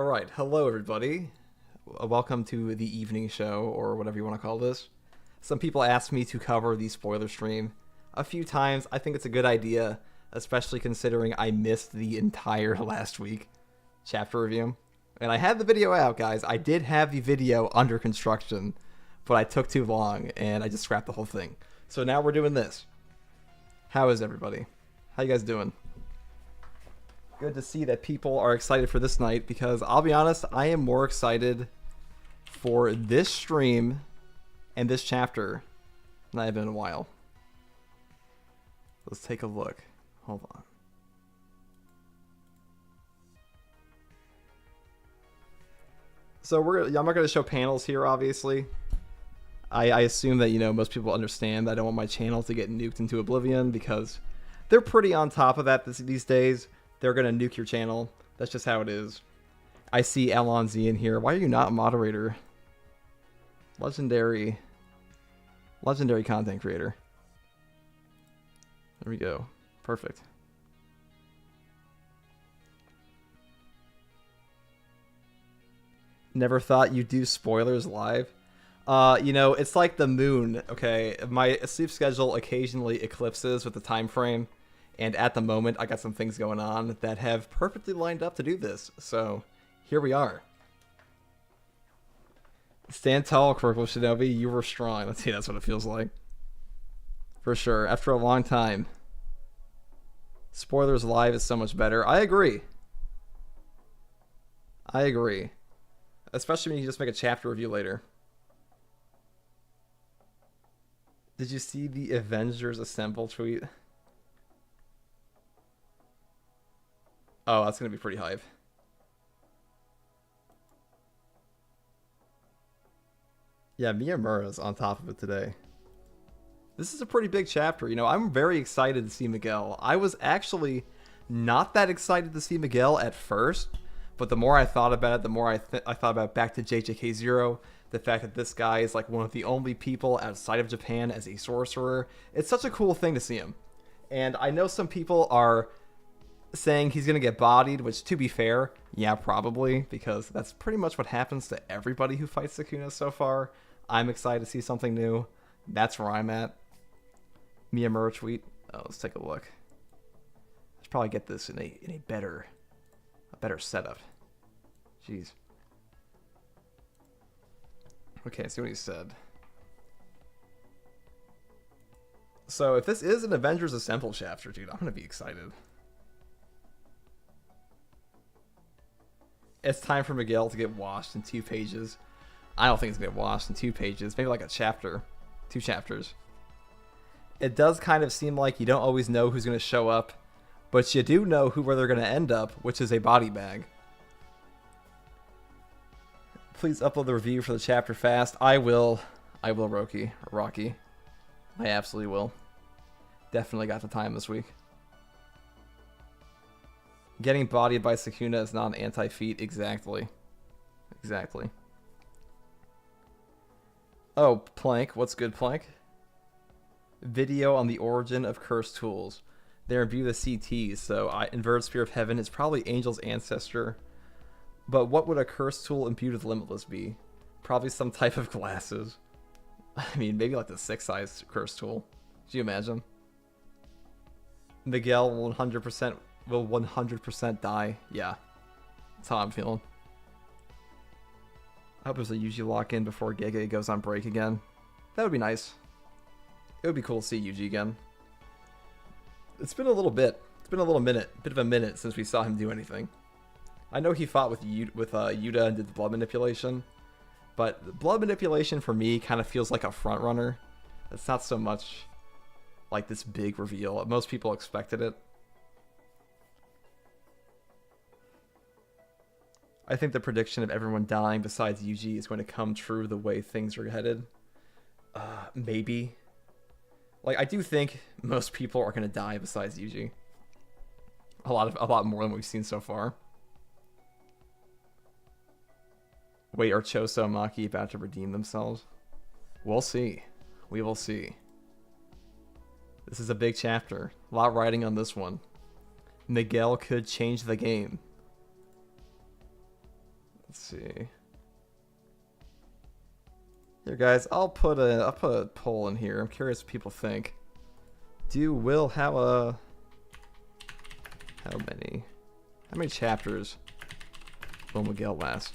All right, hello everybody. Welcome to the evening show, or whatever you want to call this. Some people asked me to cover the spoiler stream a few times. I think it's a good idea, especially considering I missed the entire last week chapter review. And I had the video out, guys. I did have the video under construction, but I took too long, and I just scrapped the whole thing. So now we're doing this. How is everybody? How you guys doing? Good to see that people are excited for this night, because I'll be honest, I am more excited for this stream and this chapter than I have been in a while. Let's take a look. Hold on. So I'm not going to show panels here, obviously. I assume that, most people understand that I don't want my channel to get nuked into oblivion, because they're pretty on top of that these days. They're going to nuke your channel. That's just how it is. I see Alonzi in here. Why are you not a moderator? Legendary content creator. There we go. Perfect. Never thought you'd do spoilers live. It's like the moon, okay? My sleep schedule occasionally eclipses with the time frame. And at the moment, I got some things going on that have perfectly lined up to do this. So, here we are. Stand tall, Quirkle Shinobi. You were strong. Let's see, that's what it feels like. For sure. After a long time. Spoilers live is so much better. I agree. Especially when you just make a chapter review later. Did you see the Avengers Assemble tweet? Oh, that's going to be pretty hype. Yeah, Miyamura's on top of it today. This is a pretty big chapter. I'm very excited to see Miguel. I was actually not that excited to see Miguel at first, but the more I thought about it, the more I thought about back to JJK0, the fact that this guy is like one of the only people outside of Japan as a sorcerer. It's such a cool thing to see him. And I know some people are saying he's going to get bodied, which, to be fair, yeah, probably, because that's pretty much what happens to everybody who fights Sukuna so far. I'm excited to see something new. That's where I'm at. Miyamura tweet. Oh, let's take a look. I should probably get this in a better setup. Jeez. Okay, see what he said. So if this is an Avengers Assemble chapter, dude, I'm going to be excited. It's time for Miguel to get washed in 2 pages. I don't think it's going to get washed in 2 pages. Maybe like a chapter. 2 chapters. It does kind of seem like you don't always know who's going to show up, but you do know where they're going to end up, which is a body bag. Please upload the review for the chapter fast. I will, Rocky. I absolutely will. Definitely got the time this week. Getting bodied by Sukuna is not an anti-feat. Exactly. Oh, Plank. What's good, Plank? Video on the origin of cursed tools. They review the CTs, so Inverted Spear of Heaven is probably Angel's ancestor. But what would a cursed tool imbued with Limitless be? Probably some type of glasses. I mean, maybe like the 6-size cursed tool. Do you imagine? Miguel will 100% die. Yeah. That's how I'm feeling. I hope there's a Yuji lock-in before Gege goes on break again. That would be nice. It would be cool to see Yuji again. It's been a little bit. It's been a bit of a minute since we saw him do anything. I know he fought with Yuta and did the blood manipulation, but the blood manipulation for me kind of feels like a front runner. It's not so much like this big reveal. Most people expected it. I think the prediction of everyone dying besides Yuji is going to come true the way things are headed. Maybe. Like, I do think most people are going to die besides Yuji. A lot more than we've seen so far. Wait, are Choso and Maki about to redeem themselves? We'll see. We will see. This is a big chapter. A lot riding on this one. Miguel could change the game. Let's see. Here, guys, I'll put a poll in here. I'm curious what people think. How many chapters will Miguel last?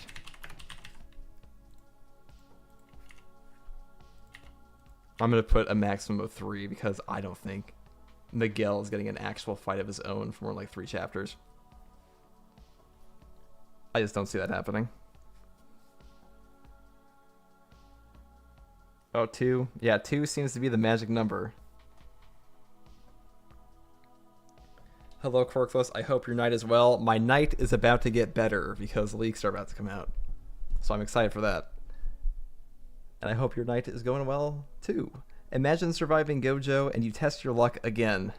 I'm gonna put a maximum of 3 because I don't think Miguel is getting an actual fight of his own for more like 3 chapters. I just don't see that happening. Oh, 2. Yeah, 2 seems to be the magic number. Hello, Corkless. I hope your night is well. My night is about to get better because leaks are about to come out. So I'm excited for that. And I hope your night is going well, too. Imagine surviving Gojo and you test your luck again.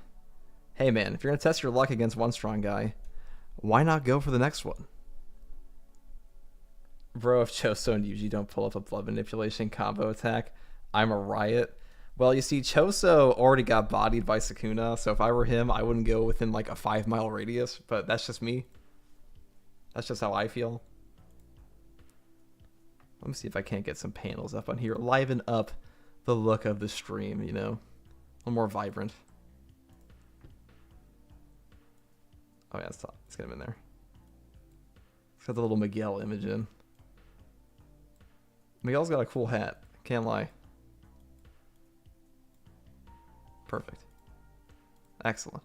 Hey, man, if you're going to test your luck against one strong guy, why not go for the next one? Bro, if Choso and Yuji don't pull up a blood manipulation combo attack, I'm a riot. Well, you see, Choso already got bodied by Sukuna, so if I were him, I wouldn't go within like a 5-mile radius, but that's just me. That's just how I feel. Let me see if I can't get some panels up on here. Liven up the look of the stream, you know? A little more vibrant. Oh yeah, let's get him in there. Let's get the little Miguel image in. Miguel's got a cool hat. Can't lie. Perfect. Excellent.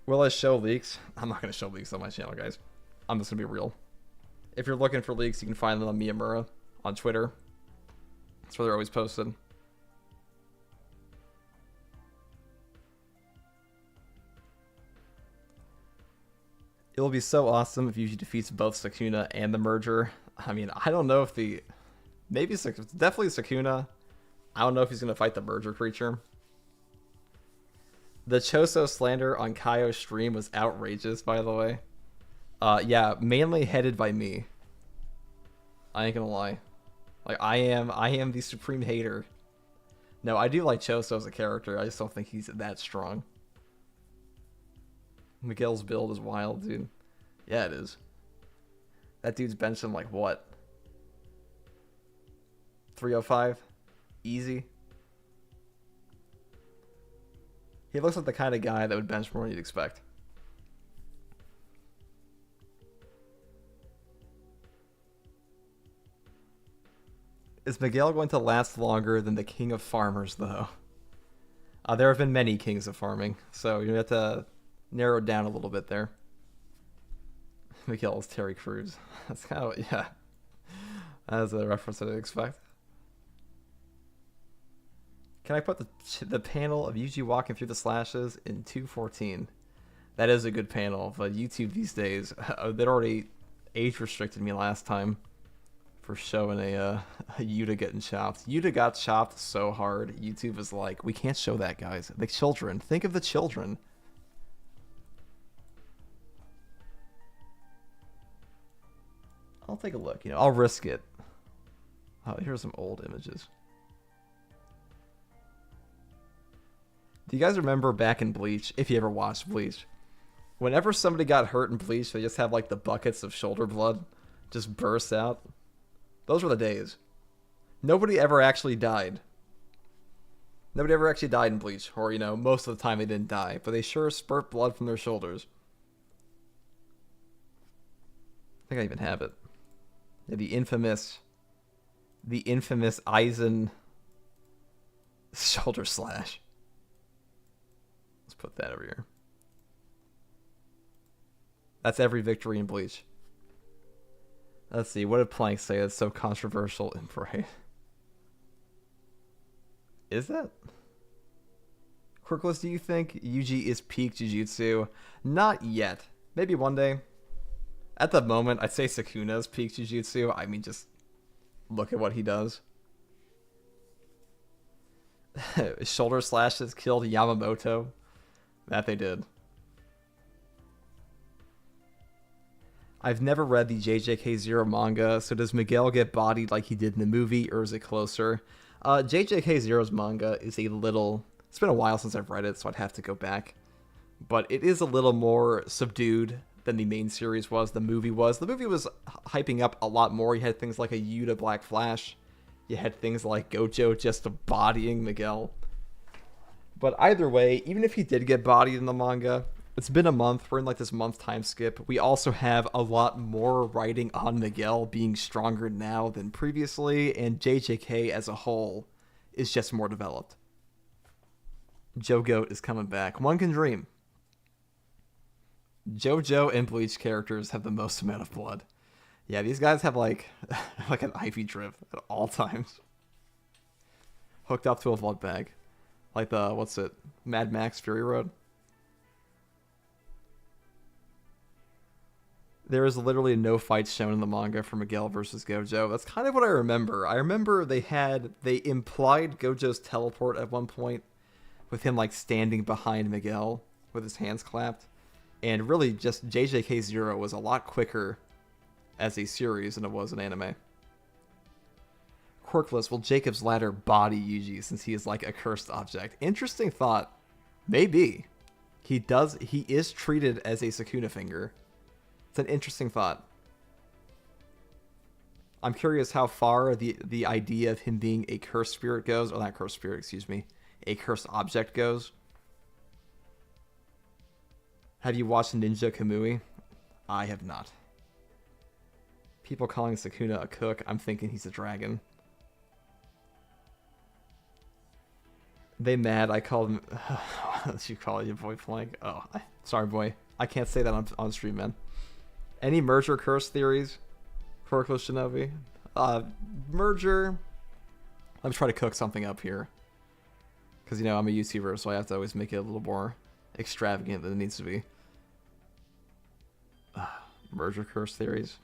Will I show leaks? I'm not going to show leaks on my channel, guys. I'm just going to be real. If you're looking for leaks, you can find them on Miyamura on Twitter. That's where they're always posted. It will be so awesome if Yuji defeats both Sukuna and the merger. I mean, I don't know if definitely Sukuna. I don't know if he's going to fight the merger creature. The Choso slander on Kaio's stream was outrageous, by the way. Yeah, mainly headed by me. I ain't gonna lie. Like, I am the supreme hater. No, I do like Choso as a character. I just don't think he's that strong. Miguel's build is wild, dude. Yeah, it is. That dude's benching like what? 305? Easy. He looks like the kind of guy that would bench more than you'd expect. Is Miguel going to last longer than the King of Farmers, though? There have been many Kings of Farming, so you have to narrow it down a little bit there. Miguel is Terry Crews. That's kind of, yeah. That's a reference that I'd expect. Can I put the panel of Yuji walking through the slashes in 2:14? That is a good panel, but YouTube these days, they'd already age restricted me last time for showing a Yuta getting chopped. Yuta got chopped so hard, YouTube is like, we can't show that, guys. The children. Think of the children. I'll take a look. You know, I'll risk it. Oh, here's some old images. Do you guys remember back in Bleach, if you ever watched Bleach, whenever somebody got hurt in Bleach, they just have like the buckets of shoulder blood just burst out? Those were the days. Nobody ever actually died. Nobody ever actually died in Bleach, or, you know, most of the time they didn't die, but they sure spurt blood from their shoulders. I think I even have it. Yeah, the infamous Aizen shoulder slash. Let's put that over here. That's every victory in Bleach. Let's see, what did Plank say that's so controversial in Parade? Is that? Quirkless, do you think Yuji is peak Jujutsu? Not yet. Maybe one day. At the moment, I'd say Sukuna's peak Jujutsu. I mean, just look at what he does. Shoulder slashes killed Yamamoto. That they did. I've never read the JJK0 manga, so does Miguel get bodied like he did in the movie, or is it closer? JJK0's manga is a little... It's been a while since I've read it, so I'd have to go back. But it is a little more subdued than the main series was, the movie was. The movie was hyping up a lot more. You had things like a Yuta Black Flash. You had things like Gojo just bodying Miguel. But either way, even if he did get bodied in the manga, it's been a month. We're in like this month time skip. We also have a lot more writing on Miguel being stronger now than previously, and JJK as a whole is just more developed. Joe Goat is coming back. One can dream. JoJo and Bleach characters have the most amount of blood. Yeah, these guys have like an IV drip at all times. Hooked up to a blood bag. Like the, what's it? Mad Max Fury Road? There is literally no fights shown in the manga for Miguel versus Gojo. That's kind of what I remember. I remember they implied Gojo's teleport at one point with him like standing behind Miguel with his hands clapped. And really just JJK Zero was a lot quicker as a series than it was an anime. Quirkless, will Jacob's ladder body Yuji since he is like a cursed object? Interesting thought. Maybe. He is treated as a Sukuna finger. It's an interesting thought. I'm curious how far the idea of him being a cursed spirit goes. Or not cursed spirit, excuse me. A cursed object goes. Have you watched Ninja Kamui? I have not. People calling Sukuna a cook. I'm thinking he's a dragon. They mad. I called him... you call your boy Plank? Oh, sorry, boy. I can't say that on stream, man. Any merger curse theories? Quirkless Shinobi? Merger... Let me try to cook something up here. Because, I'm a YouTuber, so I have to always make it a little more extravagant than it needs to be. Merger curse theories.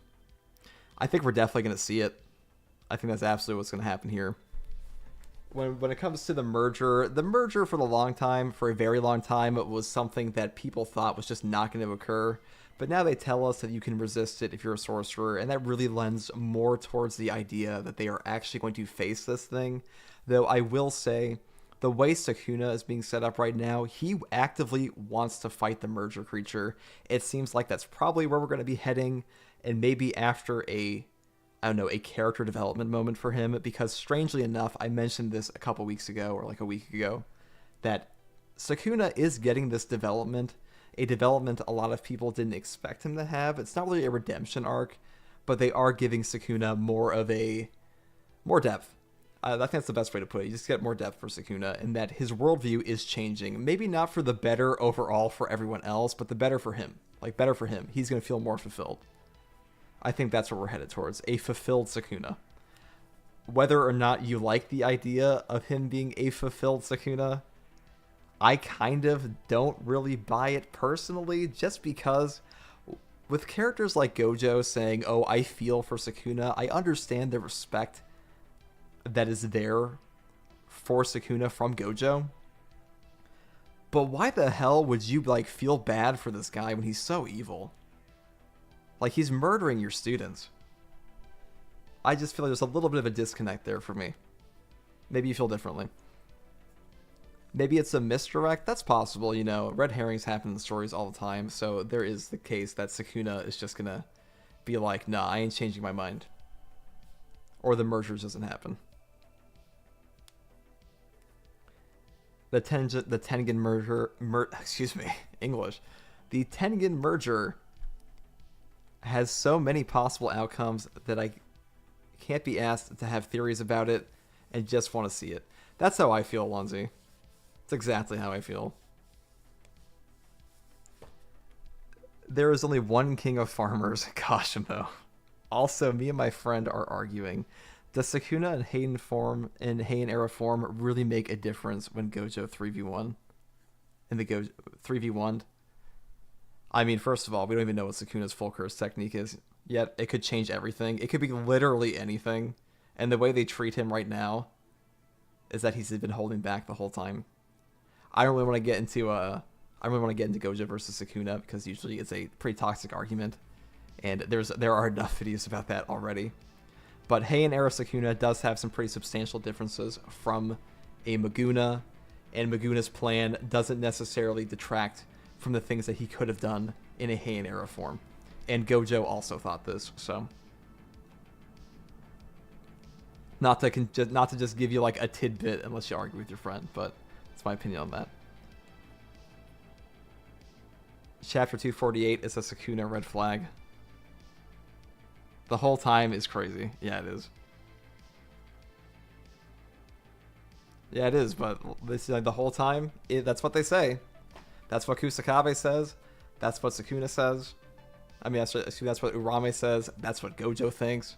I think we're definitely going to see it. I think that's absolutely what's going to happen here. When it comes to the merger for a very long time, it was something that people thought was just not going to occur. But now they tell us that you can resist it if you're a sorcerer, and that really lends more towards the idea that they are actually going to face this thing. Though I will say, the way Sukuna is being set up right now, he actively wants to fight the merger creature. It seems like that's probably where we're going to be heading, and maybe after a character development moment for him, because strangely enough, I mentioned this a couple weeks ago, or like a week ago, that Sukuna is getting this development, a development a lot of people didn't expect him to have. It's not really a redemption arc, but they are giving Sukuna more depth. I think that's the best way to put it. You just get more depth for Sukuna, and that his worldview is changing. Maybe not for the better overall for everyone else, but the better for him. Like, better for him. He's going to feel more fulfilled. I think that's what we're headed towards. A fulfilled Sukuna. Whether or not you like the idea of him being a fulfilled Sukuna, I kind of don't really buy it personally, just because with characters like Gojo saying, oh, I feel for Sukuna, I understand the respect that is there for Sukuna from Gojo. But why the hell would you feel bad for this guy when he's so evil? Like, he's murdering your students. I just feel like there's a little bit of a disconnect there for me. Maybe you feel differently. Maybe it's a misdirect. That's possible, Red herrings happen in the stories all the time, so there is the case that Sukuna is just gonna be like, nah, I ain't changing my mind. Or the merger doesn't happen. The Tengen merger... English. The Tengen merger has so many possible outcomes that I can't be asked to have theories about it and just want to see it. That's how I feel, Lunzi. It's exactly how I feel. There is only one king of farmers, Kashimo. Also, me and my friend are arguing. Does Sukuna in Heian era form really make a difference when Gojo 3v1? In the Gojo 3v1? I mean, first of all, we don't even know what Sukuna's full curse technique is yet. It could change everything. It could be literally anything. And the way they treat him right now is that he's been holding back the whole time. I don't really want to get into Gojo versus Sukuna, because usually it's a pretty toxic argument, and there are enough videos about that already. But Heian era Sukuna does have some pretty substantial differences from a Maguna, and Maguna's plan doesn't necessarily detract from the things that he could have done in a Heian era form. And Gojo also thought this, so not to just give you like a tidbit unless you argue with your friend, but that's my opinion on that. Chapter 248 is a Sukuna red flag. The whole time is crazy. Yeah, it is. Yeah, it is, but this is like the whole time. That's what they say. That's what Kusakabe says. That's what Sukuna says. I mean, that's what Urame says. That's what Gojo thinks.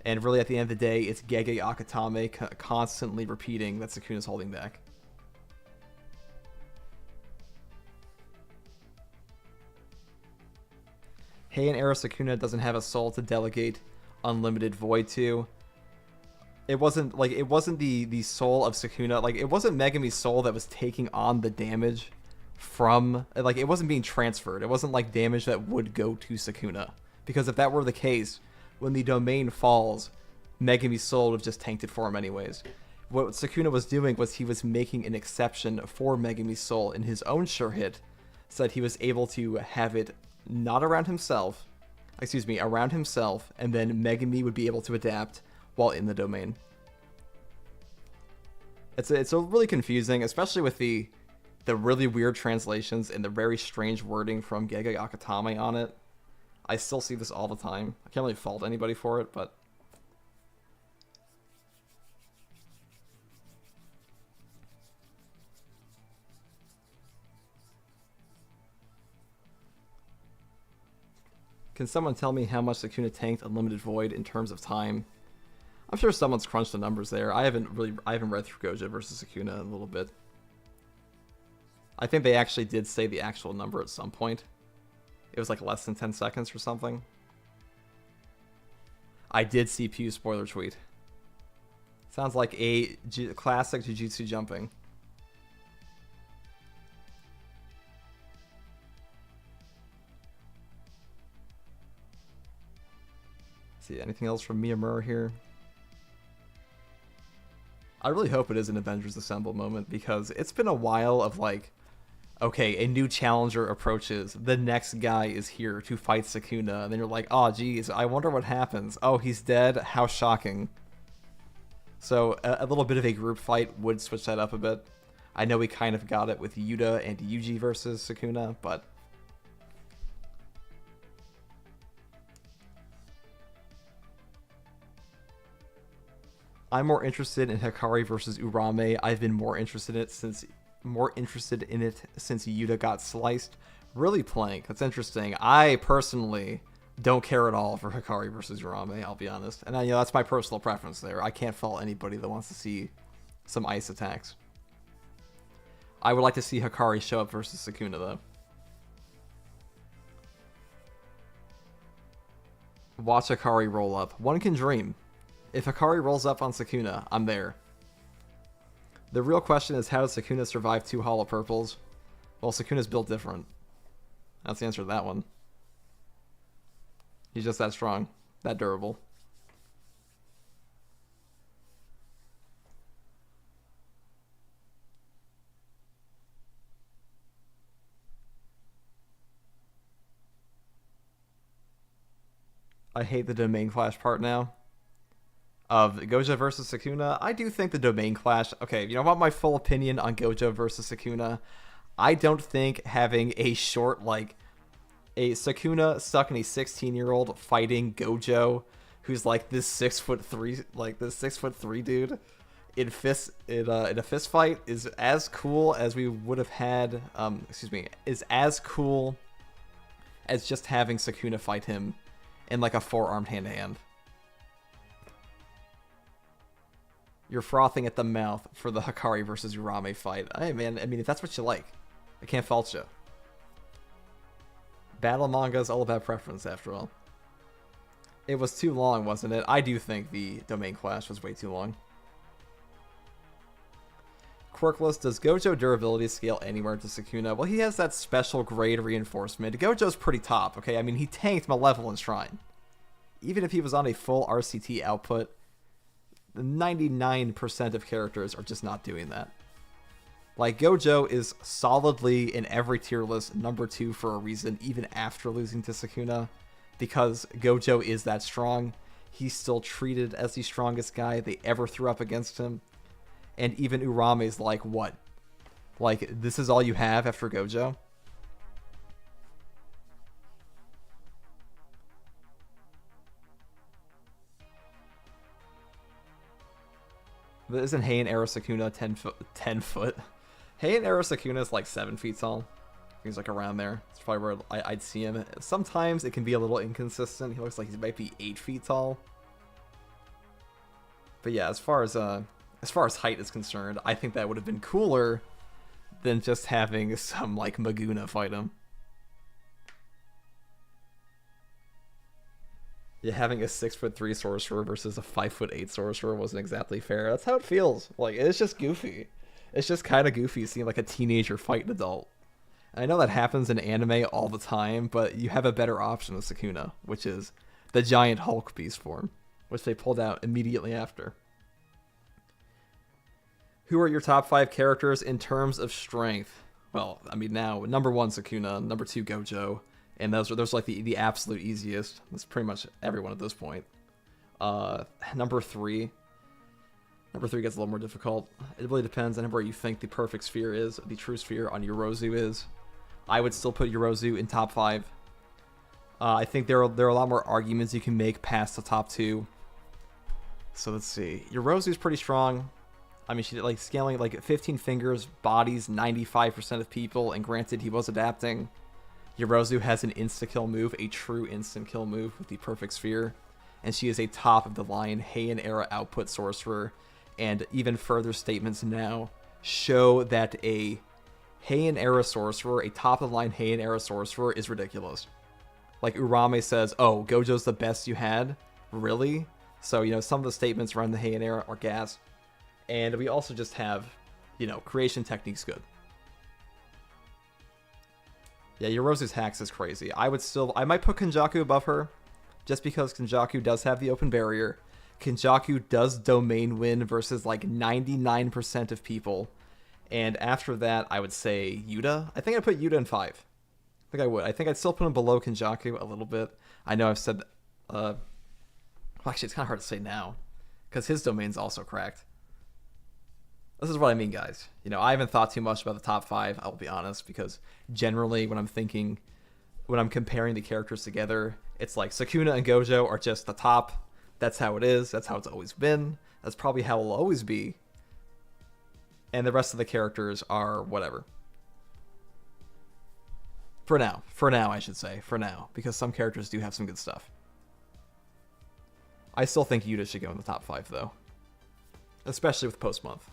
And really, at the end of the day, it's Gege Akutami constantly repeating that Sukuna's holding back. Heian era Sukuna doesn't have a soul to delegate unlimited void to. It wasn't the soul of Sukuna. Like, it wasn't Megami's soul that was taking on the damage from, like, it wasn't being transferred. It wasn't like damage that would go to Sukuna. Because if that were the case, when the domain falls, Megami's soul would have just tanked it for him anyways. What Sukuna was doing was he was making an exception for Megami's soul in his own sure hit, so that he was able to have it not around himself, around himself, and then Megami would be able to adapt while in the domain. It's really confusing, especially with the really weird translations and the very strange wording from Gege Akutami on it. I still see this all the time. I can't really fault anybody for it, but can someone tell me how much Sukuna tanked Unlimited Void in terms of time? I'm sure someone's crunched the numbers there. I haven't read through Gojo versus Sukuna in a little bit. I think they actually did say the actual number at some point. It was like less than 10 seconds or something. I did see Pew's spoiler tweet. Sounds like a classic Jujutsu jumping. See, anything else from Miyamura here? I really hope it is an Avengers Assemble moment, because it's been a while of like, okay, a new challenger approaches, the next guy is here to fight Sukuna, and then you're like, oh geez, I wonder what happens. Oh, he's dead? How shocking. So a little bit of a group fight would switch that up a bit. I know we kind of got it with Yuta and Yuji versus Sukuna, but I'm more interested in Hikari versus Urame. I've been more interested in it since Yuta got sliced. Really, Plank, that's interesting. I personally don't care at all for Hikari versus Urame, I'll be honest. And that's my personal preference there. I can't fault anybody that wants to see some ice attacks. I would like to see Hikari show up versus Sukuna, though. Watch Hikari roll up. One can dream. If Hikari rolls up on Sukuna, I'm there. The real question is, how does Sukuna survive 2 Hollow Purples? Well, Sukuna's built different. That's the answer to that one. He's just that strong, that durable. I hate the domain clash part now. Of Gojo versus Sukuna, I do think the domain clash... Okay, you know what my full opinion on Gojo versus Sukuna? I don't think having a short, like, a Sukuna stuck in a 16-year-old fighting Gojo, who's like this 6'3", dude, in a fist fight is as cool as we would have had. Is as cool as just having Sukuna fight him in like a 4-armed hand-to-hand. You're frothing at the mouth for the Hikari versus Urame fight. Hey, man, I mean, if that's what you like, I can't fault you. Battle manga is all about preference, after all. It was too long, wasn't it? I do think the domain clash was way too long. Quirkless, does Gojo durability scale anywhere to Sukuna? Well, he has that special grade reinforcement. Gojo's pretty top, okay? I mean, he tanked Malevolent Shrine. Even if he was on a full RCT output, 99% of characters are just not doing that. Like, Gojo is solidly in every tier list number 2 for a reason, even after losing to Sukuna, because Gojo is that strong. He's still treated as the strongest guy they ever threw up against him. And even Urame's like, what? Like, this is all you have after Gojo? But isn't Heian era Sukuna 10 foot? Heian era Sukuna is like 7 feet tall. He's like around there. It's probably where I'd see him. Sometimes it can be a little inconsistent. He looks like he might be 8 feet tall. But yeah, as far as height is concerned, I think that would have been cooler than just having some like Maguna fight him. Yeah, having a 6'3" sorcerer versus a 5'8" sorcerer wasn't exactly fair. That's how it feels. Like, it's just goofy. It's just kind of goofy seeing like a teenager fight an adult. And I know that happens in anime all the time, but you have a better option with Sukuna, which is the giant Hulk beast form, which they pulled out immediately after. Who are your top 5 characters in terms of strength? Well, I mean, now number 1 Sukuna, number 2 Gojo. And those are like the absolute easiest. That's pretty much everyone at this point. Number 3 gets a little more difficult. It really depends on where you think the perfect sphere is, the true sphere on Yorozu is. I would still put Yorozu in top 5. I think there are a lot more arguments you can make past the top 2. So let's see. Yorozu's pretty strong. I mean, she did like scaling like 15 fingers, bodies 95% of people, and granted he was adapting. Yorozu has an insta-kill move, a true instant kill move with the perfect sphere, and she is a top-of-the-line Heian-era output sorcerer, and even further statements now show that a Heian-era sorcerer, a top-of-the-line Heian-era sorcerer, is ridiculous. Like, Urame says, oh, Gojo's the best you had? Really? So, you know, some of the statements around the Heian-era are gas, and we also just have, you know, creation techniques good. Yeah, Yorozu's hacks is crazy. I might put Kenjaku above her, just because Kenjaku does have the open barrier. Kenjaku does domain win versus like 99% of people. And after that, I would say Yuta. I think I'd put Yuta in 5. I think I would. I think I'd still put him below Kenjaku a little bit. I know I've said, well, actually, it's kind of hard to say now, because his domain's also cracked. This is what I mean, guys. You know, I haven't thought too much about the top 5, I'll be honest, because generally when I'm comparing the characters together, it's like Sukuna and Gojo are just the top. That's how it is. That's how it's always been. That's probably how it'll always be. And the rest of the characters are whatever. For now, I should say. For now, because some characters do have some good stuff. I still think Yuta should go in the top 5, though. Especially with post-month.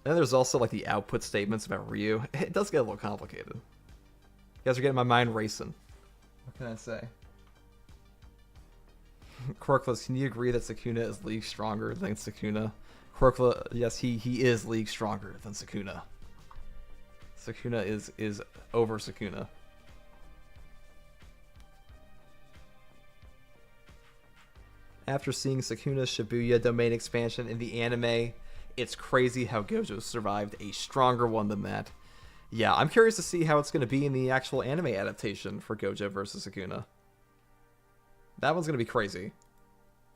And there's also like the output statements about Ryu. It does get a little complicated. You guys are getting my mind racing. What can I say? Quirkless, can you agree that Sukuna is league stronger than Sukuna? Quirkless, yes, he is league stronger than Sukuna. Sukuna is over Sukuna. After seeing Sukuna's Shibuya domain expansion in the anime, it's crazy how Gojo survived a stronger one than that. Yeah, I'm curious to see how it's going to be in the actual anime adaptation for Gojo versus Sukuna. That one's going to be crazy.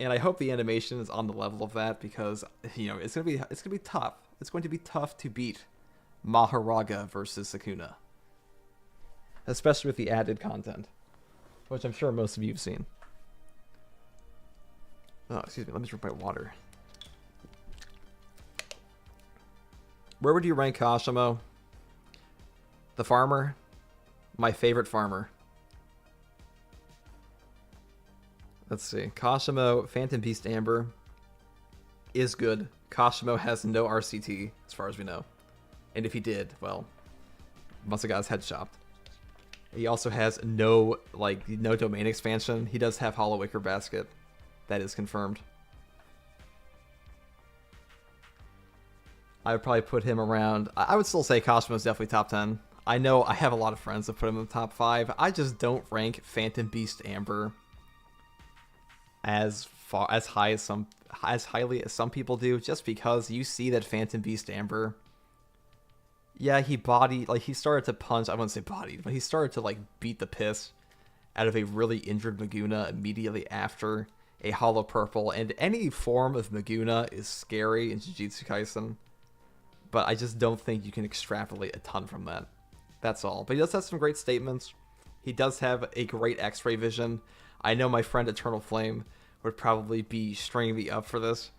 And I hope the animation is on the level of that, because, you know, it's going to be tough. It's going to be tough to beat Maharaga versus Sukuna. Especially with the added content, which I'm sure most of you have seen. Oh, excuse me, let me drink my water. Where would you rank Kashimo? The farmer? My favorite farmer. Let's see. Kashimo, Phantom Beast Amber is good. Kashimo has no RCT, as far as we know. And if he did, well, must have got his head chopped. He also has no domain expansion. He does have Hollow Wicker Basket. That is confirmed. I would probably put him around. I would still say Kashimo is definitely top 10. I know I have a lot of friends that put him in the top 5. I just don't rank Phantom Beast Amber as high as as highly as some people do, just because you see that Phantom Beast Amber. Yeah, he started to punch, I wouldn't say bodied, but he started to, like, beat the piss out of a really injured Maguna immediately after a Hollow Purple, and any form of Maguna is scary in Jujutsu Kaisen, but I just don't think you can extrapolate a ton from that. That's all. But he does have some great statements. He does have a great X-ray vision. I know my friend Eternal Flame would probably be stringing me up for this,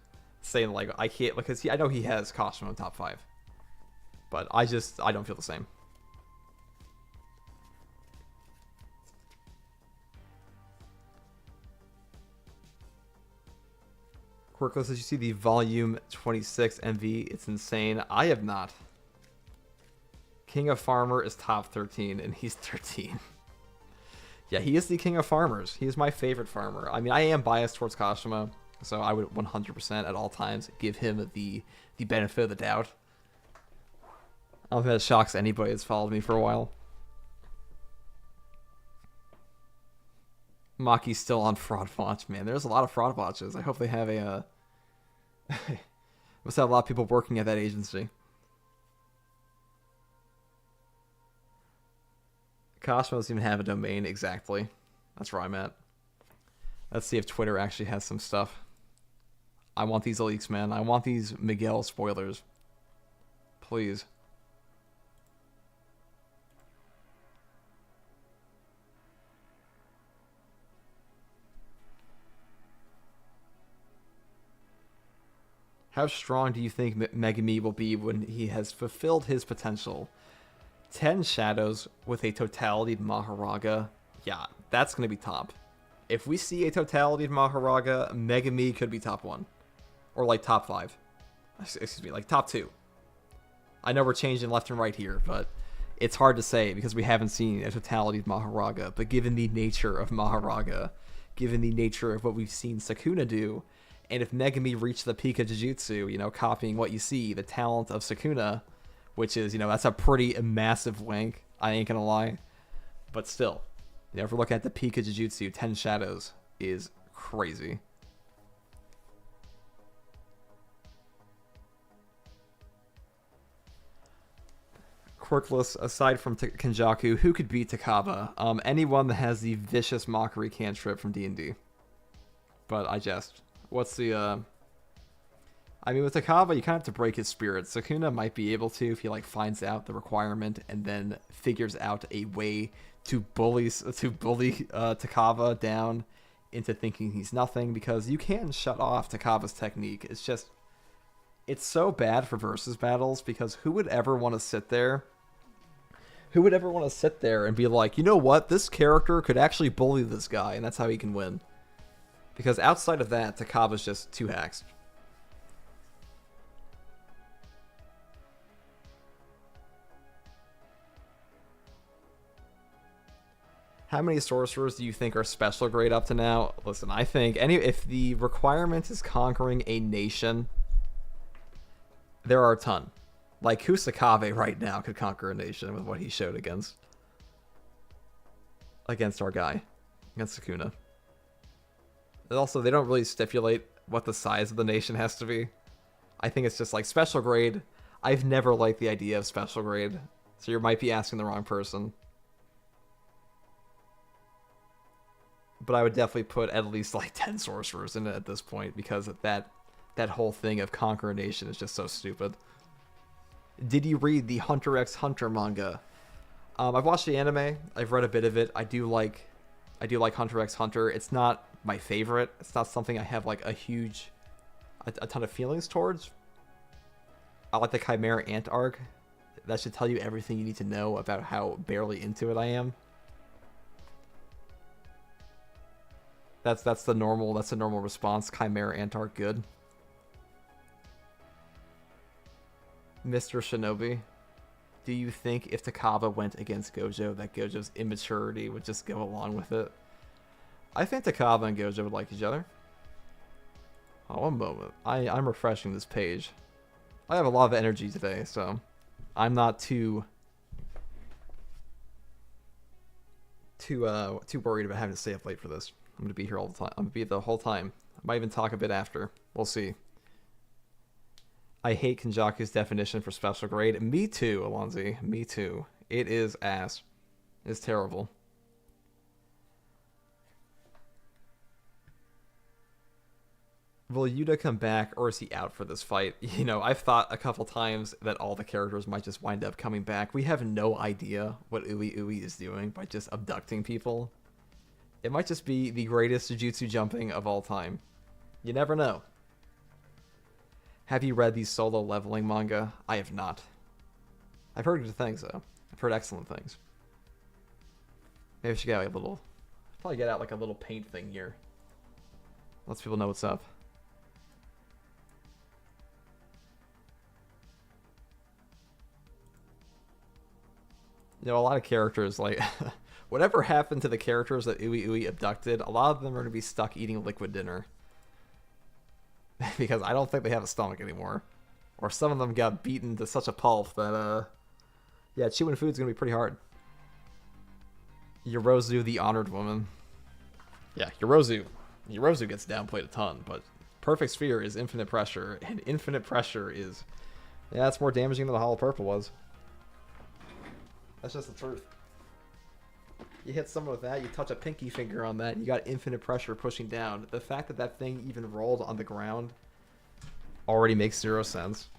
saying, like, I can't, because I know he has Cosmo in top 5. But I don't feel the same. Quirkless, did you see the Volume 26 MV? It's insane. I have not. King of Farmer is top 13, and he's 13. Yeah, he is the king of farmers. He is my favorite farmer. I mean, I am biased towards Kashima, so I would 100% at all times give him the benefit of the doubt. I don't think that shocks anybody that's followed me for a while. Maki's still on Fraud Watch, man. There's a lot of Fraud Watches. I hope they have a... must have a lot of people working at that agency. Cosmo doesn't even have a domain, exactly. That's where I'm at. Let's see if Twitter actually has some stuff. I want these leaks, man. I want these Miguel spoilers. Please. How strong do you think Megami will be when he has fulfilled his potential? 10 Shadows with a totality Maharaga. Yeah, that's going to be top. If we see a totality Maharaga, Megami could be top 1. Or like top 5. Excuse me, like top 2. I know we're changing left and right here, but it's hard to say because we haven't seen a totality Maharaga. But given the nature of Maharaga, given the nature of what we've seen Sukuna do, and if Megami reached the peak of Jujutsu, you know, copying what you see, the talent of Sukuna, which is, you know, that's a pretty massive wank, I ain't gonna lie. But still, you know, if we're looking at the peak of Jujutsu, 10 Shadows is crazy. Quirkless, aside from Kenjaku, who could beat Takaba? Anyone that has the vicious mockery cantrip from D&D. But I jest. What's the, I mean, with Takaba, you kind of have to break his spirit. Sukuna might be able to if he, like, finds out the requirement and then figures out a way to bully Takaba down into thinking he's nothing, because you can shut off Takaba's technique. It's just, it's so bad for versus battles, because who would ever want to sit there? Who would ever want to sit there and be like, you know what, this character could actually bully this guy, and that's how he can win? Because outside of that, Takaba's just too hacks. How many sorcerers do you think are special grade up to now? Listen, I think if the requirement is conquering a nation, there are a ton. Like, Kusakabe right now could conquer a nation with what he showed against our guy, against Sukuna. And also, they don't really stipulate what the size of the nation has to be. I think it's just like special grade. I've never liked the idea of special grade, so you might be asking the wrong person. But I would definitely put at least like 10 sorcerers in it at this point, because that whole thing of conquer a nation is just so stupid. Did you read the Hunter x Hunter manga? I've watched the anime. I've read a bit of it. I do like Hunter x Hunter. It's not my favorite. It's not something I have like a ton of feelings towards. I like the Chimera Ant arc. That should tell you everything you need to know about how barely into it I am. That's the normal response. Chimera Ant arc, good. Mr. Shinobi, do you think if Takaba went against Gojo, that Gojo's immaturity would just go along with it? I think Takaba and Gojo would like each other. Oh, one moment. I'm refreshing this page. I have a lot of energy today, so I'm not too worried about having to stay up late for this. I'm gonna be here all the time. I'm gonna be the whole time. Might even talk a bit after. We'll see. I hate Kenjaku's definition for special grade. Me too, Alonzi. Me too. It is ass. It's terrible. Will Yuta come back, or is he out for this fight? You know, I've thought a couple times that all the characters might just wind up coming back. We have no idea what Ui Ui is doing by just abducting people. It might just be the greatest Jujutsu jumping of all time. You never know. Have you read the solo leveling manga? I have not. I've heard good things, though. I've heard excellent things. Maybe I should get like a little... probably get out like a little paint thing here. Lets people know what's up. You know, a lot of characters, like... whatever happened to the characters that Ui Ui abducted, a lot of them are going to be stuck eating liquid dinner. Because I don't think they have a stomach anymore. Or some of them got beaten to such a pulp that, yeah, chewing food's going to be pretty hard. Yorozu, the honored woman. Yeah, Yorozu gets downplayed a ton, but Perfect Sphere is infinite pressure, and infinite pressure is... yeah, it's more damaging than the Hollow Purple was. That's just the truth. You hit someone with that, you touch a pinky finger on that, you got infinite pressure pushing down. The fact that that thing even rolled on the ground already makes zero sense.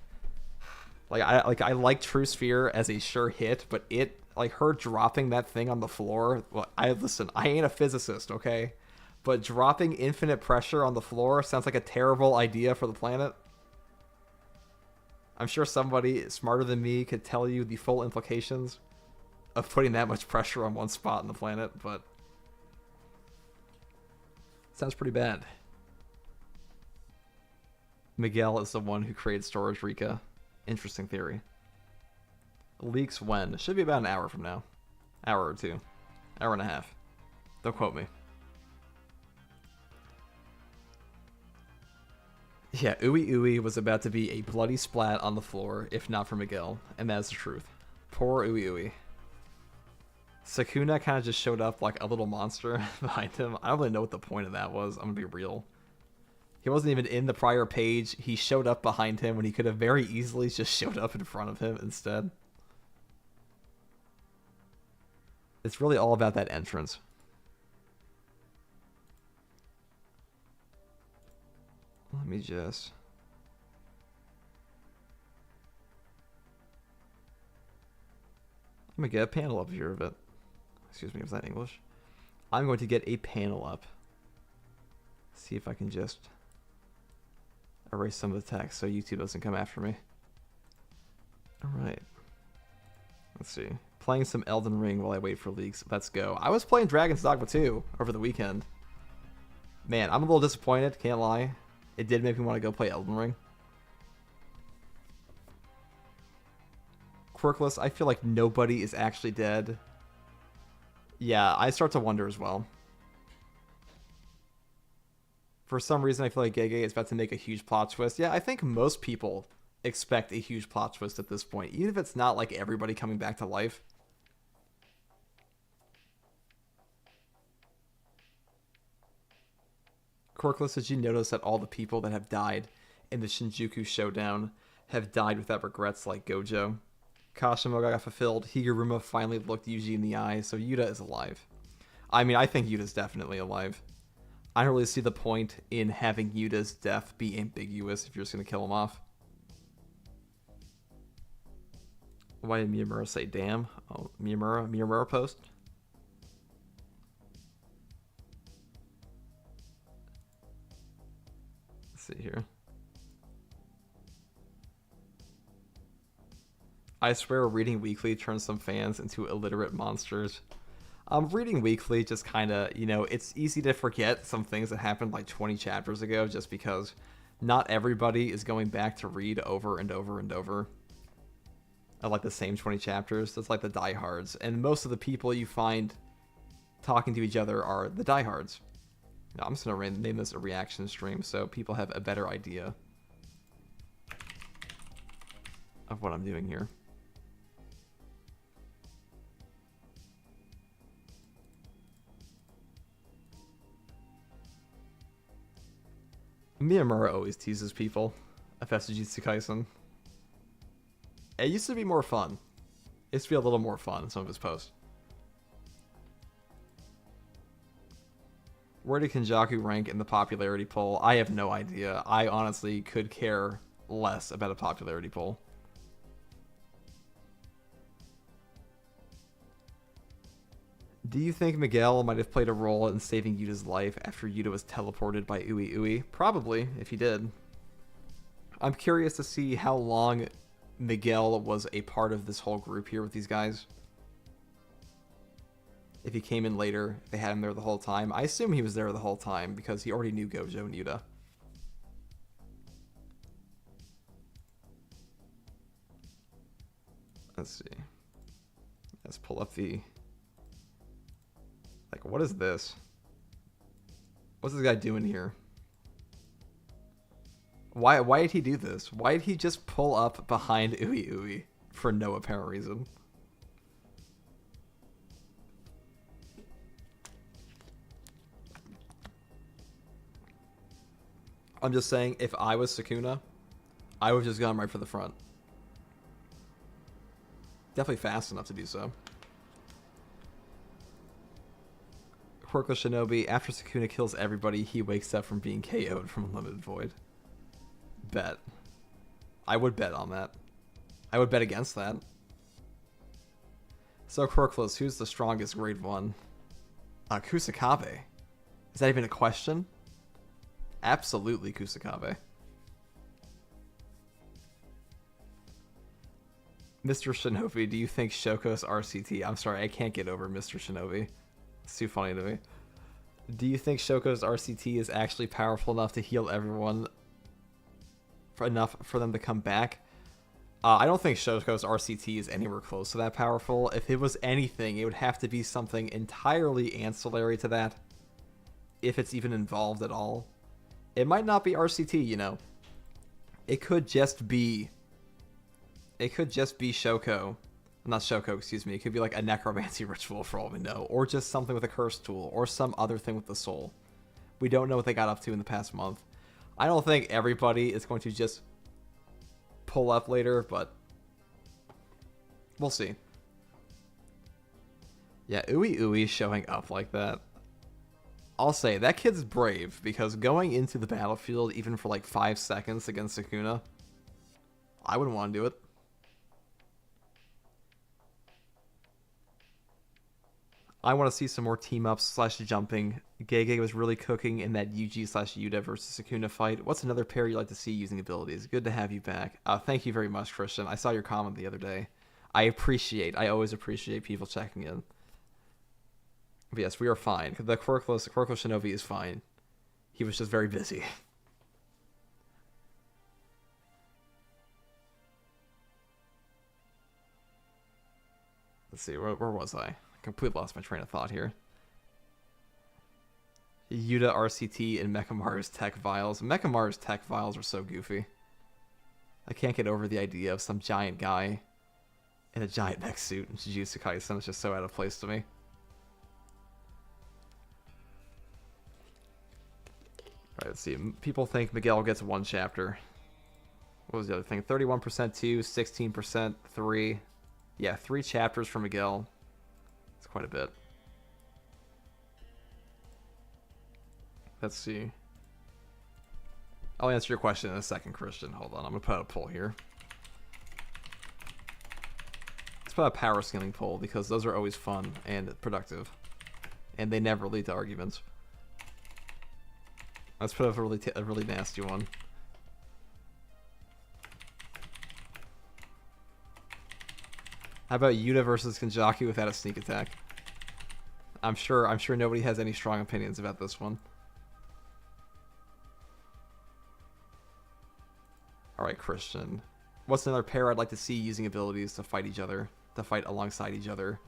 I like True Sphere as a sure hit, but it, like, her dropping that thing on the floor, well, listen, I ain't a physicist, okay? But dropping infinite pressure on the floor sounds like a terrible idea for the planet. I'm sure somebody smarter than me could tell you the full implications of putting that much pressure on one spot on the planet, but sounds pretty bad. Miguel is the one who created Storage Rika. Interesting theory. Leaks when? Should be about an hour from now. Hour or two. Hour and a half. Don't quote me. Yeah, Ui Ui was about to be a bloody splat on the floor, if not for Miguel, and that's the truth. Poor Ui Ui. Sukuna kind of just showed up like a little monster behind him. I don't really know what the point of that was. I'm going to be real. He wasn't even in the prior page. He showed up behind him when he could have very easily just showed up in front of him instead. It's really all about that entrance. Let me just... I'm going to get a panel up here of it. Excuse me, was that English? I'm going to get a panel up. See if I can just erase some of the text so YouTube doesn't come after me. Alright. Let's see. Playing some Elden Ring while I wait for leaks. Let's go. I was playing Dragon's Dogma 2 over the weekend. Man, I'm a little disappointed, can't lie. It did make me want to go play Elden Ring. Quirkless, I feel like nobody is actually dead. Yeah, I start to wonder as well. For some reason, I feel like Gege is about to make a huge plot twist. Yeah, I think most people expect a huge plot twist at this point, even if it's not like everybody coming back to life. Quirkless, did you notice that all the people that have died in the Shinjuku showdown have died without regrets like Gojo? Kashimo got fulfilled. Higuruma finally looked Yuji in the eye, so Yuta is alive. I mean, I think Yuta's definitely alive. I don't really see the point in having Yuta's death be ambiguous if you're just going to kill him off. Why did Miyamura say damn? Oh, Miyamura post? Let's see here. I swear Reading Weekly turns some fans into illiterate monsters. Reading Weekly just kind of, you know, it's easy to forget some things that happened like 20 chapters ago just because not everybody is going back to read over and over and over at like the same 20 chapters. That's like the diehards. And most of the people you find talking to each other are the diehards. Now, I'm just going to name this a reaction stream so people have a better idea of what I'm doing here. Miyamura always teases people about Jujutsu Kaisen. It used to be more fun. It used to be a little more fun in some of his posts. Where did Kenjaku rank in the popularity poll? I have no idea. I honestly could care less about a popularity poll. Do you think Miguel might have played a role in saving Yuta's life after Yuta was teleported by Ui Ui? Probably, if he did. I'm curious to see how long Miguel was a part of this whole group here with these guys. If he came in later, if they had him there the whole time. I assume he was there the whole time because he already knew Gojo and Yuta. Let's see. Let's pull up the... Like, what is this? What's this guy doing here? Why did he do this? Why did he just pull up behind Ui Ui for no apparent reason? I'm just saying, if I was Sukuna, I would have just gone right for the front. Definitely fast enough to do so. Quirkless Shinobi, after Sukuna kills everybody, he wakes up from being KO'd from Unlimited Void. Bet. I would bet on that. I would bet against that. So Quirkless, who's the strongest grade 1? Kusakabe. Is that even a question? Absolutely Kusakabe. Mr. Shinobi, do you think Shoko's RCT... I'm sorry, I can't get over Mr. Shinobi. It's too funny to me. Do you think Shoko's RCT is actually powerful enough to heal everyone enough for them to come back? I don't think Shoko's RCT is anywhere close to that powerful. If it was anything, it would have to be something entirely ancillary to that. If it's even involved at all. It might not be RCT, you know. It could just be... It could just be Shoko. Not Shoko, excuse me. It could be like a necromancy ritual for all we know. Or just something with a curse tool. Or some other thing with the soul. We don't know what they got up to in the past month. I don't think everybody is going to just pull up later, but we'll see. Yeah, Ui Ui showing up like that. I'll say, that kid's brave, because going into the battlefield, even for like 5 seconds against Sukuna, I wouldn't want to do it. I want to see some more team-ups / jumping. Gege was really cooking in that Yuji / Yuta versus Sukuna fight. What's another pair you'd like to see using abilities? Good to have you back. Thank you very much, Christian. I saw your comment the other day. I always appreciate people checking in. But yes, we are fine. The Quirkless Shinobi is fine. He was just very busy. Let's see, where was I? Completely lost my train of thought here. Yuta RCT and Mechamaru's tech vials. Mechamaru's tech vials are so goofy. I can't get over the idea of some giant guy in a giant mech suit in Jujutsu Kaisen. It's just so out of place to me. Alright, let's see. People think Miguel gets 1 chapter. What was the other thing? 31% 2, 16% 3. Yeah, 3 chapters for Miguel. It's quite a bit. Let's see. I'll answer your question in a second, Christian. Hold on, I'm going to put out a poll here. Let's put out a power scaling poll, because those are always fun and productive. And they never lead to arguments. Let's put up a really nasty one. How about Yuta versus Kenjaku without a sneak attack? I'm sure nobody has any strong opinions about this one. Alright, Christian. What's another pair I'd like to see using abilities to fight each other? To fight alongside each other?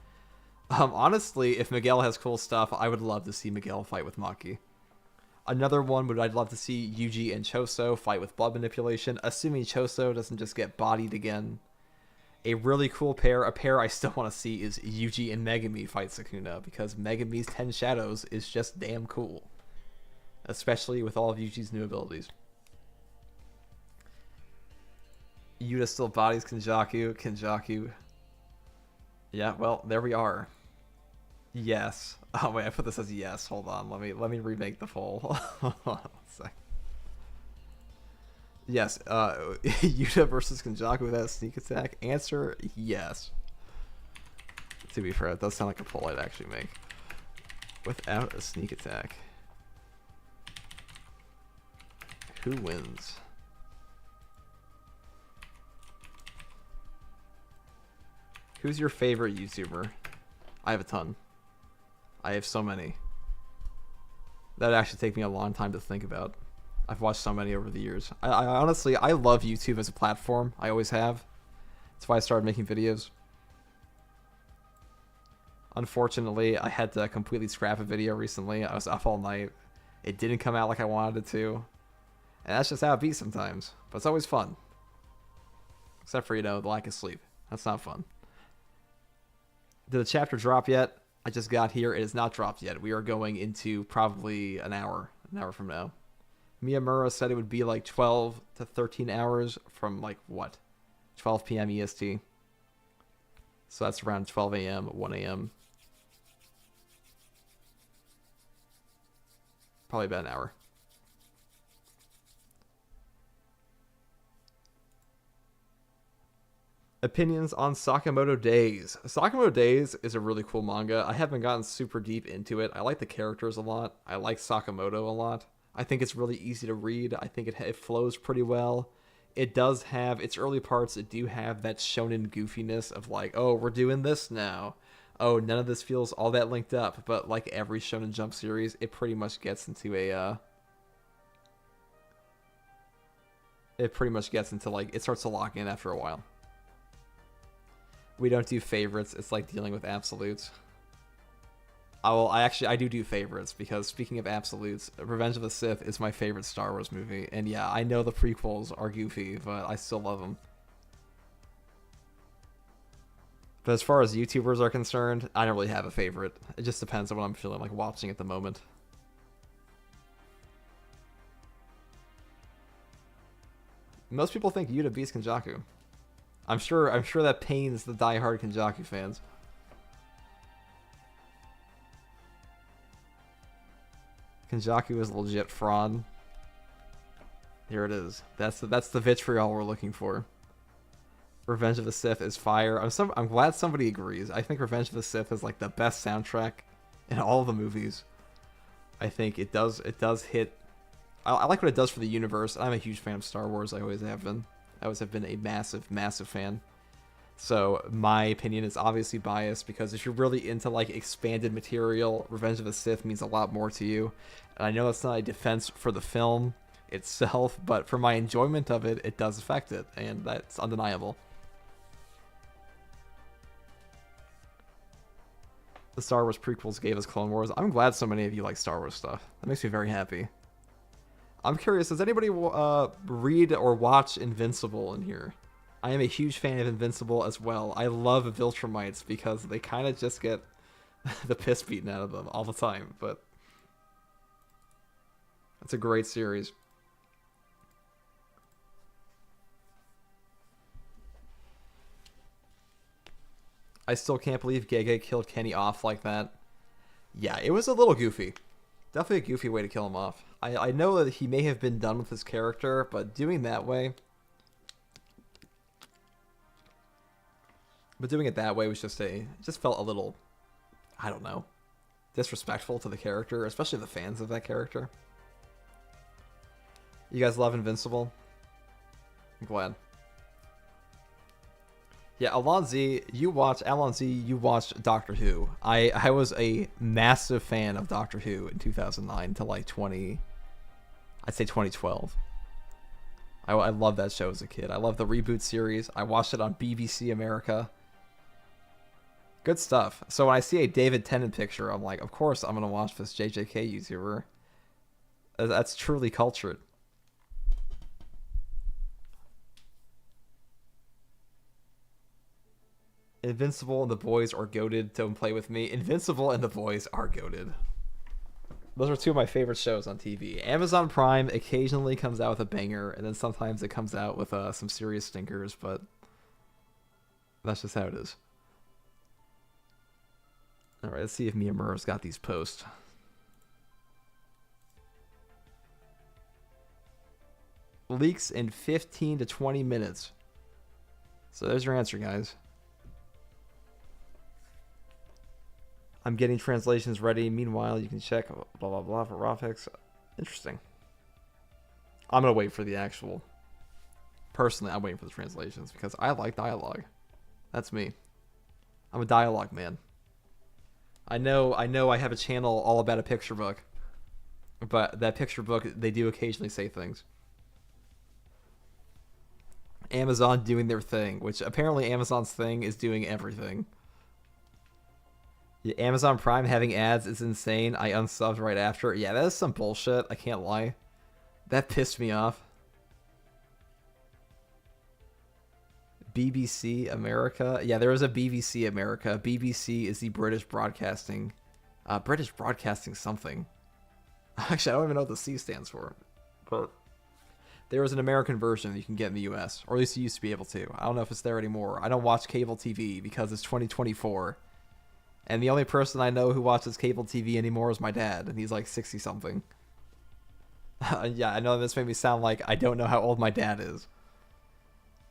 Honestly, if Miguel has cool stuff, I would love to see Miguel fight with Maki. Another one would I'd love to see Yuji and Choso fight with blood manipulation, assuming Choso doesn't just get bodied again. A really cool pair, a pair I still want to see, is Yuji and Megami fight Sukuna, because Megami's 10 Shadows is just damn cool. Especially with all of Yuji's new abilities. Yuta still bodies Kenjaku. Kenjaku. Yeah, well, there we are. Yes. Oh wait, I put this as yes. Hold on. Let me remake the poll. Hold on a sec. Yes. Yuta versus Kenjaku without a sneak attack. Answer yes. To be fair, it does sound like a poll I'd actually make. Without a sneak attack. Who wins? Who's your favorite YouTuber? I have a ton. I have so many. That'd actually take me a long time to think about. I've watched so many over the years. I honestly, I love YouTube as a platform. I always have. That's why I started making videos. Unfortunately, I had to completely scrap a video recently. I was up all night. It didn't come out like I wanted it to. And that's just how it be sometimes. But it's always fun. Except for, the lack of sleep. That's not fun. Did the chapter drop yet? I just got here. It is not dropped yet. We are going into probably an hour from now. Miyamura said it would be like 12 to 13 hours from like what? 12 p.m. EST. So that's around 12 a.m., 1 a.m. Probably about an hour. Opinions on Sakamoto Days. Sakamoto Days is a really cool manga. I haven't gotten super deep into it. I like the characters a lot. I like Sakamoto a lot. I think it's really easy to read. I think it flows pretty well. It does have, its early parts, it do have that shonen goofiness of like, oh, we're doing this now. Oh, none of this feels all that linked up. But like every Shonen Jump series, it pretty much gets into like, it starts to lock in after a while. We don't do favorites. It's like dealing with absolutes. I do favorites, because speaking of absolutes, Revenge of the Sith is my favorite Star Wars movie. And yeah, I know the prequels are goofy, but I still love them. But as far as YouTubers are concerned, I don't really have a favorite. It just depends on what I'm feeling like watching at the moment. Most people think Yuta beats Kenjaku. I'm sure that pains the diehard Kenjaku fans. Kenjaku is legit fraud. Here it is. That's the vitriol we're looking for. Revenge of the Sith is fire. I'm glad somebody agrees. I think Revenge of the Sith is like the best soundtrack in all of the movies. I think it does hit. I like what it does for the universe. I'm a huge fan of Star Wars. I always have been. I always have been a massive fan. So my opinion is obviously biased, because if you're really into like expanded material, Revenge of the Sith means a lot more to you. And I know that's not a defense for the film itself, but for my enjoyment of it, it does affect it, and that's undeniable. The Star Wars prequels gave us Clone Wars. I'm glad so many of you like Star Wars stuff. That makes me very happy. I'm curious, does anybody read or watch Invincible in here? I am a huge fan of Invincible as well. I love Viltrumites because they kind of just get the piss beaten out of them all the time, but it's a great series. I still can't believe Gege killed Kenny off like that. Yeah, it was a little goofy. Definitely a goofy way to kill him off. I know that he may have been done with his character, but doing that way... But doing it that way was just felt a little, I don't know, disrespectful to the character, especially the fans of that character. You guys love Invincible? I'm glad. Yeah, Alonzi, you watched Doctor Who. I was a massive fan of Doctor Who in 2009 to like 2012. I love that show as a kid. I love the reboot series. I watched it on BBC America. Good stuff. So when I see a David Tennant picture, I'm like, of course I'm going to watch this JJK YouTuber. That's truly cultured. Invincible and the boys are goated. Don't play with me. Invincible and the boys are goated. Those are two of my favorite shows on TV. Amazon Prime occasionally comes out with a banger, and then sometimes it comes out with some serious stinkers, but that's just how it is. All right, let's see if Miyamura's got these posts. Leaks in 15 to 20 minutes. So there's your answer, guys. I'm getting translations ready. Meanwhile, you can check blah, blah, blah for raw pics. Interesting. I'm going to wait for the actual... Personally, I'm waiting for the translations because I like dialogue. That's me. I'm a dialogue man. I know I have a channel all about a picture book. But that picture book, they do occasionally say things. Amazon doing their thing, which apparently Amazon's thing is doing everything. Yeah, Amazon Prime having ads is insane. I unsubbed right after. Yeah, that is some bullshit. I can't lie. That pissed me off. BBC America. Yeah, there was a BBC America. BBC is the British Broadcasting. British Broadcasting something. Actually, I don't even know what the C stands for. But there was an American version that you can get in the US. Or at least you used to be able to. I don't know if it's there anymore. I don't watch cable TV because it's 2024. And the only person I know who watches cable TV anymore is my dad. And he's like 60-something. Yeah, I know this made me sound like I don't know how old my dad is.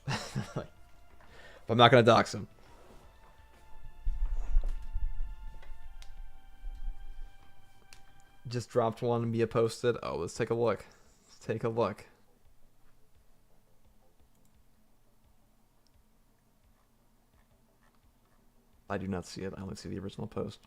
But I'm not going to dox him. Just dropped one Mia posted. Oh, let's take a look. Let's take a look. I do not see it. I only see the original post.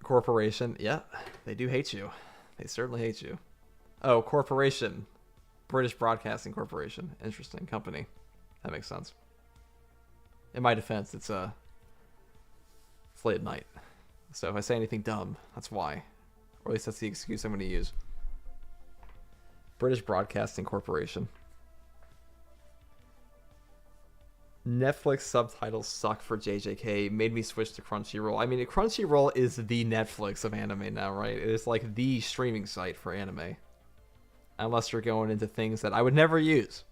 Corporation. Yeah, they do hate you. They certainly hate you. Oh, corporation. British Broadcasting Corporation. Interesting company. That makes sense. In my defense, it's late at night. So if I say anything dumb, that's why. Or at least that's the excuse I'm going to use. British Broadcasting Corporation. Netflix subtitles suck for JJK. Made me switch to Crunchyroll. I mean, Crunchyroll is the Netflix of anime now, right? It is like the streaming site for anime. Unless you're going into things that I would never use.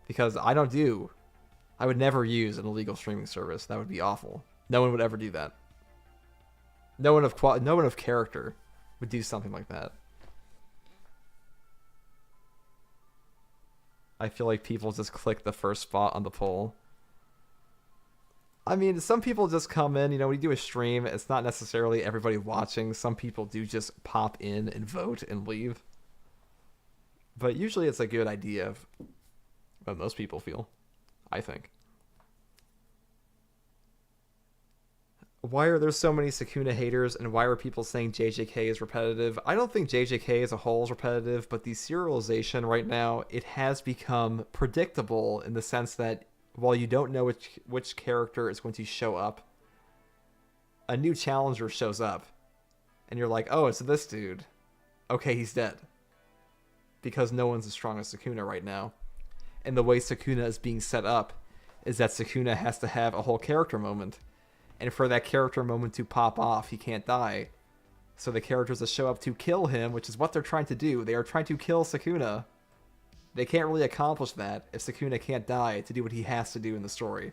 Because I would never use an illegal streaming service. That would be awful. No one would ever do that. No one of character would do something like that. I feel like people just click the first spot on the poll. I mean, some people just come in, when you do a stream, it's not necessarily everybody watching. Some people do just pop in and vote and leave. But usually it's a good idea of what most people feel, I think. Why are there so many Sukuna haters, and why are people saying JJK is repetitive? I don't think JJK as a whole is repetitive, but the serialization right now, it has become predictable in the sense that while you don't know which character is going to show up, a new challenger shows up, and you're like, oh, it's this dude. Okay, he's dead. Because no one's as strong as Sukuna right now. And the way Sukuna is being set up is that Sukuna has to have a whole character moment. And for that character moment to pop off, he can't die. So the characters that show up to kill him, which is what they're trying to do, they are trying to kill Sukuna. They can't really accomplish that if Sukuna can't die to do what he has to do in the story.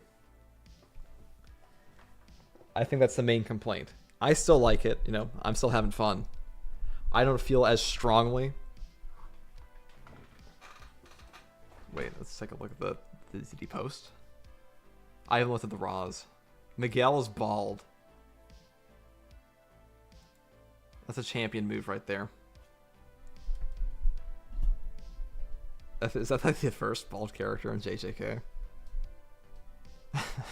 I think that's the main complaint. I still like it, I'm still having fun. I don't feel as strongly. Wait, let's take a look at the did he post? I haven't looked at the Raws. Miguel is bald. That's a champion move right there. Is that like the first bald character in JJK?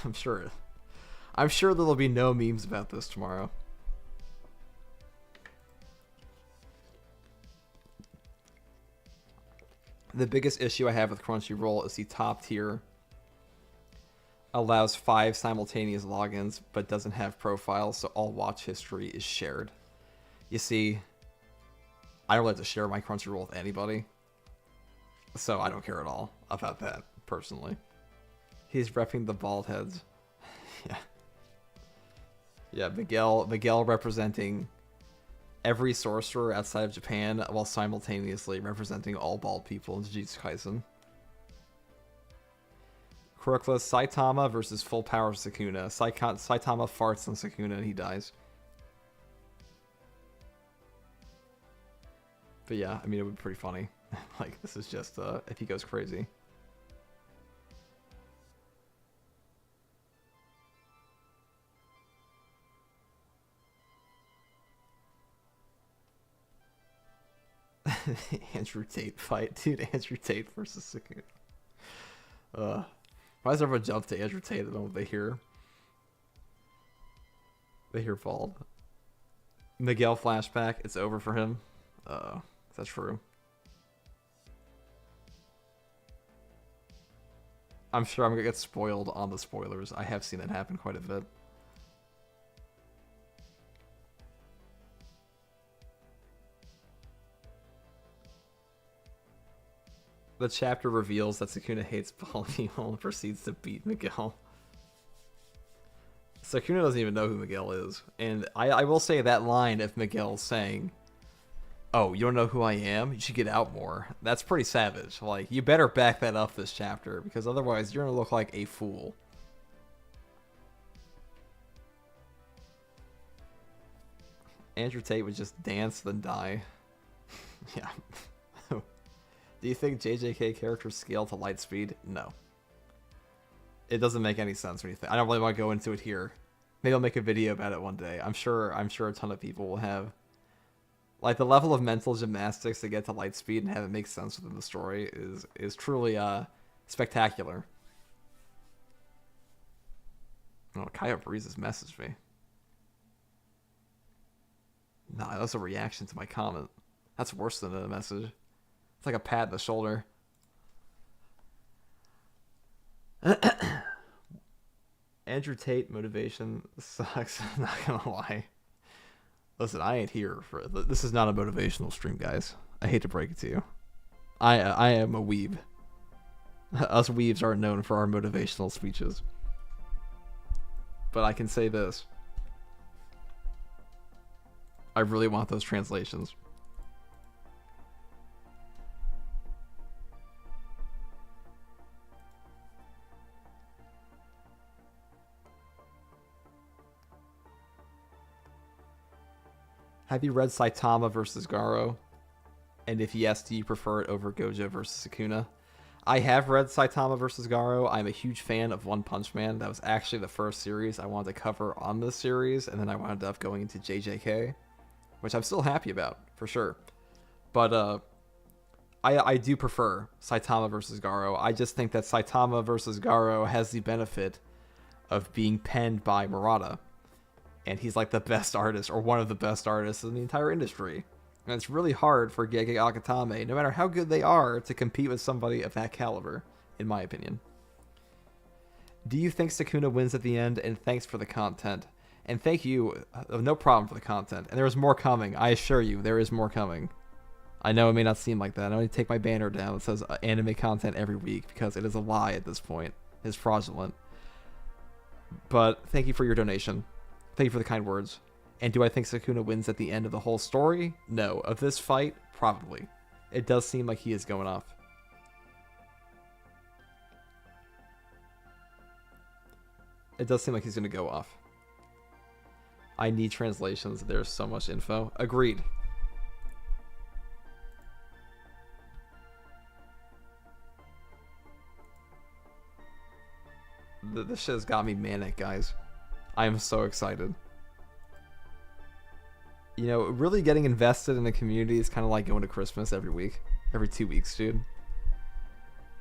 I'm sure there'll be no memes about this tomorrow. The biggest issue I have with Crunchyroll is the top tier allows 5 simultaneous logins but doesn't have profiles, so all watch history is shared. You see, I don't like to share my Crunchyroll with anybody, so I don't care at all about that, personally. He's repping the bald heads. Yeah. Yeah, Miguel representing every sorcerer outside of Japan while simultaneously representing all bald people in Jujutsu Kaisen. Crookless Saitama versus full power Sukuna. Saitama farts on Sukuna and he dies. But yeah, I mean, it would be pretty funny. Like, this is just, if he goes crazy. Andrew Tate fight. Dude, Andrew Tate versus Sukuna. Why does everyone jump to Andrew Tate? I don't know what they hear. They hear bald. Miguel flashback. It's over for him. That's true. I'm sure I'm gonna get spoiled on the spoilers. I have seen it happen quite a bit. The chapter reveals that Sukuna hates bald people and proceeds to beat Miguel. Sukuna doesn't even know who Miguel is. And I will say that line of Miguel saying, "Oh, you don't know who I am? You should get out more." That's pretty savage. Like, you better back that up this chapter, because otherwise you're going to look like a fool. Andrew Tate would just dance then die. Yeah. Do you think JJK characters scale to light speed? No. It doesn't make any sense when you think. I don't really want to go into it here. Maybe I'll make a video about it one day. I'm sure a ton of people will have. Like, the level of mental gymnastics to get to light speed and have it make sense within the story is truly spectacular. Oh, Kaya Breeze has messaged me. Nah, that's a reaction to my comment. That's worse than a message. It's like a pat on the shoulder. Andrew Tate motivation sucks. I'm not gonna lie. Listen, I ain't here for this. Is not a motivational stream, guys. I hate to break it to you. I am a weeb. Us weebs aren't known for our motivational speeches. But I can say this. I really want those translations. Have you read Saitama versus Garo? And if yes, do you prefer it over Gojo versus Sukuna? I have read Saitama versus Garo. I'm a huge fan of One Punch Man. That was actually the first series I wanted to cover on this series, and then I wound up going into JJK, which I'm still happy about, for sure. But I do prefer Saitama versus Garo. I just think that Saitama versus Garo has the benefit of being penned by Murata. And he's like the best artist, or one of the best artists in the entire industry. And it's really hard for Gege Akutame, no matter how good they are, to compete with somebody of that caliber, in my opinion. Do you think Sukuna wins at the end? And thanks for the content. And thank you, no problem for the content. And there is more coming, I assure you, there is more coming. I know it may not seem like that. I only take my banner down that says anime content every week, because it is a lie at this point. It is fraudulent. But thank you for your donation. Thank you for the kind words. And do I think Sukuna wins at the end of the whole story? No. Of this fight? Probably. It does seem like he is going off. It does seem like he's going to go off. I need translations. There's so much info. Agreed. This shit has got me manic, guys. I am so excited. You know, really getting invested in the community is kind of like going to Christmas every week. Every 2 weeks, dude.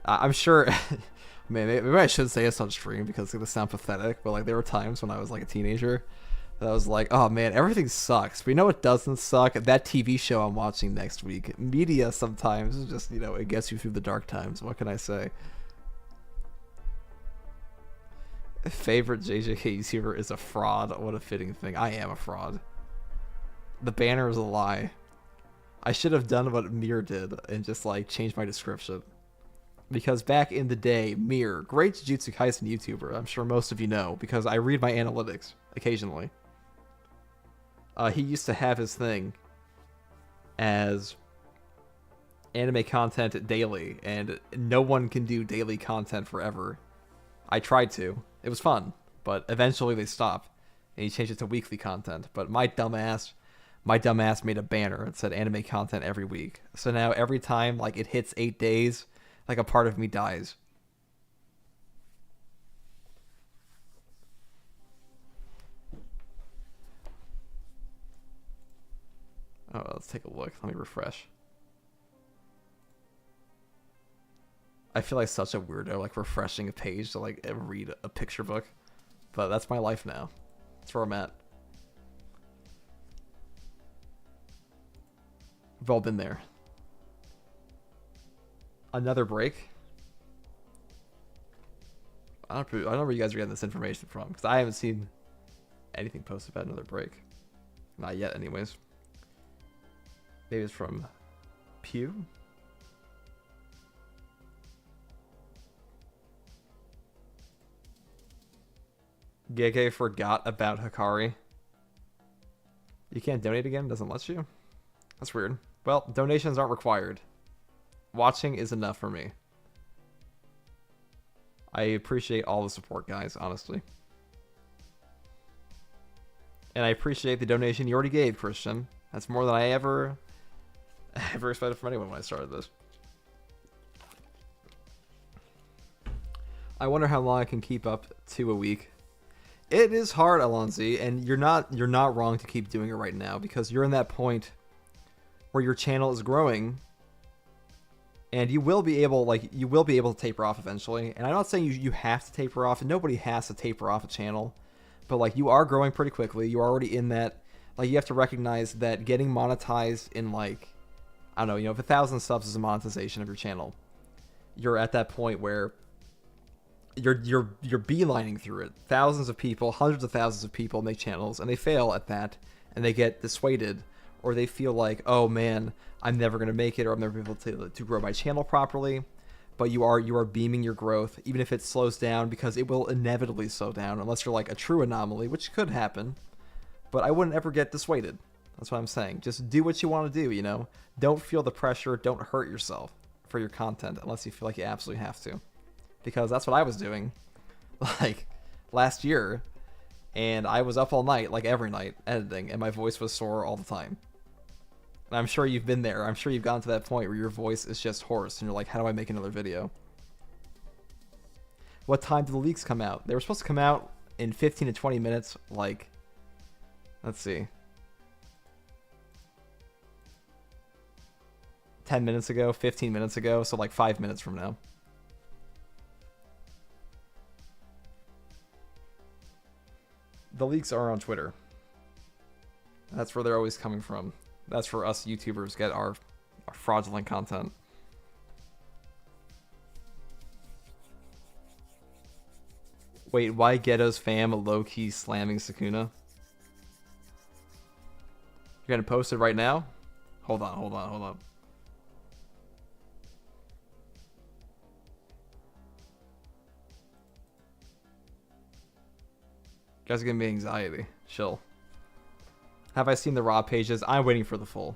I'm sure... Man, maybe I should say this on stream because it's going to sound pathetic, but like there were times when I was like a teenager that I was like, oh man, everything sucks. But you know what doesn't suck? That TV show I'm watching next week. Media sometimes is just, you know, it gets you through the dark times. What can I say? Favorite JJK YouTuber is a fraud. What a fitting thing. I am a fraud. The banner is a lie. I should have done what Mir did and just like changed my description. because back in the day, Mir, great Jujutsu Kaisen YouTuber, I'm sure most of you know, because I read my analytics occasionally. He used to have his thing as anime content daily, and no one can do daily content forever. I tried to. It was fun, but eventually they stopped, and he changed it to weekly content. But my dumbass made a banner that said anime content every week. So now every time like it hits 8 days, like a part of me dies. Oh, let's take a look. Let me refresh. I feel like such a weirdo, like refreshing a page to like read a picture book. But that's my life now. That's where I'm at. We've all been there. Another break? I don't know where you guys are getting this information from, because I haven't seen anything posted about another break. Not yet, anyways. Maybe it's from Pew? Gege forgot about Hikari. You can't donate again? Doesn't let you? That's weird. Well, donations aren't required. Watching is enough for me. I appreciate all the support, guys, honestly. And I appreciate the donation you already gave, Christian. That's more than I ever expected from anyone when I started this. I wonder how long I can keep up 2 a week. It is hard, Alonzi, and you're not wrong to keep doing it right now, because you're in that point where your channel is growing, and you will be able to taper off eventually. And I'm not saying you have to taper off, and nobody has to taper off a channel, but like you are growing pretty quickly. You're already in that, like, you have to recognize that getting monetized in, like, I don't know, if 1,000 subs is a monetization of your channel, you're at that point where you're beelining through it. Thousands of people, hundreds of thousands of people make channels, and they fail at that, and they get dissuaded, or they feel like, oh man, I'm never gonna make it, or I'm never able to grow my channel properly. But you are beaming your growth, even if it slows down, because it will inevitably slow down unless you're like a true anomaly, which could happen. But I wouldn't ever get dissuaded. That's what I'm saying. Just do what you want to do, Don't feel the pressure. Don't hurt yourself for your content unless you feel like you absolutely have to. Because that's what I was doing, like, last year. And I was up all night, like every night, editing, and my voice was sore all the time. And I'm sure you've been there. I'm sure you've gotten to that point where your voice is just hoarse, and you're like, how do I make another video? What time did the leaks come out? They were supposed to come out in 15 to 20 minutes, like, let's see, 10 minutes ago, 15 minutes ago, so like 5 minutes from now. The leaks are on Twitter. That's where they're always coming from. That's where us YouTubers get our fraudulent content. Wait, why Ghetto's fam low-key slamming Sukuna? You're gonna post it right now? Hold on. You guys are giving me anxiety. Chill. Have I seen the raw pages? I'm waiting for the full.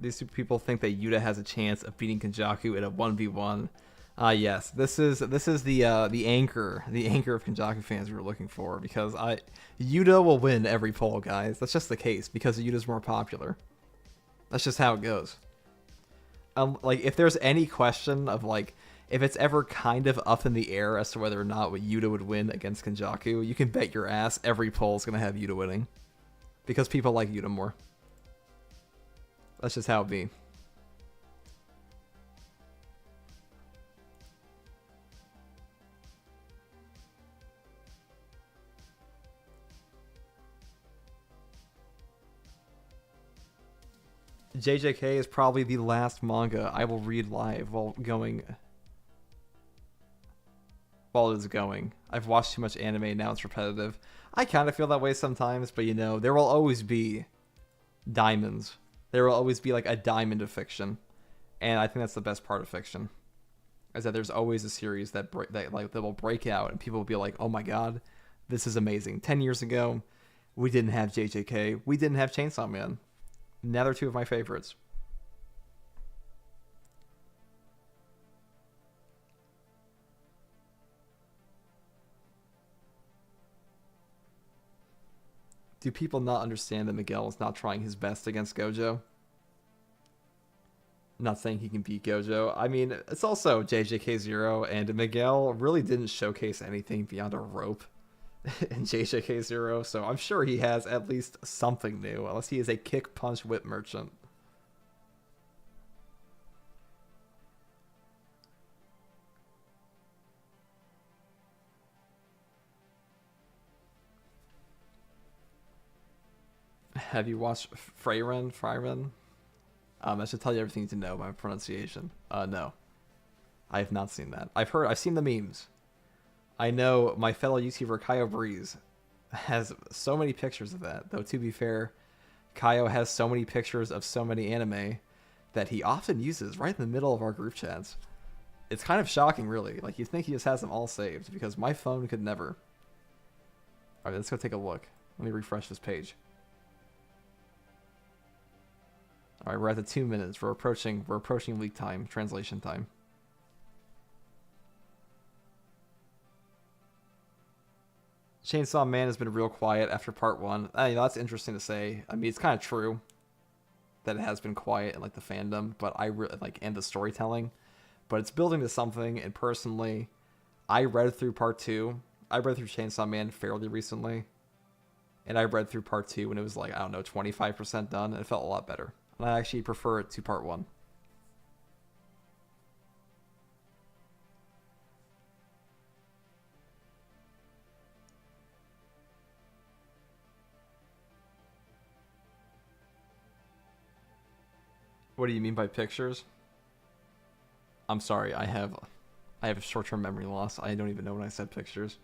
These people think that Yuta has a chance of beating Kenjaku in a 1v1. Yes, this is the anchor of Kenjaku fans we were looking for, because Yuta will win every poll, guys. That's just the case because Yuta's more popular. That's just how it goes. Like, if there's any question of, like, if it's ever kind of up in the air as to whether or not Yuta would win against Kenjaku, you can bet your ass every poll is gonna have Yuta winning, because people like Yuta more. That's just how it be. JJK is probably the last manga I will read live while it is going. I've watched too much anime, now it's repetitive. I kind of feel that way sometimes, but there will always be diamonds. There will always be like a diamond of fiction. And I think that's the best part of fiction. Is that there's always a series that will break out and people will be like, "Oh my god, this is amazing." 10 years ago, we didn't have JJK, we didn't have Chainsaw Man. Now they're two of my favorites. Do people not understand that Miguel is not trying his best against Gojo? Not saying he can beat Gojo. I mean, it's also JJK0, and Miguel really didn't showcase anything beyond a rope in JJK0, so I'm sure he has at least something new, unless he is a kick, punch, whip merchant. Have you watched Frieren? I should tell you everything you need to know about my pronunciation. No. I have not seen that. I've seen the memes. I know my fellow YouTuber Kaio Breeze has so many pictures of that, though to be fair, Kaio has so many pictures of so many anime that he often uses right in the middle of our group chats. It's kind of shocking, really. Like, you'd think he just has them all saved, because my phone could never. Alright, let's go take a look. Let me refresh this page. All right, we're at the 2 minutes. We're approaching leak time, translation time. Chainsaw Man has been real quiet after part 1. That's interesting to say. I mean, it's kind of true that it has been quiet in like the fandom, but I really and the storytelling. But it's building to something. And personally, I read through part 2. I read through Chainsaw Man fairly recently, and I read through part 2 when it was like, I don't know, 25% done, and it felt a lot better. I actually prefer it to part 1. What do you mean by pictures? I'm sorry, I have a short-term memory loss. I don't even know when I said pictures.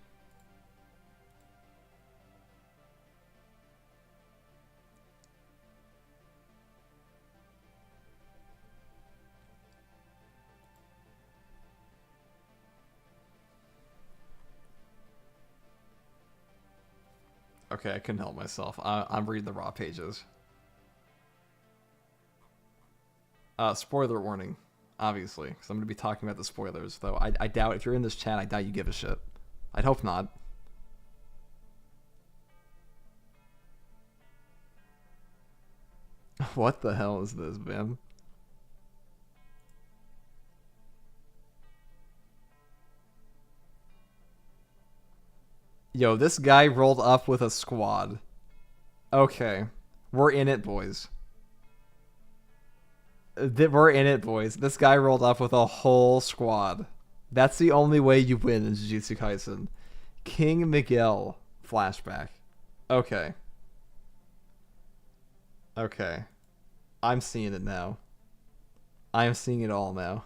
Okay, I couldn't help myself. I'm reading the raw pages. Spoiler warning, obviously, because I'm going to be talking about the spoilers, though I doubt, if you're in this chat, I doubt you give a shit. I'd hope not. What the hell is this, man? Yo, this guy rolled up with a squad. Okay. We're in it, boys. We're in it, boys. This guy rolled up with a whole squad. That's the only way you win in Jujutsu Kaisen. King Miguel flashback. Okay. Okay. I'm seeing it now. I am seeing it all now.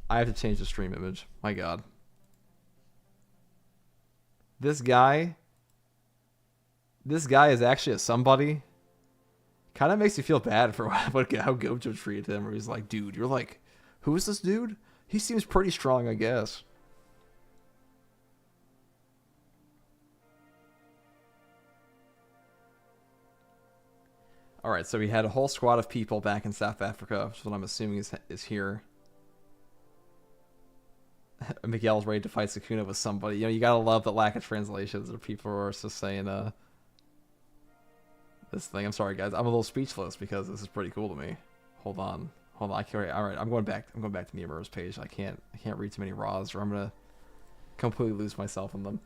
I have to change the stream image. My god. This guy is actually a somebody. Kind of makes you feel bad for how Gojo treated him. Where he's like, dude, you're like, who is this dude? He seems pretty strong, I guess. Alright, so we had a whole squad of people back in South Africa, which is what I'm assuming is here. Miguel's ready to fight Sukuna with somebody. You gotta love the lack of translations or people are just saying this thing. I'm sorry guys, I'm a little speechless because this is pretty cool to me. Hold on. I can't. Alright, I'm going back to Miyamura's page. I can't read too many raws or I'm gonna completely lose myself in them.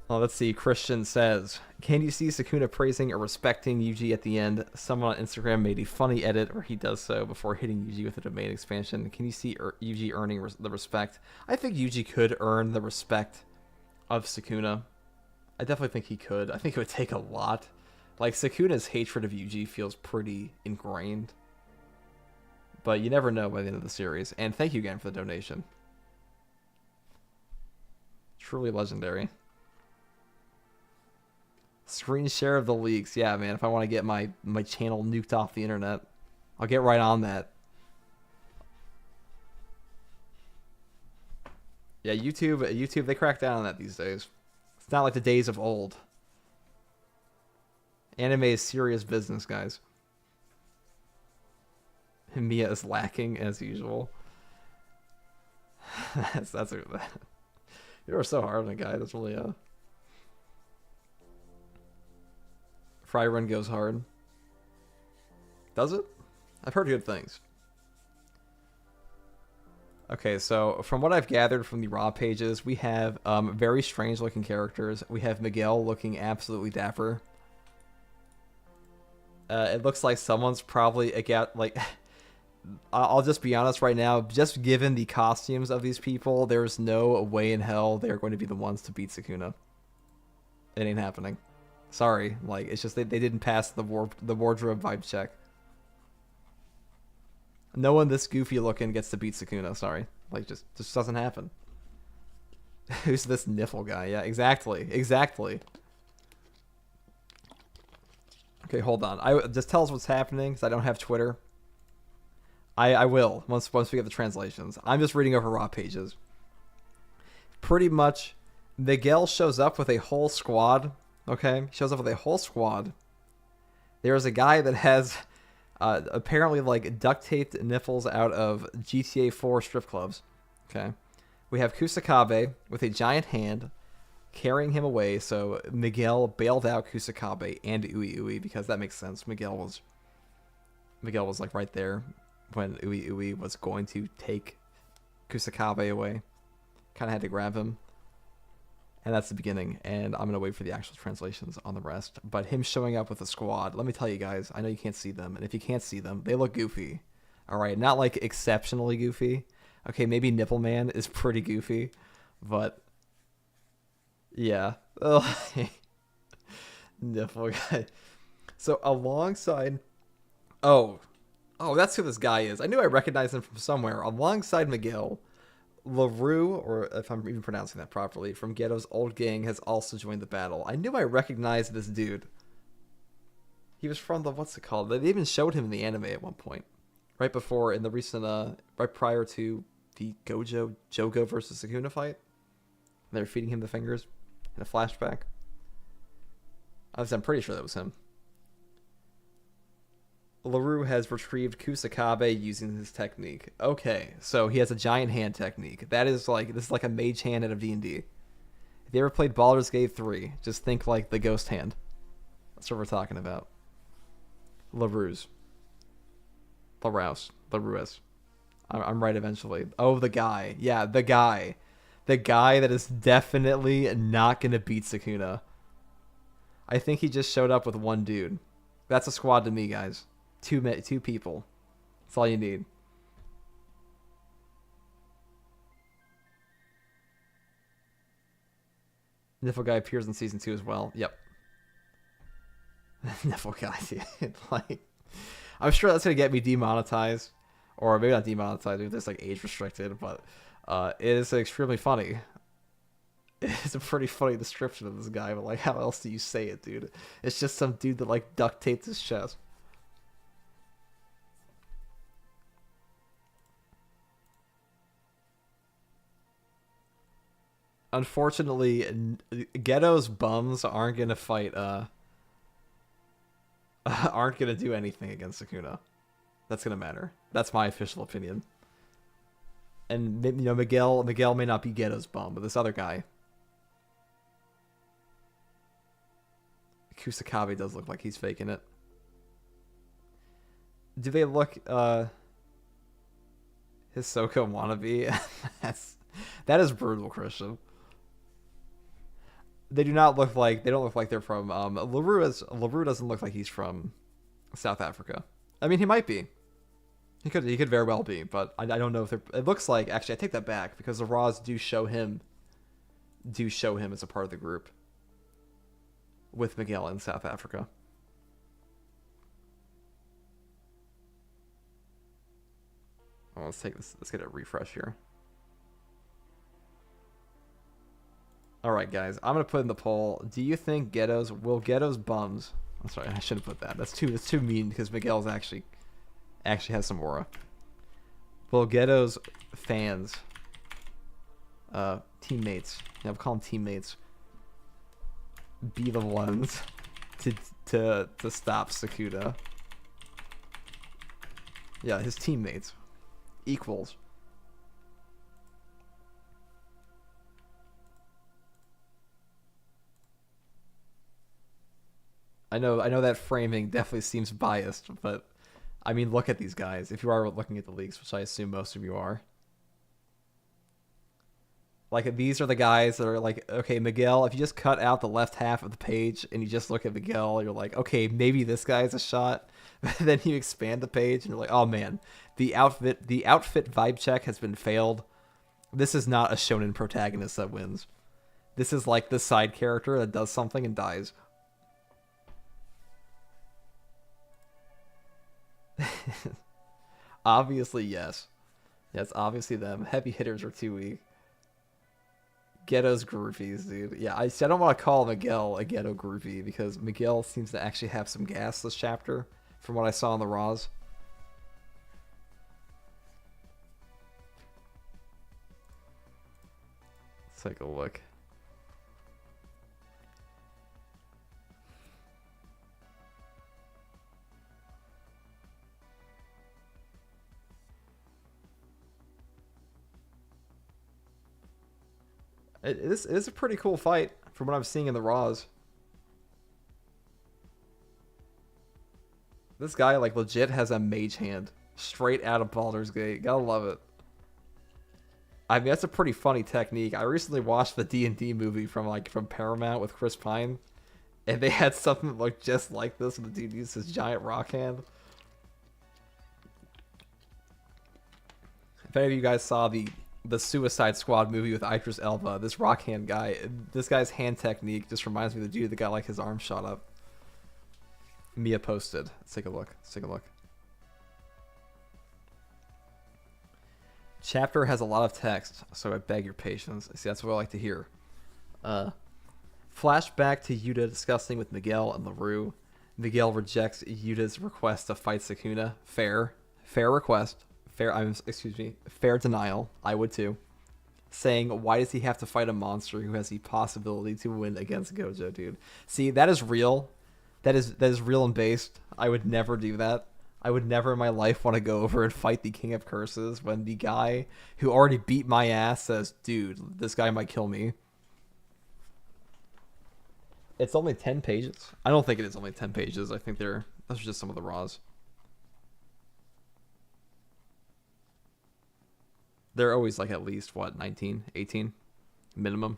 Oh, let's see. Christian says, can you see Sukuna praising or respecting Yuji at the end? Someone on Instagram made a funny edit where he does so before hitting Yuji with a domain expansion. Can you see Yuji earning the respect? I think Yuji could earn the respect of Sukuna. I definitely think he could. I think it would take a lot. Like, Sukuna's hatred of Yuji feels pretty ingrained. But you never know by the end of the series. And thank you again for the donation. Truly legendary. Screen share of the leaks. Yeah, man, if I want to get my channel nuked off the internet, I'll get right on that. Yeah, YouTube, they crack down on that these days. It's not like the days of old. Anime is serious business, guys. Mia is lacking as usual. You are so hard on a guy. That's really Fry Run goes hard. Does it? I've heard good things. Okay, so from what I've gathered from the raw pages, we have very strange looking characters. We have Miguel looking absolutely dapper. It looks like someone's probably like. I'll just be honest right now. Just given the costumes of these people, there's no way in hell they're going to be the ones to beat Sukuna. It ain't happening. Sorry, like it's just they didn't pass the wardrobe vibe check. No one this goofy looking gets to beat Sukuna. Sorry, like just doesn't happen. Who's this Niffle guy? Yeah, exactly. Okay, hold on. Just tell us what's happening because I don't have Twitter. I will once we get the translations. I'm just reading over raw pages. Pretty much, Miguel shows up with a whole squad. Okay, he shows up with a whole squad. There's a guy that has apparently like duct taped nipples out of GTA 4 strip clubs. Okay, we have Kusakabe with a giant hand carrying him away. So Miguel bailed out Kusakabe and Ui Ui because that makes sense. Miguel was like right there when Ui Ui was going to take Kusakabe away. Kind of had to grab him. And that's the beginning. And I'm going to wait for the actual translations on the rest. But him showing up with a squad, let me tell you guys, I know you can't see them. And if you can't see them, they look goofy. All right, not like exceptionally goofy. Okay, maybe Nipple Man is pretty goofy. But, yeah. Nipple guy. So alongside... Oh, that's who this guy is. I knew I recognized him from somewhere. Alongside Miguel, LaRue, or if I'm even pronouncing that properly, from Ghetto's old gang has also joined the battle. I knew I recognized this dude. He was from the, what's it called? They even showed him in the anime at one point. Right before, in the recent, right prior to the Jogo versus Sukuna fight. They were feeding him the fingers in a flashback. I'm pretty sure that was him. LaRue has retrieved Kusakabe using his technique. Okay, so he has a giant hand technique. This is like a mage hand out of D&D. If you ever played Baldur's Gate 3, just think like the ghost hand. That's what we're talking about. LaRue's. I'm right eventually. Oh, the guy. Yeah, the guy. The guy that is definitely not going to beat Sukuna. I think he just showed up with one dude. That's a squad to me, guys. Two people. That's all you need. Niffle guy appears in season 2 as well. Yep. Niffle guy, dude. Like, I'm sure that's gonna get me demonetized, or maybe not demonetized. Maybe it's like age restricted, but it is extremely funny. It's a pretty funny description of this guy, but like, how else do you say it, dude? It's just some dude that like duct taped his chest. Unfortunately, Ghetto's bums aren't gonna fight. Aren't gonna do anything against Sukuna. That's gonna matter. That's my official opinion. And Miguel may not be Ghetto's bum, but this other guy, Kusakabe, does look like he's faking it. Do they look Hisoka wannabe? That is brutal, Christian. They don't look like they're from LaRue doesn't look like he's from South Africa. I mean, he might be. He could very well be, but I don't know if they're. It looks like, actually, I take that back because the Raws do show him as a part of the group with Miguel in South Africa. Oh, let's take this. Let's get a refresh here. All right, guys. I'm gonna put in the poll. Do you think Ghetto's bums? I'm sorry, I shouldn't put that. That's too mean because Miguel's actually has some aura. Will Ghetto's fans, teammates, yeah, I'll call them teammates, be the ones to stop Sukuna? Yeah, his teammates, equals. I know that framing definitely seems biased, but I mean, look at these guys. If you are looking at the leaks, which I assume most of you are, like these are the guys that are like, okay, Miguel. If you just cut out the left half of the page and you just look at Miguel, you're like, okay, maybe this guy's a shot. Then you expand the page and you're like, oh man, the outfit vibe check has been failed. This is not a shonen protagonist that wins. This is like the side character that does something and dies. Obviously, yes. Yes, obviously them. Heavy hitters are too weak. Ghetto's groupies, dude. Yeah, I don't want to call Miguel a ghetto groupie because Miguel seems to actually have some gas this chapter from what I saw in the Raws. Let's take a look. It is a pretty cool fight from what I'm seeing in the Raws. This guy, like, legit has a mage hand straight out of Baldur's Gate. Gotta love it. I mean, that's a pretty funny technique. I recently watched the D&D movie from Paramount with Chris Pine, and they had something that looked just like this, and the dude used his giant rock hand. If any of you guys saw the Suicide Squad movie with Idris Elba, this rock hand guy, this guy's hand technique just reminds me of the dude that got like his arm shot up. Mia posted. Let's take a look. Chapter has a lot of text, so I beg your patience. See, that's what I like to hear. Flashback to Yuta discussing with Miguel and LaRue. Miguel rejects Yuta's request to fight Sukuna. Fair request. Fair denial. I would too. Saying, why does he have to fight a monster who has the possibility to win against Gojo, dude? See, that is real. That is real and based. I would never do that. I would never in my life want to go over and fight the King of Curses when the guy who already beat my ass says, dude, this guy might kill me. It's only 10 pages. I don't think it is only 10 pages. I think those are just some of the Raws. They're always like at least, 19, 18 minimum.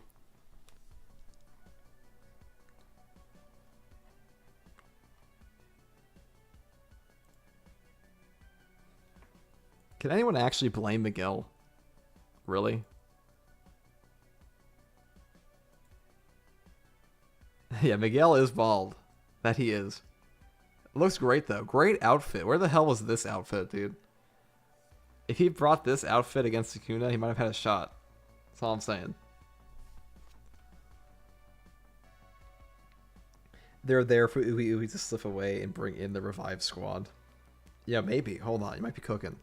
Can anyone actually blame Miguel? Really? Yeah, Miguel is bald. That he is. It looks great though. Great outfit. Where the hell was this outfit, dude? If he brought this outfit against Sukuna, he might have had a shot. That's all I'm saying. They're there for Ubi Ubi to slip away and bring in the revived squad. Yeah, maybe. Hold on. You might be cooking.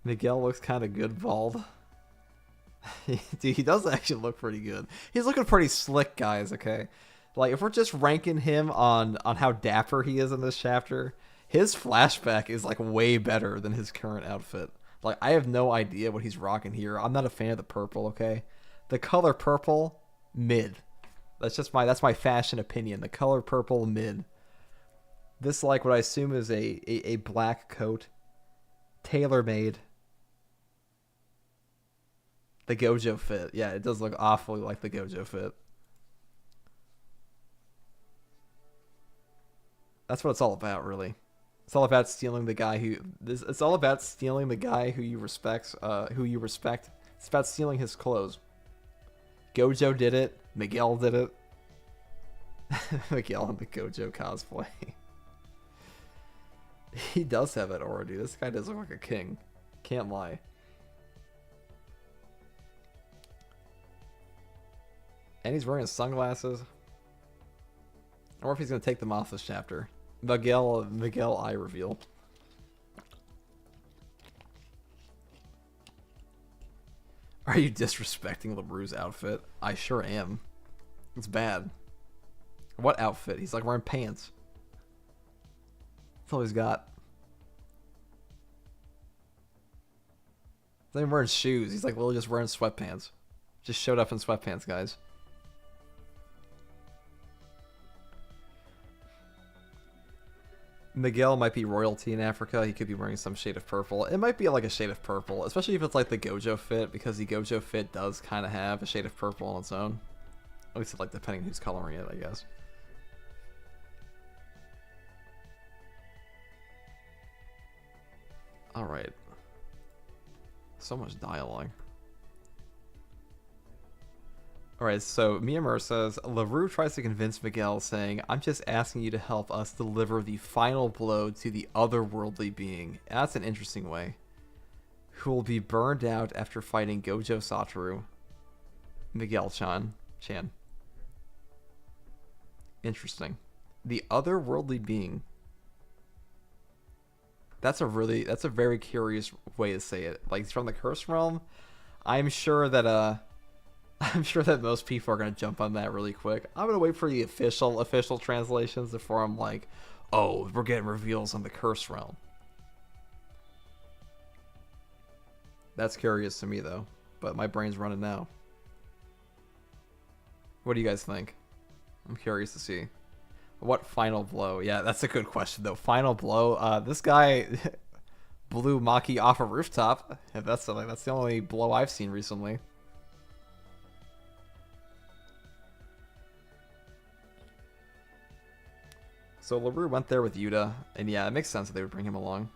Miguel looks kind of good bald. Dude, he does actually look pretty good. He's looking pretty slick, guys, okay? Like, if we're just ranking him on how dapper he is in this chapter, his flashback is, like, way better than his current outfit. Like, I have no idea what he's rocking here. I'm not a fan of the purple, okay? The color purple, mid. That's my fashion opinion. The color purple, mid. This, like, what I assume is a black coat. Tailor-made. The Gojo fit. Yeah, it does look awfully like the Gojo fit. That's what it's all about, really. It's all about stealing the guy who. It's all about stealing the guy who you respect. It's about stealing his clothes. Gojo did it. Miguel did it. Miguel in the Gojo cosplay. He does have that aura, dude. This guy does look like a king. Can't lie. And he's wearing sunglasses. I wonder if he's going to take them off this chapter. Miguel eye reveal. Are you disrespecting LaRue's outfit? I sure am. It's bad. What outfit? He's like wearing pants. That's all he's got. He's not even wearing shoes. He's like literally just wearing sweatpants. Just showed up in sweatpants, guys. Miguel might be royalty in Africa. He could be wearing some shade of purple. It might be like a shade of purple, especially if it's like the Gojo fit, because the Gojo fit does kind of have a shade of purple on its own. At least like depending who's coloring it, I guess. Alright. So much dialogue. Alright, so Miyamura says, LaRue tries to convince Miguel, saying, I'm just asking you to help us deliver the final blow to the otherworldly being. That's an interesting way. Who will be burned out after fighting Gojo Satoru. Miguel-chan. Interesting. The otherworldly being. That's a very curious way to say it. Like, from the Curse Realm, I'm sure that most people are gonna jump on that really quick. I'm gonna wait for the official translations before I'm like, oh, we're getting reveals on the Curse Realm. That's curious to me though, but my brain's running now. What do you guys think? I'm curious to see. What final blow? Yeah, that's a good question though. Final blow. This guy blew Maki off a rooftop. That's the only blow I've seen recently. So LaRue went there with Yuta, and yeah, it makes sense that they would bring him along.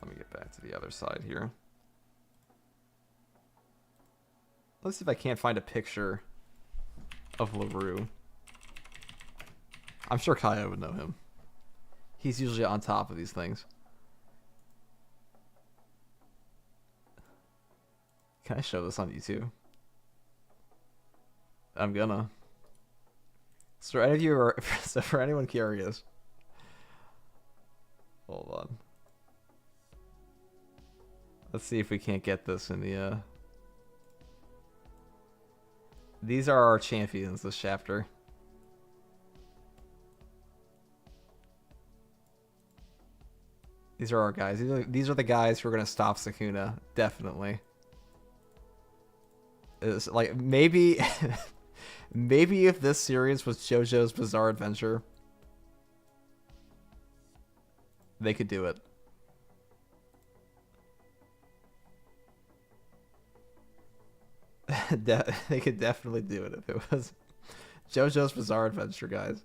Let me get back to the other side here. Let's see if I can't find a picture of LaRue. I'm sure Kaya would know him. He's usually on top of these things. Can I show this on YouTube? I'm gonna. So for anyone curious, hold on. Let's see if we can't get this in the. These are our champions this chapter. These are our guys. These are the guys who are gonna stop Sukuna, definitely. It's like maybe. Maybe if this series was JoJo's Bizarre Adventure, they could do it. They could definitely do it if it was JoJo's Bizarre Adventure, guys.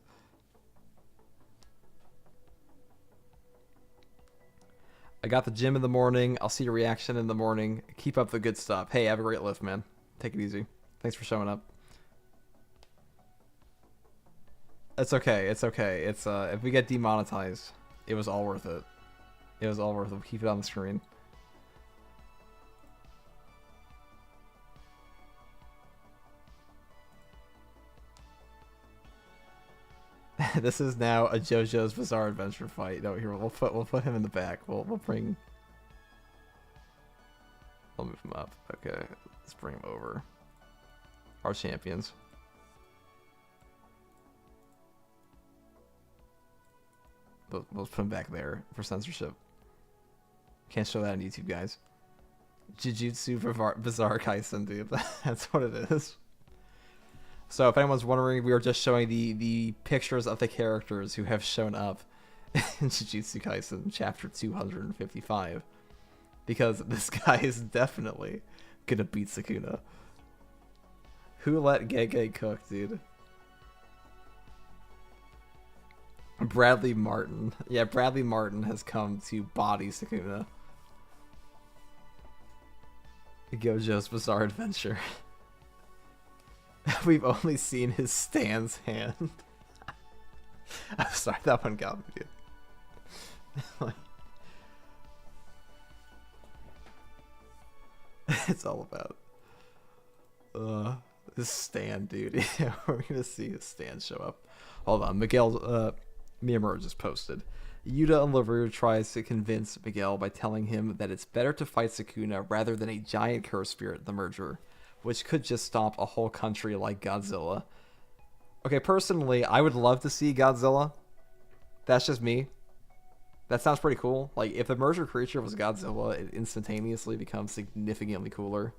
I got the gym in the morning. I'll see your reaction in the morning. Keep up the good stuff. Hey, have a great lift, man. Take it easy. Thanks for showing up. It's okay. It's okay. It's if we get demonetized, it was all worth it. It was all worth it. We'll keep it on the screen. This is now a JoJo's Bizarre Adventure fight. No, here we'll put him in the back. We'll bring. I'll move him up. Okay, let's bring him over. Our champions. We'll put him back there for censorship. Can't show that on YouTube, guys. Jujutsu Bizarre Kaisen, dude. That's what it is. So if anyone's wondering, we were just showing the pictures of the characters who have shown up in Jujutsu Kaisen chapter 255. Because this guy is definitely gonna beat Sukuna. Who let Gege cook, dude? Bradley Martin. Yeah, Bradley Martin has come to body Sukuna. Gojo's Bizarre Adventure. We've only seen his Stan's hand. I'm sorry, that one got me, dude. It's all about this stand, dude. Yeah, we're gonna see his stand show up. Hold on, Miguel. Miyamura just posted. Yuta and LaRue tries to convince Miguel by telling him that it's better to fight Sukuna rather than a giant curse spirit, the merger, which could just stomp a whole country like Godzilla. Okay, personally, I would love to see Godzilla. That's just me. That sounds pretty cool. Like, if the merger creature was Godzilla, it instantaneously becomes significantly cooler.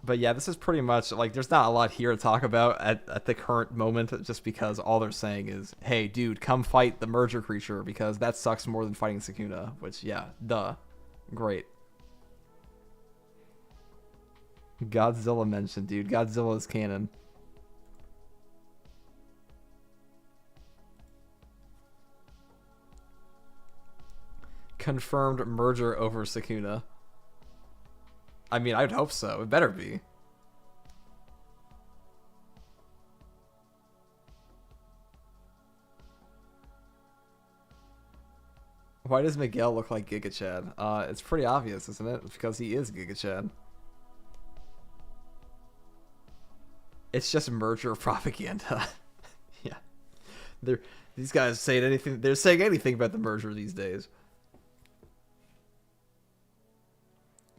But yeah, this is pretty much, like, there's not a lot here to talk about at the current moment, just because all they're saying is, hey, dude, come fight the merger creature, because that sucks more than fighting Sukuna, which, yeah, duh. Great. Godzilla mentioned, dude. Godzilla is canon. Confirmed merger over Sukuna. I mean, I'd hope so. It better be. Why does Miguel look like Giga Chad? It's pretty obvious, isn't it? It's because he is Giga Chad. It's just merger propaganda. Yeah. These guys saying anything. They're saying anything about the merger these days.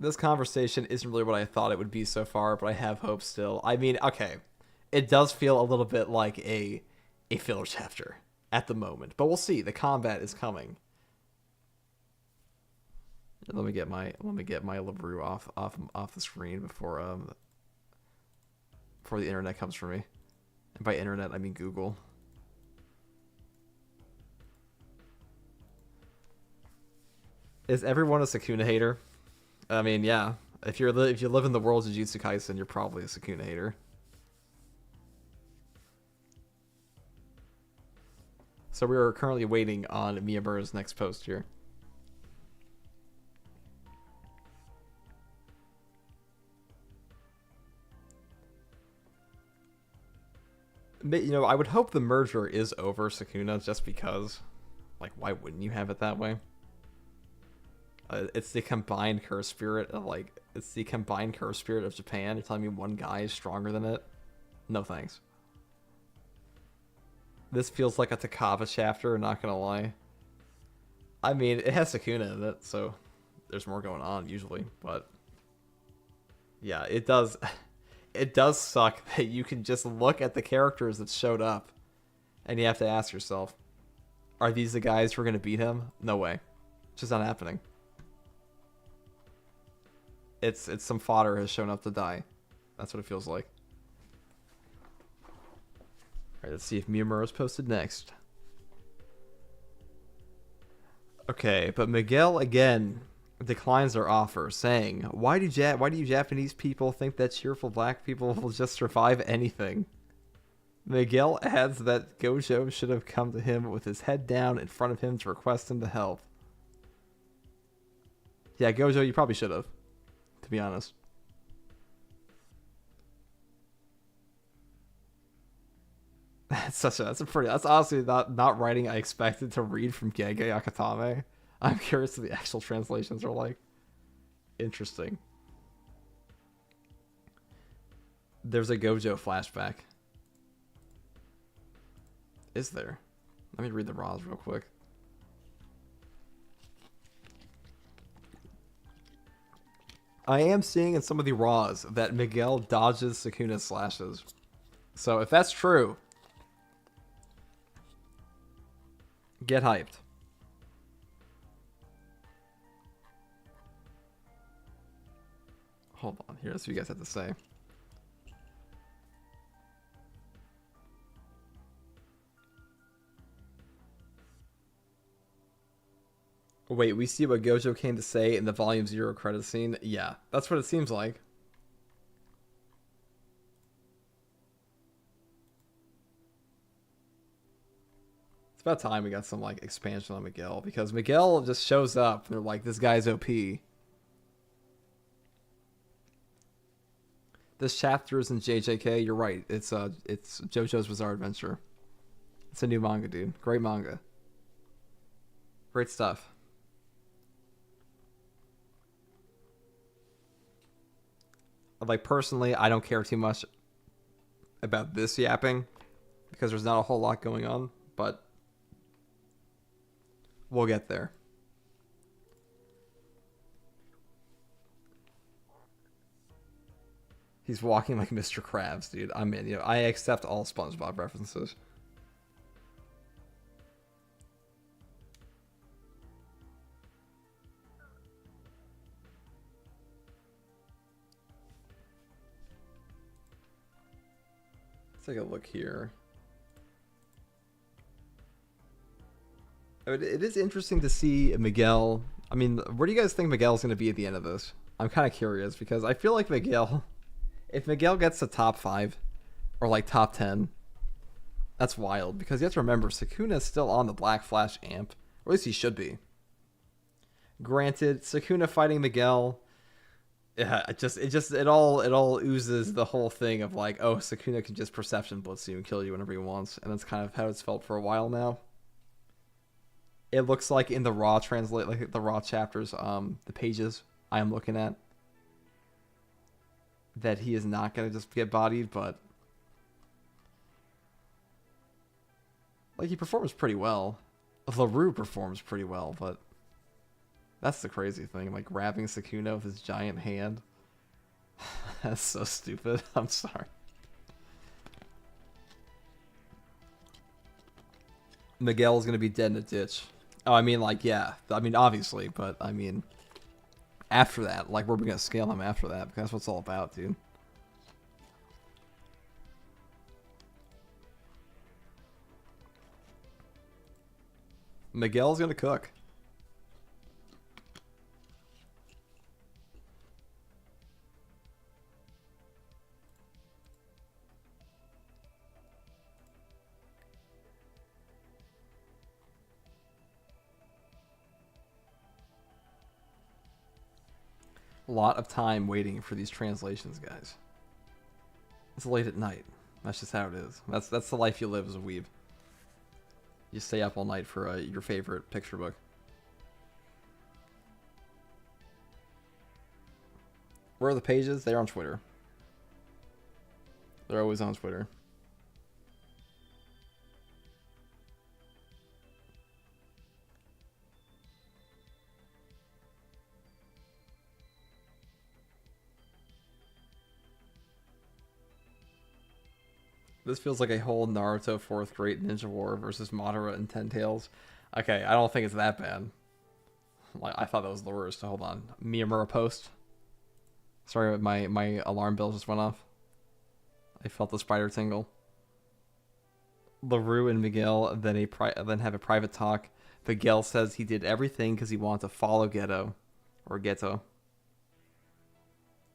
This conversation isn't really what I thought it would be so far, but I have hope still. I mean, okay, it does feel a little bit like a filler chapter at the moment, but we'll see. The combat is coming. Let me get my LaRue off the screen before the internet comes for me. And by internet, I mean Google. Is everyone a Sukuna hater? I mean, yeah. If you live in the world of Jujutsu Kaisen, you're probably a Sukuna hater. So we are currently waiting on Miyamura's next post here. You know, I would hope the merger is over Sukuna, just because, like, why wouldn't you have it that way? It's the combined curse spirit of, like, it's the combined curse spirit of Japan. You're telling me one guy is stronger than it? No thanks. This feels like a Takaba chapter, not gonna lie. I mean, it has Sukuna in it, so there's more going on usually, but yeah, it does. It does suck that you can just look at the characters that showed up, and you have to ask yourself, are these the guys who are gonna beat him? No way. It's just not happening. It's some fodder has shown up to die. That's what it feels like. Alright, let's see if Miyamura's posted next. Okay, but Miguel again declines our offer, saying, Why do you Japanese people think that cheerful black people will just survive anything? Miguel adds that Gojo should have come to him with his head down in front of him to request him to help. Yeah, Gojo, you probably should have, to be honest. That's honestly not writing I expected to read from Gege Akatame. I'm curious what the actual translations are like. Interesting. There's a Gojo flashback. Is there? Let me read the raws real quick. I am seeing in some of the raws that Miguel dodges Sukuna's slashes. So if that's true, get hyped. Hold on, here's what you guys have to say. Wait, we see what Gojo came to say in the Volume 0 credit scene? Yeah, that's what it seems like. It's about time we got some, like, expansion on Miguel, because Miguel just shows up and they're like, this guy's OP. This chapter is in JJK, you're right. It's JoJo's Bizarre Adventure. It's a new manga, dude. Great manga. Great stuff. Like, personally, I don't care too much about this yapping because there's not a whole lot going on, but we'll get there. He's walking like Mr. Krabs, dude. I'm in. I accept all SpongeBob references. Let's take a look here. It is interesting to see Miguel. I mean, where do you guys think Miguel's going to be at the end of this? I'm kind of curious because I feel like Miguel, if Miguel gets to top 5 or like top 10, that's wild because you have to remember Sukuna is still on the Black Flash amp, or at least he should be. Granted, Sukuna fighting Miguel, yeah, it all oozes the whole thing of like, oh, Sukuna can just perception blitz you and kill you whenever he wants, and that's kind of how it's felt for a while now. It looks like in the raw like the raw chapters, the pages I am looking at, that he is not gonna just get bodied, but like he performs pretty well. LaRue performs pretty well, but that's the crazy thing. Like grabbing Sukuna with his giant hand. That's so stupid. I'm sorry. Miguel is gonna be dead in a ditch. Oh, I mean, like, yeah. I mean, obviously, but I mean, after that, like, we're gonna scale him after that because that's what it's all about, dude. Miguel's gonna cook. A lot of time waiting for these translations, guys. It's late at night. That's just how it is. That's the life you live as a weeb. You stay up all night for your favorite picture book. Where are the pages? They're on Twitter. They're always on Twitter. This feels like a whole Naruto 4th grade Ninja War versus Madara and Ten Tails. Okay, I don't think it's that bad. Like I thought that was the worst. Hold on. Miyamura post. Sorry, my alarm bell just went off. I felt the spider tingle. LaRue and Miguel then have a private talk. Miguel says he did everything because he wanted to follow Geto. Or Geto.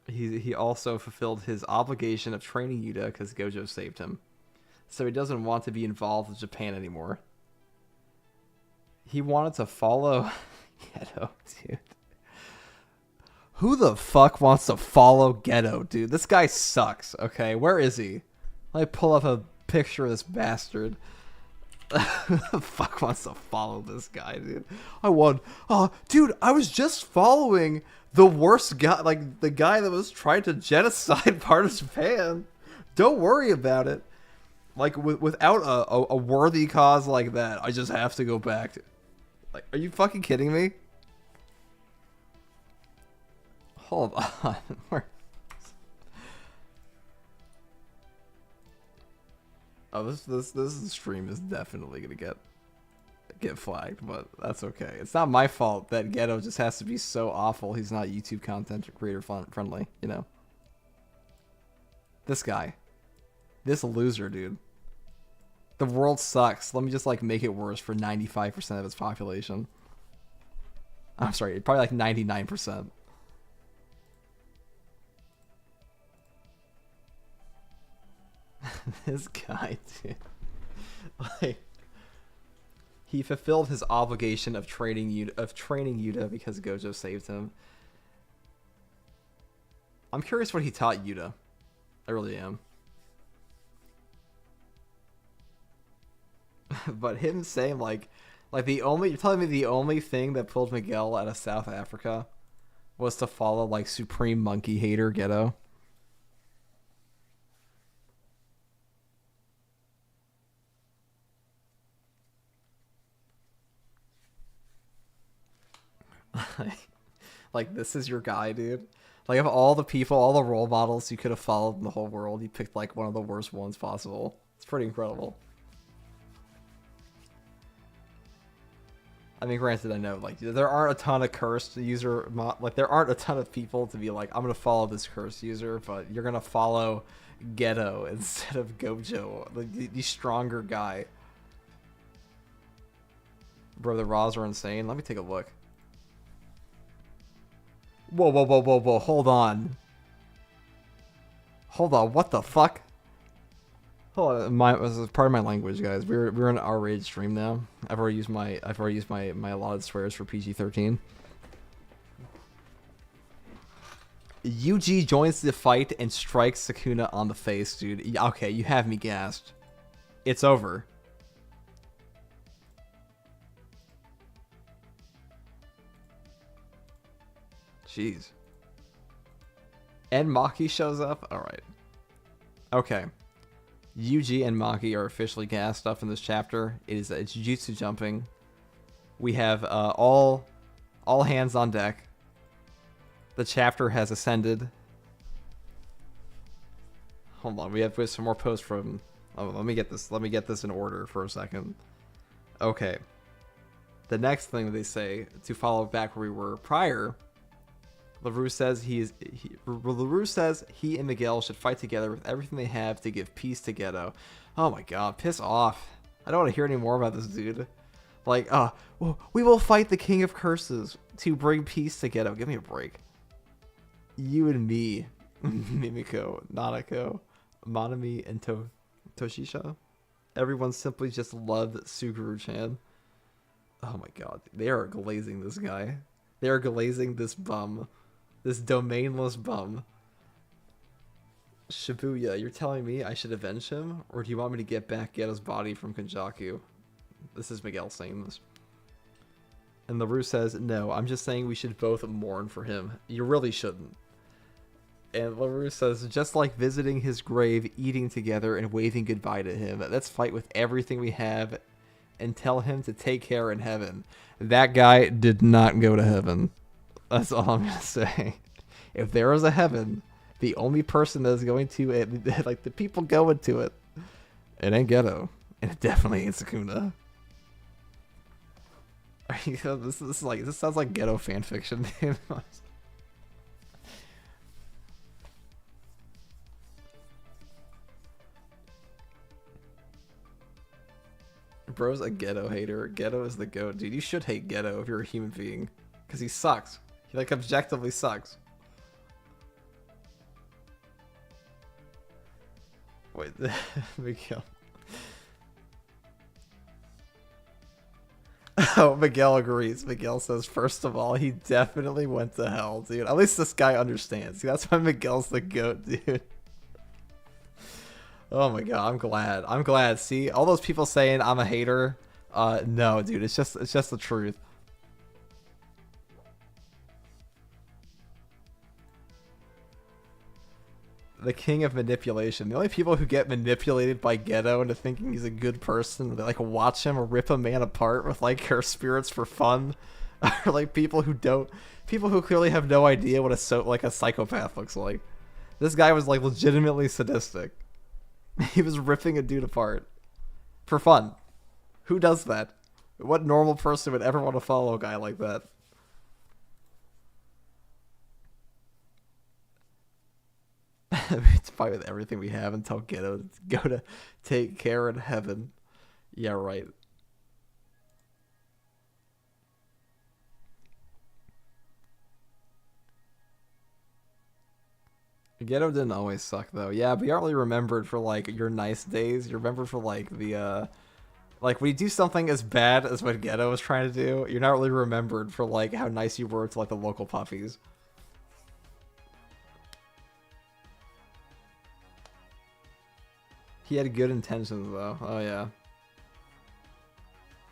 He also fulfilled his obligation of training Yuta because Gojo saved him. So he doesn't want to be involved with Japan anymore. He wanted to follow Geto, dude. Who the fuck wants to follow Geto, dude? This guy sucks, okay? Where is he? Let me pull up a picture of this bastard. Who the fuck wants to follow this guy, dude? I won. Oh, dude, I was just following the worst guy, like the guy that was trying to genocide part of Japan. Don't worry about it. Like without a worthy cause like that, I just have to go back to. Like, are you fucking kidding me? Hold on. Oh, this stream is definitely gonna get flagged, but that's okay. It's not my fault that Geto just has to be so awful he's not YouTube content creator friendly, you know? This guy. This loser, dude. The world sucks. Let me just, like, make it worse for 95% of its population. I'm sorry, probably like 99%. This guy, dude. Like, he fulfilled his obligation of training Yuta because Gojo saved him. I'm curious what he taught Yuta. I really am. But him saying like you're telling me the only thing that pulled Miguel out of South Africa was to follow like supreme monkey hater Ghetto. Like this is your guy, dude. Like of all the people, all the role models you could have followed in the whole world, you picked like one of the worst ones possible. It's pretty incredible. I mean, granted, I know like there aren't a ton of cursed user like there aren't a ton of people to be like I'm gonna follow this cursed user, but you're gonna follow Ghetto instead of Gojo, like the stronger guy. Bro, the Raws are insane. Let me take a look. Whoa, whoa, whoa, whoa, whoa! Hold on. Hold on. What the fuck? Hold on. This is part of my language, guys. We're in an R-rated stream now. I've already used my allotted swears for PG-13. UG joins the fight and strikes Sukuna on the face, dude. Okay, you have me gassed. It's over. Jeez. And Maki shows up? Alright. Okay. Yuji and Maki are officially gassed up in this chapter. It's Jujutsu jumping. We have all hands on deck. The chapter has ascended. Hold on, we have some more posts from... Oh, let me get this in order for a second. Okay. The next thing they say, to follow back where we were prior... LaRue says he and Miguel should fight together with everything they have to give peace to Ghetto. Oh my god, piss off. I don't want to hear any more about this dude. Like, we will fight the King of Curses to bring peace to Ghetto. Give me a break. You and me, Mimiko, Nanako, Manami, and Toshisha. Everyone simply just loved Suguru-chan. Oh my god, they are glazing this guy. They are glazing this bum. This domainless bum. Shibuya, you're telling me I should avenge him? Or do you want me to get back Ghetto's body from Kenjaku? This is Miguel saying this. And LaRue says, no, I'm just saying we should both mourn for him. You really shouldn't. And LaRue says, just like visiting his grave, eating together, and waving goodbye to him, let's fight with everything we have and tell him to take care in heaven. That guy did not go to heaven. That's all I'm going to say. If there is a heaven, the only person that is going to it, like the people going to it, it ain't Ghetto. And it definitely ain't Sukuna. This sounds like Ghetto fanfiction. Bro's a Ghetto hater. Ghetto is the goat. Dude, you should hate Ghetto if you're a human being. Because he sucks. He, like, objectively sucks. Wait, Miguel. Oh, Miguel agrees. Miguel says, first of all, he definitely went to hell, dude. At least this guy understands. See, that's why Miguel's the goat, dude. Oh my god, I'm glad. I'm glad. See, all those people saying I'm a hater. No, dude, it's just the truth. The king of manipulation. The only people who get manipulated by Ghetto into thinking he's a good person, they like watch him rip a man apart with like her spirits for fun, are like people who clearly have no idea what a psychopath looks like. This guy was like legitimately sadistic. He was ripping a dude apart for fun. Who does that? What normal person would ever want to follow a guy like that? It's fight with everything we have and tell Ghetto to go to take care in heaven. Yeah, right. Ghetto didn't always suck though. Yeah, but you aren't really remembered for like your nice days. You're remembered for like the like when you do something as bad as what Ghetto was trying to do, you're not really remembered for like how nice you were to like the local puppies. He had good intentions though. Oh yeah.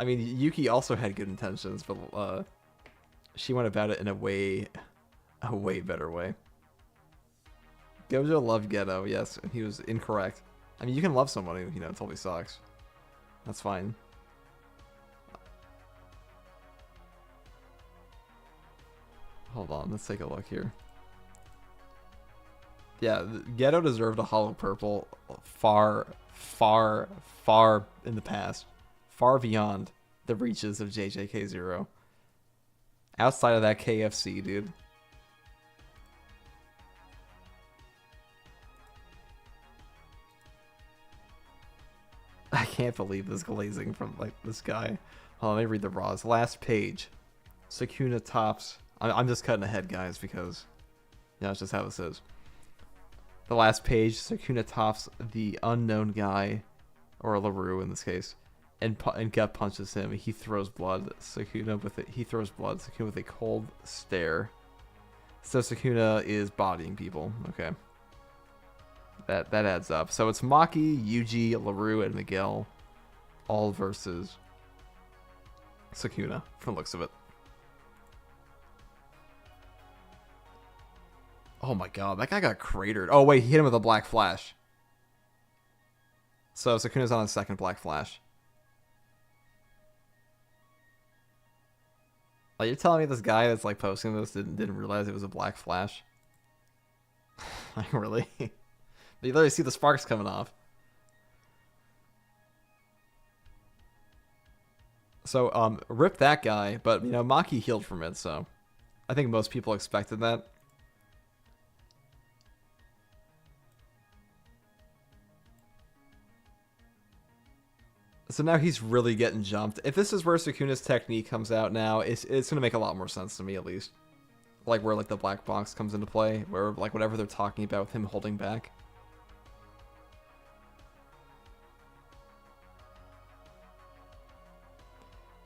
I mean, Yuki also had good intentions, but she went about it in a way better way. Gojo loved Geto, yes, and he was incorrect. I mean, you can love somebody, you know, it totally sucks. That's fine. Hold on, let's take a look here. Yeah, Geto deserved a hollow purple far in the past. Far beyond the reaches of JJK0. Outside of that KFC, dude. I can't believe this glazing from, like, this guy. Hold on, let me read the raws. Last page. Sukuna tops. I'm just cutting ahead, guys, because, you know, that's just how this is. The last page, Sukuna tops the unknown guy, or LaRue in this case, and gut punches him. He throws blood. He throws blood. Sukuna with a cold stare. So Sukuna is bodying people. Okay. That adds up. So it's Maki, Yuji, LaRue, and Miguel, all versus Sukuna, from the looks of it. Oh my god, that guy got cratered. Oh wait, he hit him with a black flash. So Sukuna's on a second black flash. Like, you're telling me this guy that's like posting this didn't realize it was a black flash? Like, really? You literally see the sparks coming off. So, rip that guy, but, you know, Maki healed from it, so I think most people expected that. So now he's really getting jumped. If this is where Sukuna's technique comes out now, it's going to make a lot more sense to me, at least. Like, where, like, the black box comes into play, where, like, whatever they're talking about with him holding back.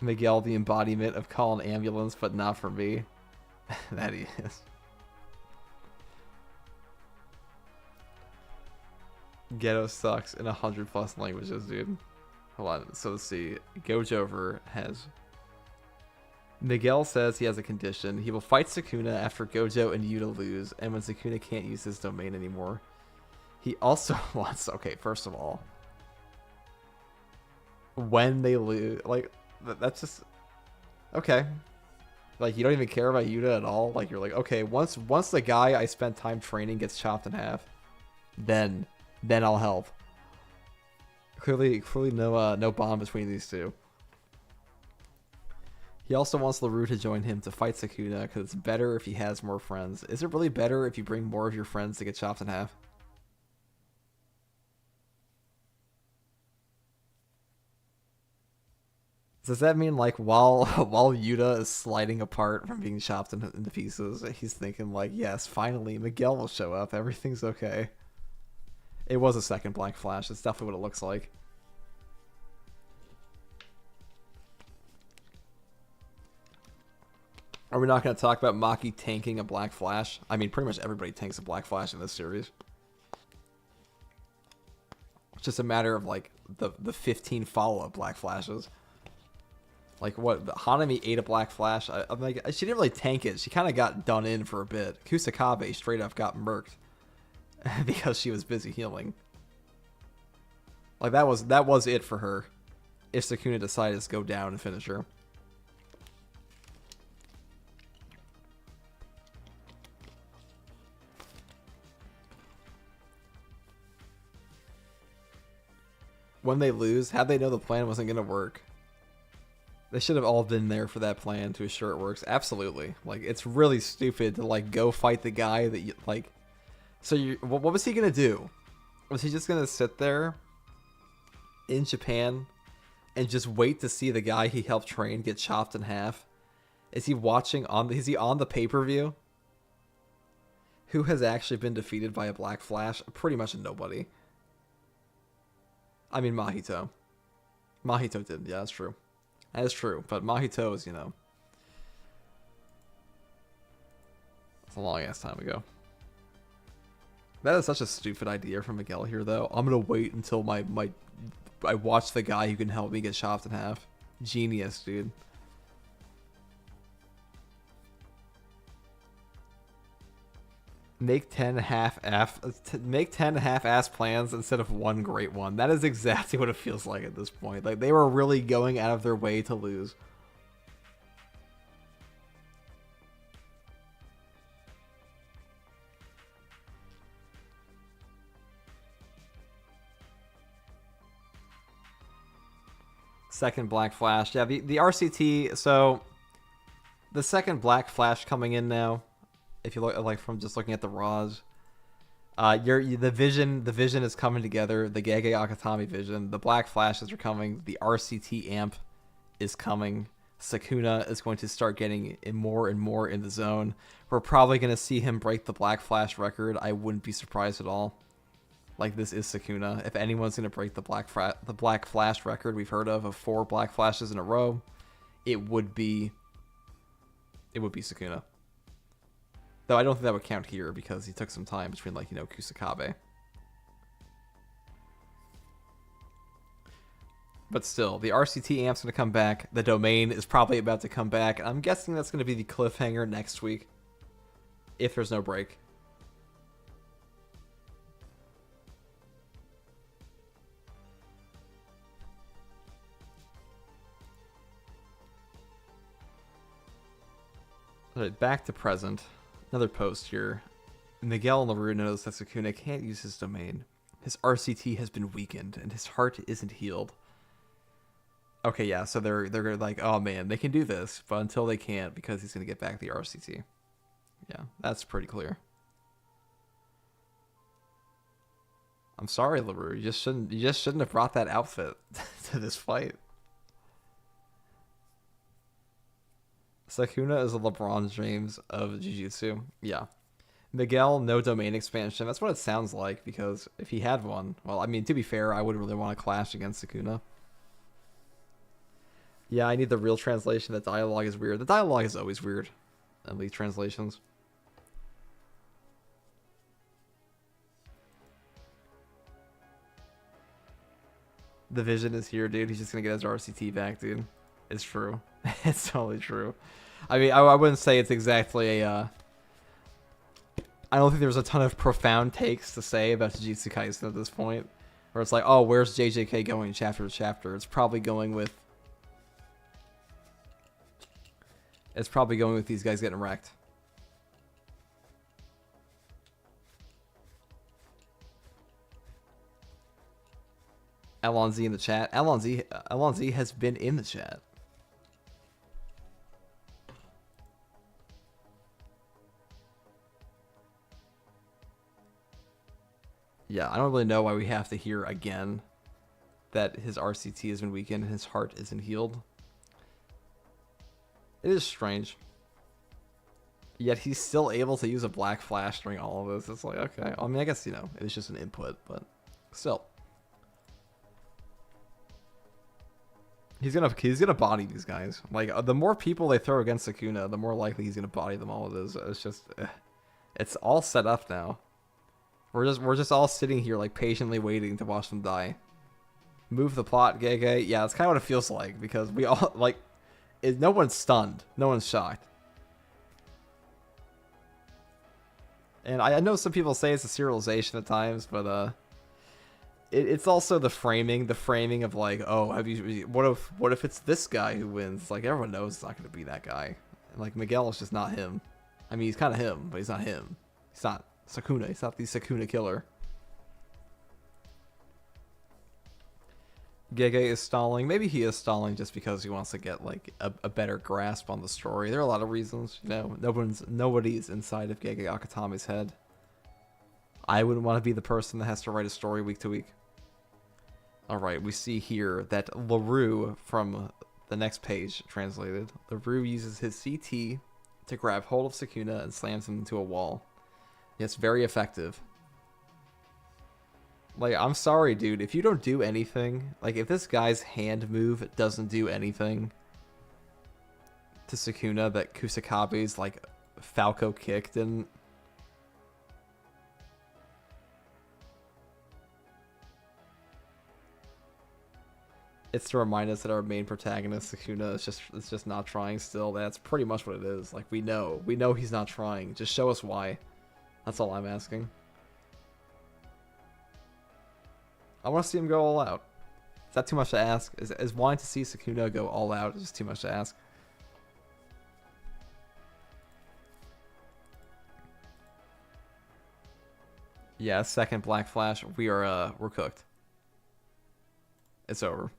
Miguel, the embodiment of call an ambulance, but not for me. That he is. Geto sucks in 100+ languages, dude. Hold on, so let's see. Gojo has... Miguel says he has a condition. He will fight Sukuna after Gojo and Yuta lose, and when Sukuna can't use his domain anymore. He also wants... Okay, first of all, when they lose... Like, that's just... Okay. Like, you don't even care about Yuta at all? Like, you're like, okay, once the guy I spent time training gets chopped in half, then I'll help. Clearly no bond between these two. He also wants LaRue to join him to fight Sukuna because it's better if he has more friends. Is it really better if you bring more of your friends to get chopped in half? Does that mean, like, while Yuta is sliding apart from being chopped into pieces, he's thinking, like, yes, finally Miguel will show up, everything's okay. It was a second black flash. That's definitely what it looks like. Are we not going to talk about Maki tanking a black flash? I mean, pretty much everybody tanks a black flash in this series. It's just a matter of, like, the 15 follow-up black flashes. Like, what? Hanami ate a black flash. I'm like, she didn't really tank it. She kind of got done in for a bit. Kusakabe straight up got murked. Because she was busy healing. Like, that was it for her. If Sukuna decided to go down and finish her. When they lose, how'd they know the plan wasn't going to work? They should have all been there for that plan to assure it works. Absolutely. Like, it's really stupid to, like, go fight the guy that you, like... So, what was he going to do? Was he just going to sit there in Japan and just wait to see the guy he helped train get chopped in half? Is he is he on the pay-per-view? Who has actually been defeated by a Black Flash? Pretty much nobody. I mean, Mahito. Mahito did, yeah, that's true. That is true, but Mahito is, you know... It's a long-ass time ago. That is such a stupid idea from Miguel here, though. I'm gonna wait until I watch the guy who can help me get chopped in half. Genius, dude. Make 10 half-ass plans instead of one great one. That is exactly what it feels like at this point. Like, they were really going out of their way to lose. Second Black Flash. Yeah, the RCT, so the second Black Flash coming in now, if you look like from just looking at the Raws. The vision is coming together. The Gege Akatami vision, the Black Flashes are coming. The RCT amp is coming. Sukuna is going to start getting more and more in the zone. We're probably going to see him break the Black Flash record. I wouldn't be surprised at all. Like, this is Sukuna. If anyone's going to break the Black Flash record we've heard of 4 Black Flashes in a row, it would be Sukuna. Though I don't think that would count here because he took some time between, like, you know, Kusakabe. But still, the RCT amp's going to come back. The domain is probably about to come back. I'm guessing that's going to be the cliffhanger next week, if there's no break. Alright, back to present. Another post here. Miguel LaRue knows that Sukuna can't use his domain. His RCT has been weakened, and his heart isn't healed. Okay, yeah, so they're gonna like, oh man, they can do this, but until they can't, because he's gonna get back the RCT. Yeah, that's pretty clear. I'm sorry, LaRue. You just shouldn't have brought that outfit to this fight. Sukuna is a LeBron James of Jujutsu. Yeah. Miguel, no domain expansion. That's what it sounds like, because if he had one, well, I mean, to be fair, I wouldn't really want to clash against Sukuna. Yeah, I need the real translation. The dialogue is weird. The dialogue is always weird in these translations. The vision is here, dude. He's just going to get his RCT back, dude. It's true. It's totally true. I mean, I wouldn't say it's exactly a... I don't think there's a ton of profound takes to say about Jujutsu Kaisen at this point. Where it's like, oh, where's JJK going chapter to chapter? It's probably going with these guys getting wrecked. Alonzi in the chat. Alonzi has been in the chat. Yeah, I don't really know why we have to hear again that his RCT has been weakened and his heart isn't healed. It is strange. Yet he's still able to use a Black Flash during all of this. It's like, okay. I mean, I guess, you know, it was just an input, but still. He's gonna body these guys. Like, the more people they throw against Sukuna, the more likely he's gonna body them all. It's just, it's all set up now. We're just all sitting here, like, patiently waiting to watch them die. Move the plot, Gege. Yeah, that's kind of what it feels like, because we all, like, no one's stunned. No one's shocked. And I know some people say it's a serialization at times, but it's also the framing of, like, oh, what if it's this guy who wins? Like, everyone knows it's not going to be that guy. And, like, Miguel is just not him. I mean, he's kind of him, but he's not him. He's not Sukuna. He's not the Sukuna killer. Gege is stalling. Maybe he is stalling just because he wants to get, like, a better grasp on the story. There are a lot of reasons. You know, nobody's inside of Gege Akatami's head. I wouldn't want to be the person that has to write a story week to week. Alright, we see here that LaRue, from the next page translated, LaRue uses his CT to grab hold of Sukuna and slams him into a wall. Yes, very effective. Like, I'm sorry, dude. If you don't do anything, like, if this guy's hand move doesn't do anything to Sukuna that Kusakabe's, like, Falco kick didn't. It's to remind us that our main protagonist, Sukuna, is just not trying still. That's pretty much what it is. Like, we know he's not trying. Just show us why. That's all I'm asking. I want to see him go all out. Is that too much to ask? Is wanting to see Sukuna go all out just too much to ask? Yeah, second Black Flash. We're cooked. It's over.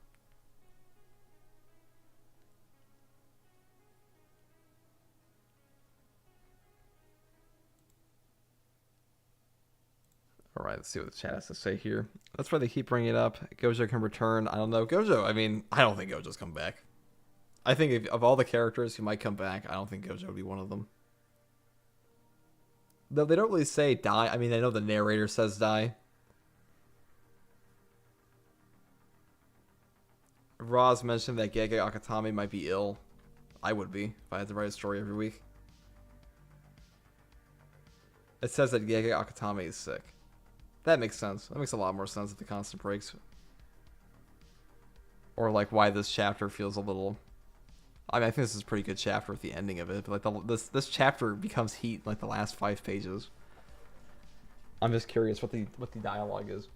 Alright, let's see what the chat has to say here. That's why they keep bringing it up. Gojo can return. I don't know. Gojo, I mean, I don't think Gojo's come back. I think of all the characters who might come back, I don't think Gojo would be one of them. Though they don't really say die. I mean, I know the narrator says die. Roz mentioned that Gege Akatami might be ill. I would be if I had to write a story every week. It says that Gege Akatami is sick. That makes sense. That makes a lot more sense with the constant breaks. Or like why this chapter feels a little... I mean, I think this is a pretty good chapter with the ending of it. But like this chapter becomes heat in like the last 5 pages. I'm just curious what the dialogue is.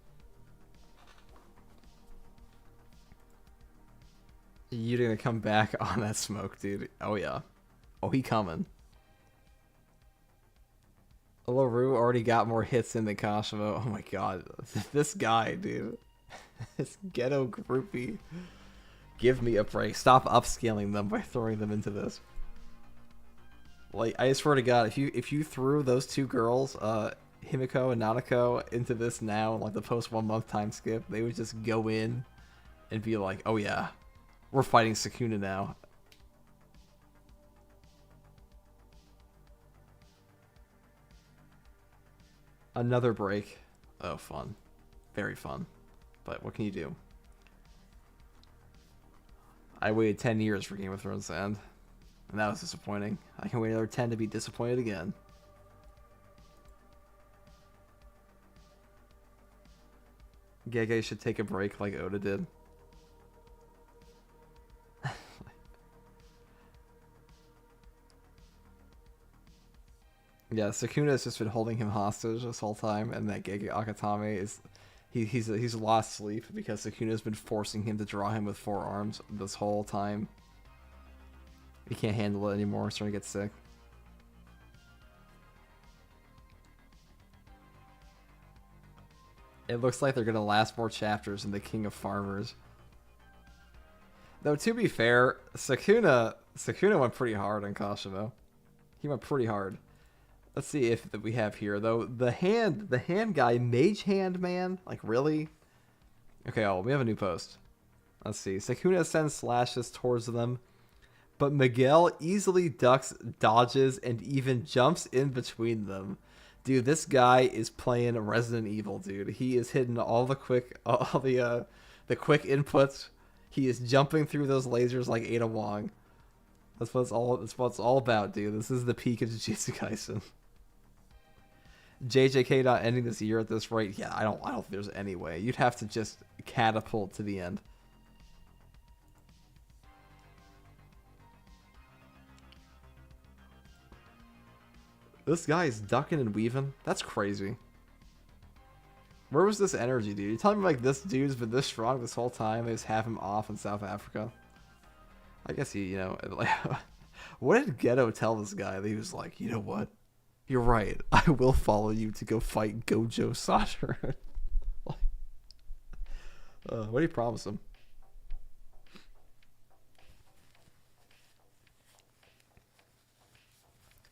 You're gonna come back on that smoke, dude. Oh yeah. Oh, he coming. LaRue already got more hits in than Kashimo. Oh my god. This guy, dude. This ghetto groupie. Give me a break. Stop upscaling them by throwing them into this. Like, I swear to god, if you threw those 2 girls, Himiko and Nanako, into this now, like the post 1 month time skip, they would just go in and be like, oh yeah, we're fighting Sukuna now. Another break. Oh, fun. Very fun. But what can you do? I waited 10 years for Game of Thrones to end. And that was disappointing. I can wait another 10 to be disappointed again. Gege should take a break like Oda did. Yeah, Sukuna has just been holding him hostage this whole time, and that Gege Akatami is... He's lost sleep because Sukuna's been forcing him to draw him with 4 arms this whole time. He can't handle it anymore, he's starting to get sick. It looks like they're gonna last more chapters than the King of Farmers. Though, to be fair, Sukuna went pretty hard on Kashimo. He went pretty hard. Let's see if that we have here though. The hand guy, Mage Hand Man. Like, really? Okay, we have a new post. Let's see. Sukuna sends slashes towards them, but Miguel easily ducks, dodges, and even jumps in between them. Dude, this guy is playing Resident Evil, dude. He is hitting all the quick inputs. He is jumping through those lasers like Ada Wong. That's what it's all about, dude. This is the peak of Jujutsu Kaisen. JJK not ending this year at this rate. Yeah, I don't think there's any way. You'd have to just catapult to the end. This guy is ducking and weaving. That's crazy. Where was this energy, dude? You telling me like this dude's been this strong this whole time? They just have him off in South Africa. I guess he, like, what did Ghetto tell this guy? That he was like, you know what? You're right. I will follow you to go fight Gojo Satoru. What did he promise him?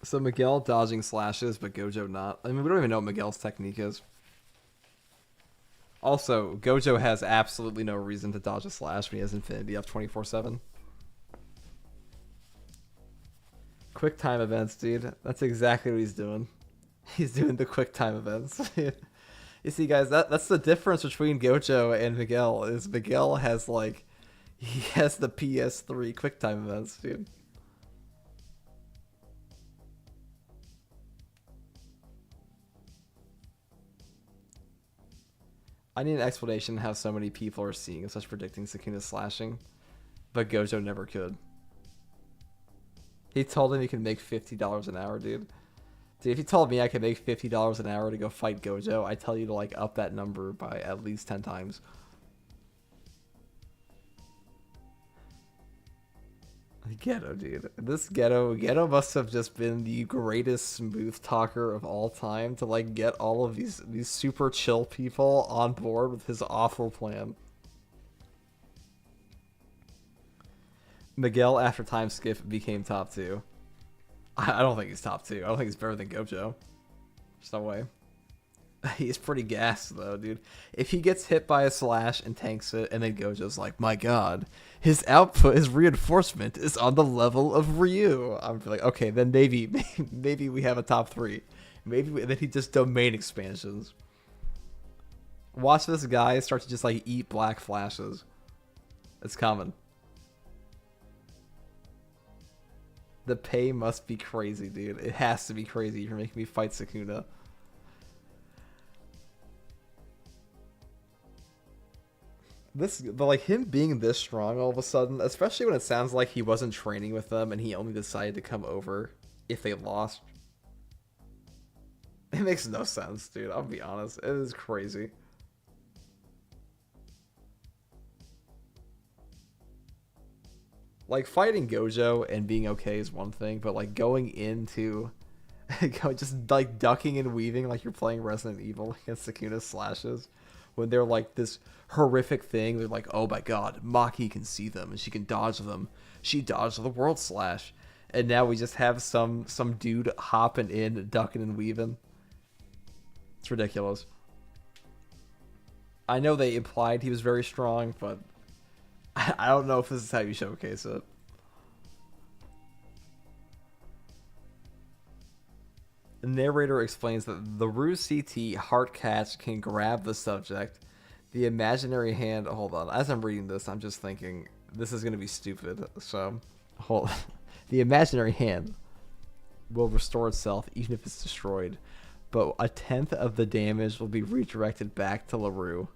So Miguel dodging slashes, but Gojo not. I mean, we don't even know what Miguel's technique is. Also, Gojo has absolutely no reason to dodge a slash when he has Infinity up 24/7. Quick time events, dude. That's exactly what he's doing. He's doing the quick time events. You see, guys, that's the difference between Gojo and Miguel. Is Miguel has he has the PS3 quick time events, dude. I need an explanation how so many people are seeing and such predicting Sukuna's slashing, but Gojo never could. He told him he could make $50 an hour, dude. Dude, if you told me I could make $50 an hour to go fight Gojo, I'd tell you to like up that number by at least 10 times. Geto, dude. This Geto must have just been the greatest smooth talker of all time to like get all of these super chill people on board with his awful plan. Miguel after time skip became top 2. I don't think he's top 2. I don't think he's better than Gojo. There's no way. He's pretty gassed though, dude. If he gets hit by a slash and tanks it, and then Gojo's like, "My God, his output, his reinforcement is on the level of Ryu." I'm like, okay, then maybe we have a top 3. Maybe then he just domain expansions. Watch this guy start to just like eat black flashes. It's coming. The pay must be crazy, dude. It has to be crazy. You're making me fight Sukuna. But like him being this strong all of a sudden, especially when it sounds like he wasn't training with them and he only decided to come over if they lost. It makes no sense, dude. I'll be honest. It is crazy. Like fighting Gojo and being okay is one thing, but like going into just like ducking and weaving like you're playing Resident Evil against Sukuna's slashes when they're like this horrific thing. They're like, oh my God, Maki can see them and she can dodge them. She dodged the world slash. And now we just have some dude hopping in, ducking and weaving. It's ridiculous. I know they implied he was very strong, but I don't know if this is how you showcase it. The narrator explains that the Rue CT heart catch can grab the subject. The imaginary hand... Hold on. As I'm reading this, I'm just thinking this is going to be stupid. So, hold on. The imaginary hand will restore itself even if it's destroyed, but 1/10 of the damage will be redirected back to LaRue.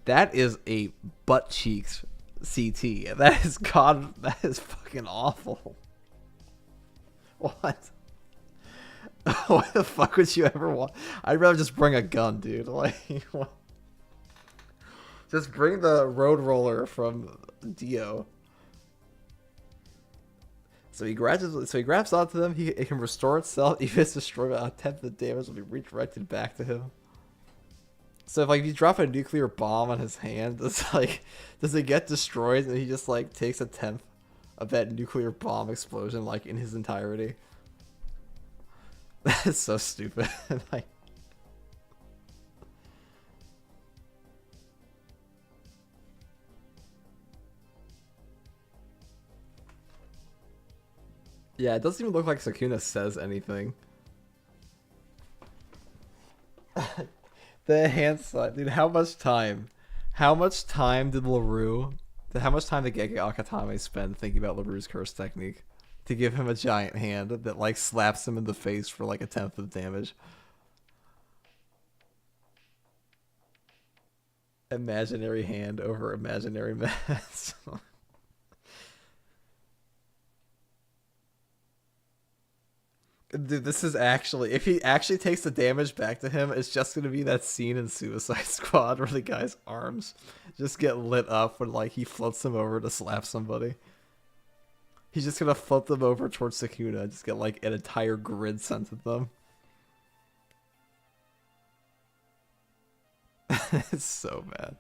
That is a butt cheeks CT. That is that is fucking awful. What? Why the fuck would you ever want? I'd rather just bring a gun, dude. Like, what? Just bring the road roller from Dio. So he grabs onto them. It can restore itself. If it's destroyed, 1/10 of the damage will be redirected back to him. So if you drop a nuclear bomb on his hand, it's like, does it get destroyed and he just like takes 1/10 of that nuclear bomb explosion like in his entirety? That is so stupid. Like, yeah, it doesn't even look like Sukuna says anything. The hand slide, dude. How much time did LaRue? How much time did Gege Akatame spend thinking about LaRue's curse technique to give him a giant hand that like slaps him in the face for like 1/10 of damage? Imaginary hand over imaginary mess. Dude, this is actually... If he actually takes the damage back to him, it's just going to be that scene in Suicide Squad where the guy's arms just get lit up when, like, he floats them over to slap somebody. He's just going to float them over towards Sukuna and just get, like, an entire grid sent at them. It's so bad.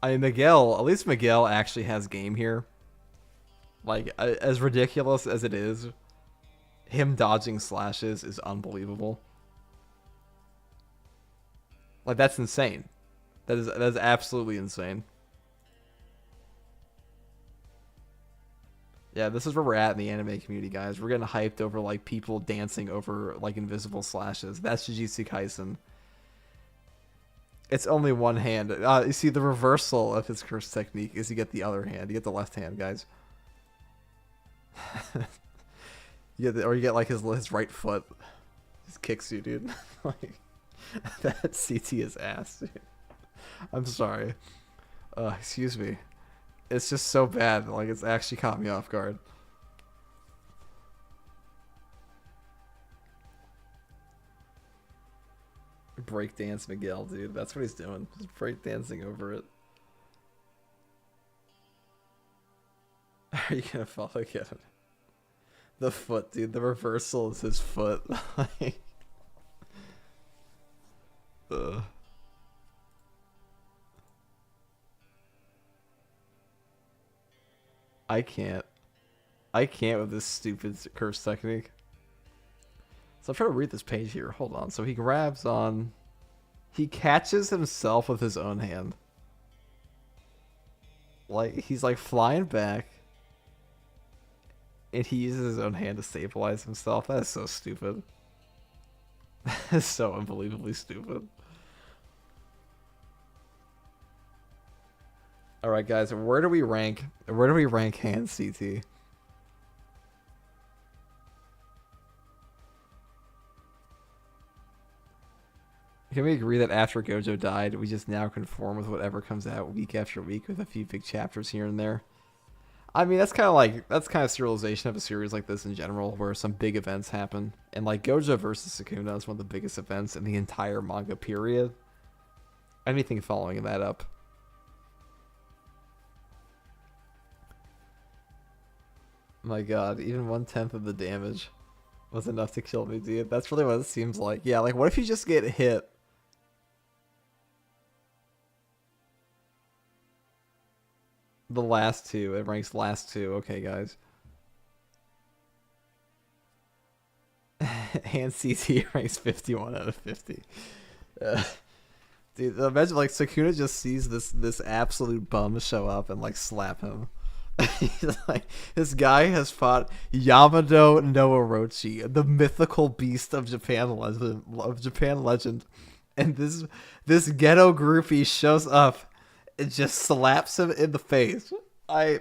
I mean, at least Miguel actually has game here. Like, as ridiculous as it is, him dodging slashes is unbelievable. Like, that's insane. That is absolutely insane. Yeah, this is where we're at in the anime community, guys. We're getting hyped over, like, people dancing over, like, invisible slashes. That's Jujutsu Kaisen. It's only one hand. You see, the reversal of his curse technique is you get the other hand. You get the left hand, guys. Or you get like his right foot just kicks you, dude. Like, That CT is ass, dude. I'm sorry. Excuse me. It's just so bad. Like, it's actually caught me off guard. Breakdance Miguel, dude. That's what he's doing. Just breakdancing over it. Are you gonna follow again? The foot, dude. The reversal is his foot. Like, I can't. I can't with this stupid curse technique. So I'm trying to read this page here. Hold on. So he grabs on... He catches himself with his own hand. Like, he's like flying back. And he uses his own hand to stabilize himself. That is so stupid. That is so unbelievably stupid. Alright guys, where do we rank hand CT? Can we agree that after Gojo died, we just now conform with whatever comes out week after week with a few big chapters here and there? I mean, that's kind of serialization of a series like this in general, where some big events happen. And like Gojo versus Sukuna is one of the biggest events in the entire manga period. Anything following that up. My god, even 1/10 of the damage was enough to kill me, dude. That's really what it seems like. Yeah, like what if you just get hit? The last two. It ranks last two. Okay, guys. And CT ranks 51 out of 50. Dude, imagine like Sukuna just sees this absolute bum show up and like slap him. He's like, this guy has fought Yamado no Orochi, the mythical beast of Japan legend, and this ghetto groupie shows up and just slaps him in the face. I'd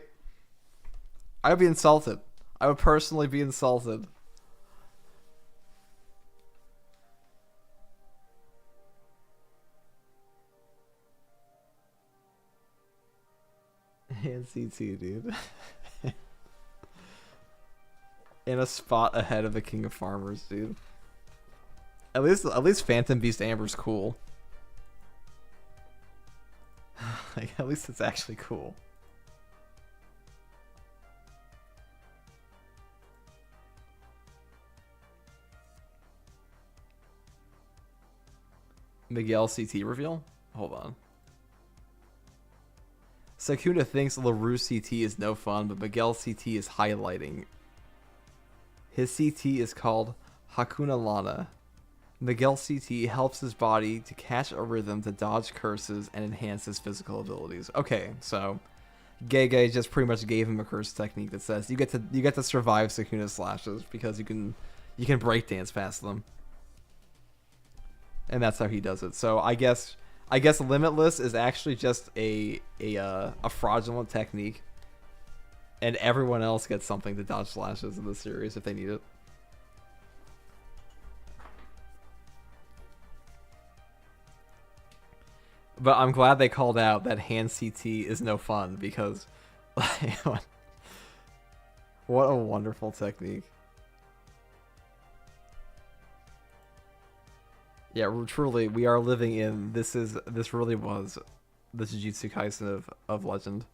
be insulted. I would personally be insulted. And CT, dude. In a spot ahead of the King of Farmers, dude. At least Phantom Beast Amber's cool. Like, at least it's actually cool. Miguel CT reveal? Hold on. Sukuna thinks LaRue CT is no fun, but Miguel CT is highlighting. His CT is called Hakuna Lana. Miguel CT helps his body to catch a rhythm to dodge curses and enhance his physical abilities. Okay, so Gege just pretty much gave him a curse technique that says you get to survive Sukuna's slashes because you can breakdance past them. And that's how he does it. So I guess Limitless is actually just a fraudulent technique, and everyone else gets something to dodge slashes in the series if they need it. But I'm glad they called out that hand CT is no fun because, like, what a wonderful technique. Yeah, truly, we are living in this really was the Jujutsu Kaisen of legend.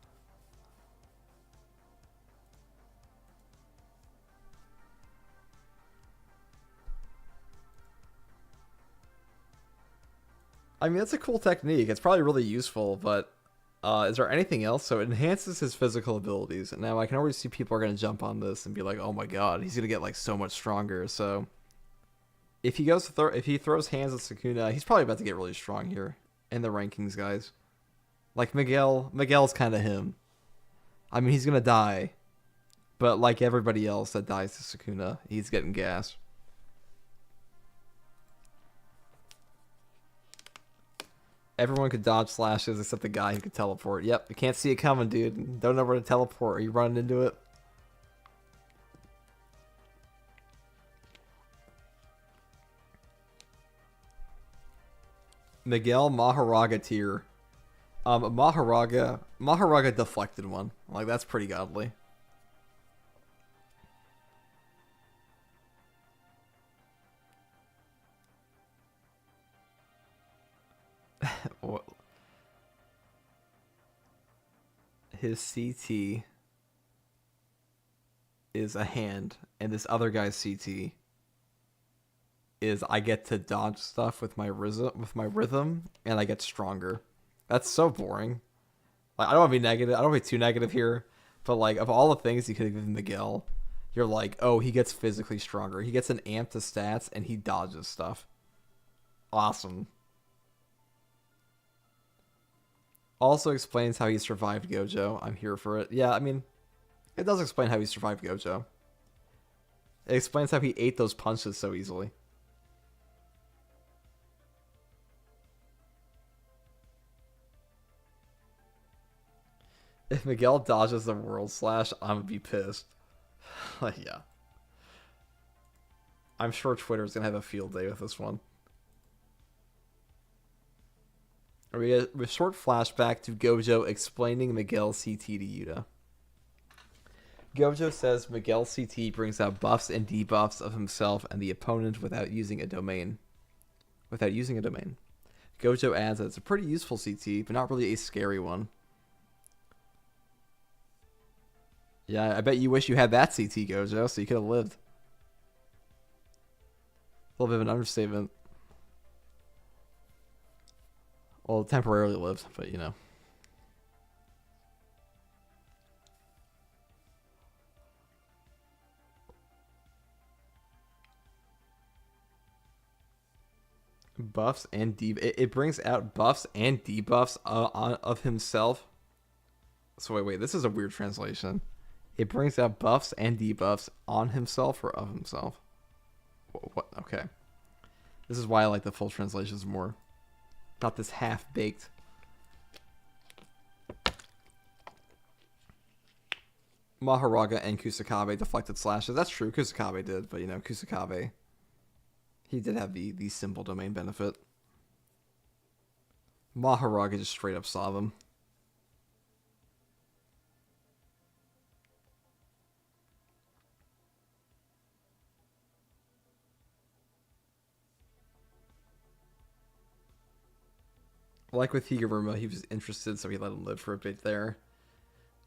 I mean, that's a cool technique. It's probably really useful, but is there anything else? So it enhances his physical abilities. And now I can already see people are going to jump on this and be like, oh my god, he's going to get like so much stronger. So if he goes to if he throws hands at Sukuna, he's probably about to get really strong here in the rankings, guys. Like Miguel's kind of him. I mean, he's going to die, but like everybody else that dies to Sukuna, he's getting gas. Everyone could dodge slashes except the guy who could teleport. Yep, you can't see it coming, dude. Don't know where to teleport. Are you running into it? Miguel Maharaga tier. Maharaga deflected one. Like, that's pretty godly. His CT is a hand, and this other guy's CT is I get to dodge stuff with my rhythm, and I get stronger. That's so boring. Like, I don't want to be negative. I don't want to be too negative here, but like of all the things you could have given Miguel, you're like, oh, he gets physically stronger. He gets an amp to stats, and he dodges stuff. Awesome. Also explains how he survived Gojo. I'm here for it. Yeah, I mean, it does explain how he survived Gojo. It explains how he ate those punches so easily. If Miguel dodges the world slash, I'm gonna be pissed. Like, yeah. I'm sure Twitter's gonna have a field day with this one. We get a short flashback to Gojo explaining Miguel's CT to Yuta. Gojo says Miguel's CT brings out buffs and debuffs of himself and the opponent without using a domain. Gojo adds that it's a pretty useful CT, but not really a scary one. Yeah, I bet you wish you had that CT, Gojo, so you could have lived. A little bit of an understatement. Well, temporarily lived, but you know. Buffs and it brings out buffs and debuffs of himself. So wait, this is a weird translation. It brings out buffs and debuffs on himself or of himself. What? Okay. This is why I like the full translations more. Not this half-baked. Maharaga and Kusakabe deflected slashes. That's true, Kusakabe did, but you know, Kusakabe, he did have the simple domain benefit. Maharaga just straight up saw them. Like with Higuruma, he was interested, so he let him live for a bit there.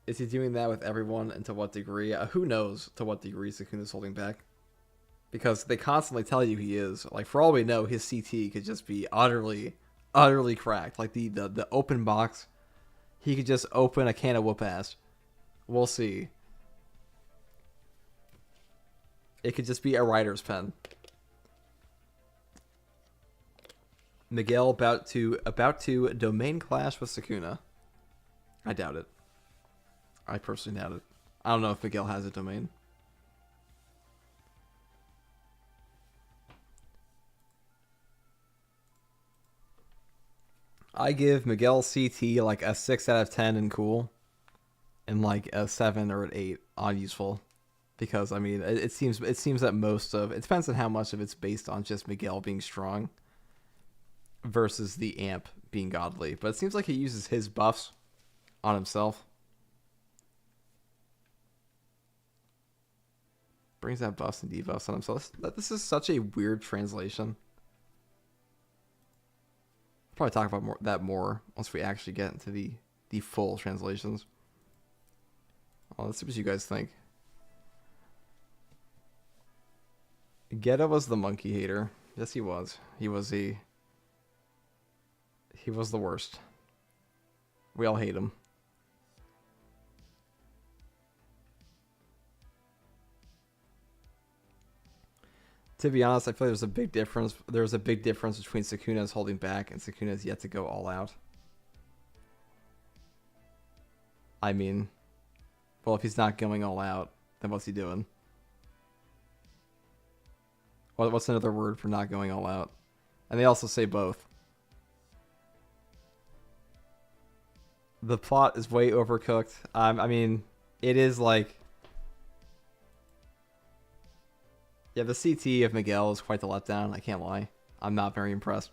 Is he doing that with everyone, and to what degree? Who knows to what degree Sukuna's holding back? Because they constantly tell you he is. Like, for all we know, his CT could just be utterly cracked. Like, the open box, he could just open a can of whoop ass. We'll see. It could just be a writer's pen. Miguel about to domain clash with Sukuna. I doubt it. I personally doubt it. I don't know if Miguel has a domain. I give Miguel CT like a 6 out of 10 and cool, and like a 7 or an 8 on useful, because I mean it seems that most of it depends on how much of it's based on just Miguel being strong versus the amp being godly, but it seems like he uses his buffs on himself. Brings out buffs and debuffs on himself. This is such a weird translation. Probably talk about that more once we actually get into the full translations. Well, let's see what you guys think. Geta was the monkey hater. Yes, he was. He was the worst. We all hate him. To be honest, I feel like there's a big difference. There's a big difference between Sukuna's holding back and Sukuna's yet to go all out. I mean, well, if he's not going all out, then what's he doing? What's another word for not going all out? And they also say both. The plot is way overcooked. I mean, it is like... Yeah, the CT of Miguel is quite the letdown. I can't lie. I'm not very impressed.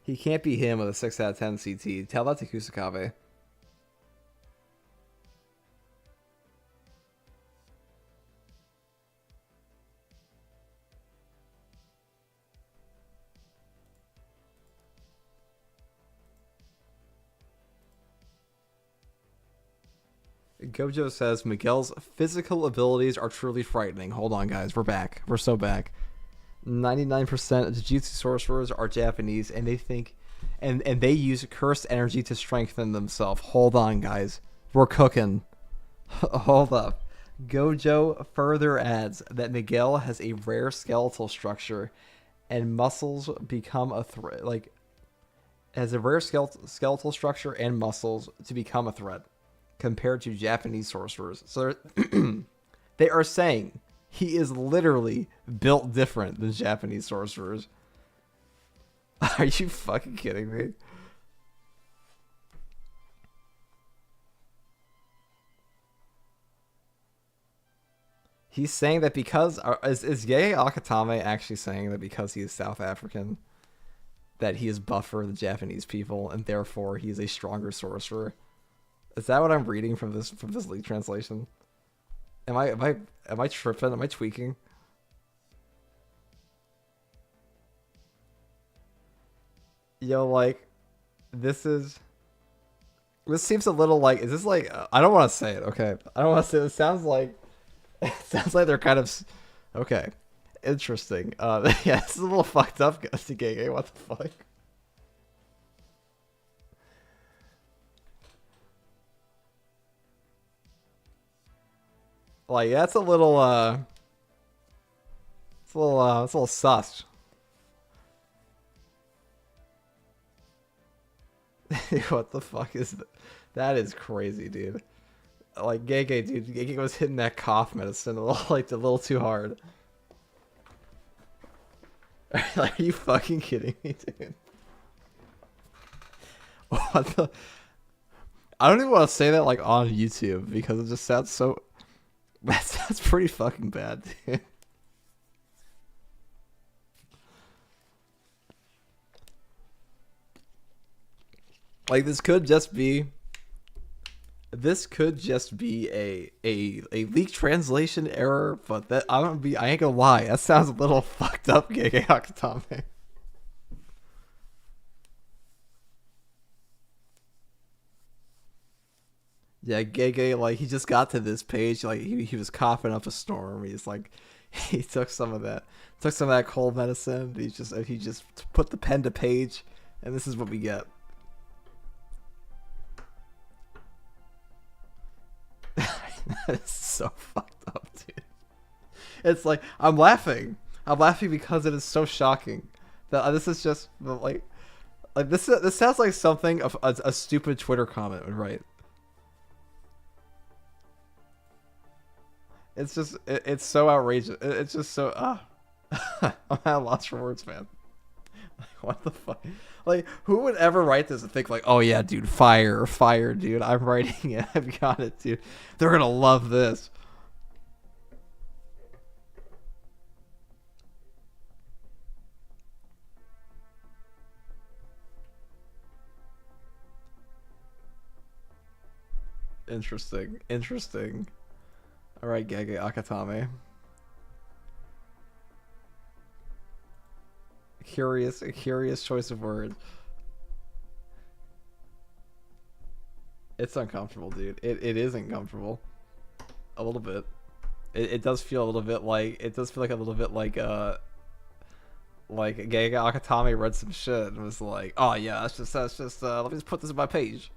He can't be him with a 6 out of 10 CT. Tell that to Kusakabe. Gojo says Miguel's physical abilities are truly frightening. Hold on, guys. We're back. We're so back. 99% of Jujutsu sorcerers are Japanese, and they think, and they use cursed energy to strengthen themselves. Hold on, guys. We're cooking. Hold up. Gojo further adds that Miguel has a rare skeletal structure, and muscles become a threat. Like, has a rare skeletal structure and muscles to become a threat compared to Japanese sorcerers. So they are saying he is literally built different than Japanese sorcerers. Are you fucking kidding me? He's saying that because... Is Gege Akatame actually saying that because he is South African, that he is buffer than Japanese people, and therefore he is a stronger sorcerer? Is that what I'm reading from this leak translation? Am I tripping? Am I tweaking? Yo, like, this seems a little like, is this like, I don't want to say it, okay? I don't want to say it. It sounds like they're kind of, okay. Interesting. Yeah, this is a little fucked up, Gege. What the fuck? Like, that's a little, it's a little sus. What the fuck is that? That is crazy, dude. Like, Gege, dude. Gege was hitting that cough medicine a little too hard. Like, are you fucking kidding me, dude? What the? I don't even want to say that, like, on YouTube, because it just sounds so... That sounds pretty fucking bad, dude. Like, this could just be a leak translation error, but that I ain't gonna lie, that sounds a little fucked up, Gege Akatame. Yeah, Gege, like, he just got to this page, like, he was coughing up a storm. He's like, he took some of that cold medicine. He just put the pen to page, and this is what we get. That is so fucked up, dude. It's like, I'm laughing because it is so shocking that this is just like this sounds like something of a stupid Twitter comment would write. It's just, it's so outrageous. It's just so, I'm at a loss for words, man. Like, what the fuck? Like, who would ever write this and think like, oh yeah, dude, fire, dude. I'm writing it. I've got it, dude. They're gonna love this. Interesting. All right, Gege Akatame. A curious choice of words. It's uncomfortable, dude. It is uncomfortable. A little bit. It does feel a little bit like, like Gege Akatame read some shit and was like, oh yeah, that's just let me just put this in my page.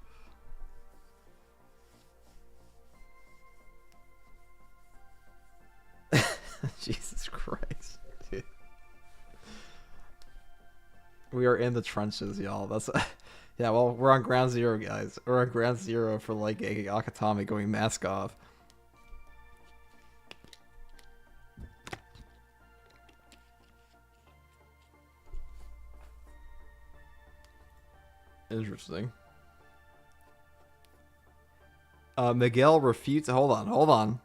Jesus Christ, dude. We are in the trenches, y'all. That's yeah, well, we're on ground zero, guys. We're on ground zero for like Akatame going mask off. Interesting. Miguel refutes. Hold on.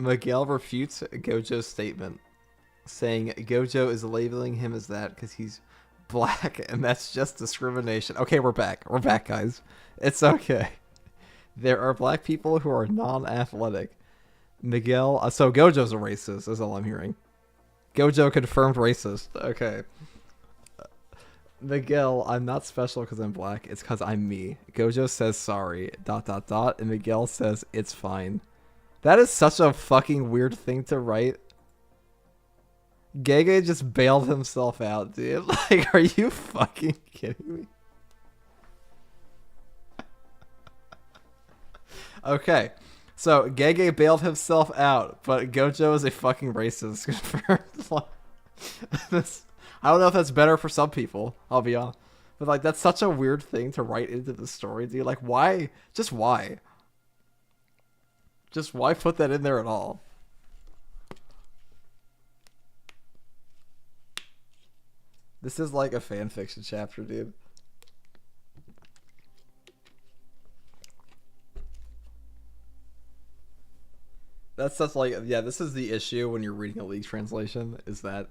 Miguel refutes Gojo's statement, saying Gojo is labeling him as that because he's black, and that's just discrimination. Okay, we're back. We're back, guys. It's okay. There are black people who are non-athletic. Miguel, so Gojo's a racist, is all I'm hearing. Gojo confirmed racist. Okay. Miguel, I'm not special because I'm black. It's because I'm me. Gojo says sorry, ... And Miguel says it's fine. That is such a fucking weird thing to write. Gege just bailed himself out, dude. Like, are you fucking kidding me? Okay. So, Gege bailed himself out, but Gojo is a fucking racist. I don't know if that's better for some people, I'll be honest. But, like, that's such a weird thing to write into the story, dude. Like, why? Just why? Just why put that in there at all? This is like a fanfiction chapter, dude. That's just like, yeah, this is the issue when you're reading a League translation, is that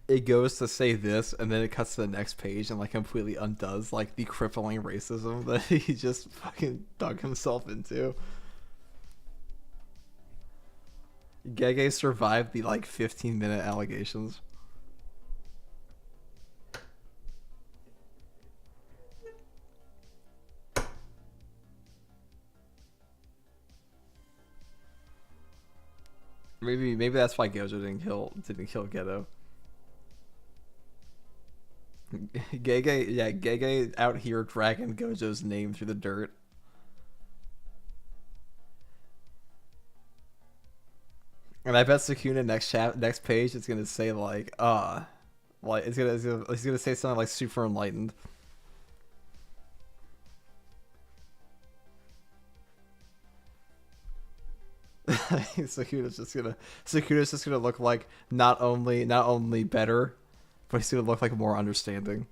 it goes to say this, and then it cuts to the next page and, like, completely undoes, like, the crippling racism that he just fucking dug himself into. Gege survived the, like, 15-minute allegations. Maybe that's why Gojo didn't kill Geto. Gege out here dragging Gojo's name through the dirt. And I bet Sukuna next page is gonna say like he's gonna say something like super enlightened. Sukuna's just gonna look like not only better, but he's gonna look like more understanding.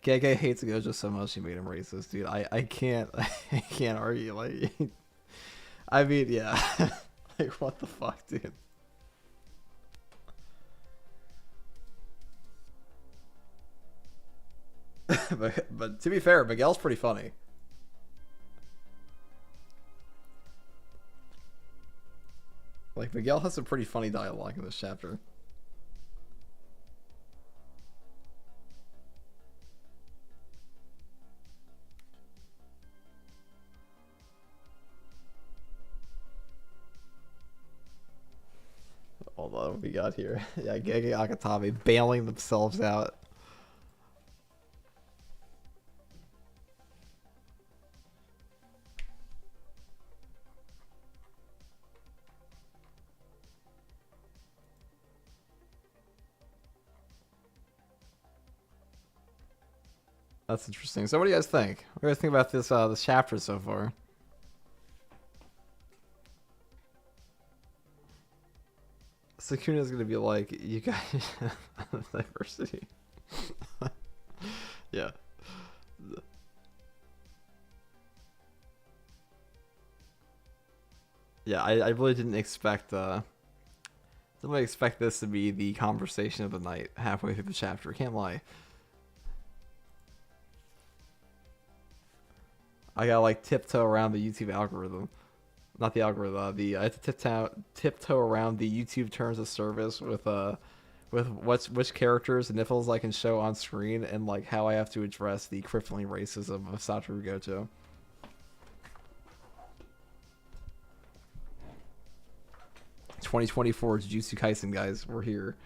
Gege hates Gojo so much he made him racist, dude. I can't argue. Like, I mean, yeah. Like, what the fuck, dude? but to be fair, Miguel's pretty funny. Like, Miguel has some pretty funny dialogue in this chapter. Hold on, what we got here? Yeah, Gege Akatami bailing themselves out. That's interesting. So what do you guys think? What do you guys think about this chapter so far? Sukuna's gonna be like, you guys diversity. Yeah. Yeah, I really didn't expect this to be the conversation of the night halfway through the chapter, can't lie. I gotta like tiptoe around the YouTube algorithm. Not the algorithm, I have to tiptoe around the YouTube terms of service with which characters and nipples I can show on screen, and like how I have to address the crippling racism of Satoru Gojo. ...2024 Jujutsu Kaisen, guys. We're here.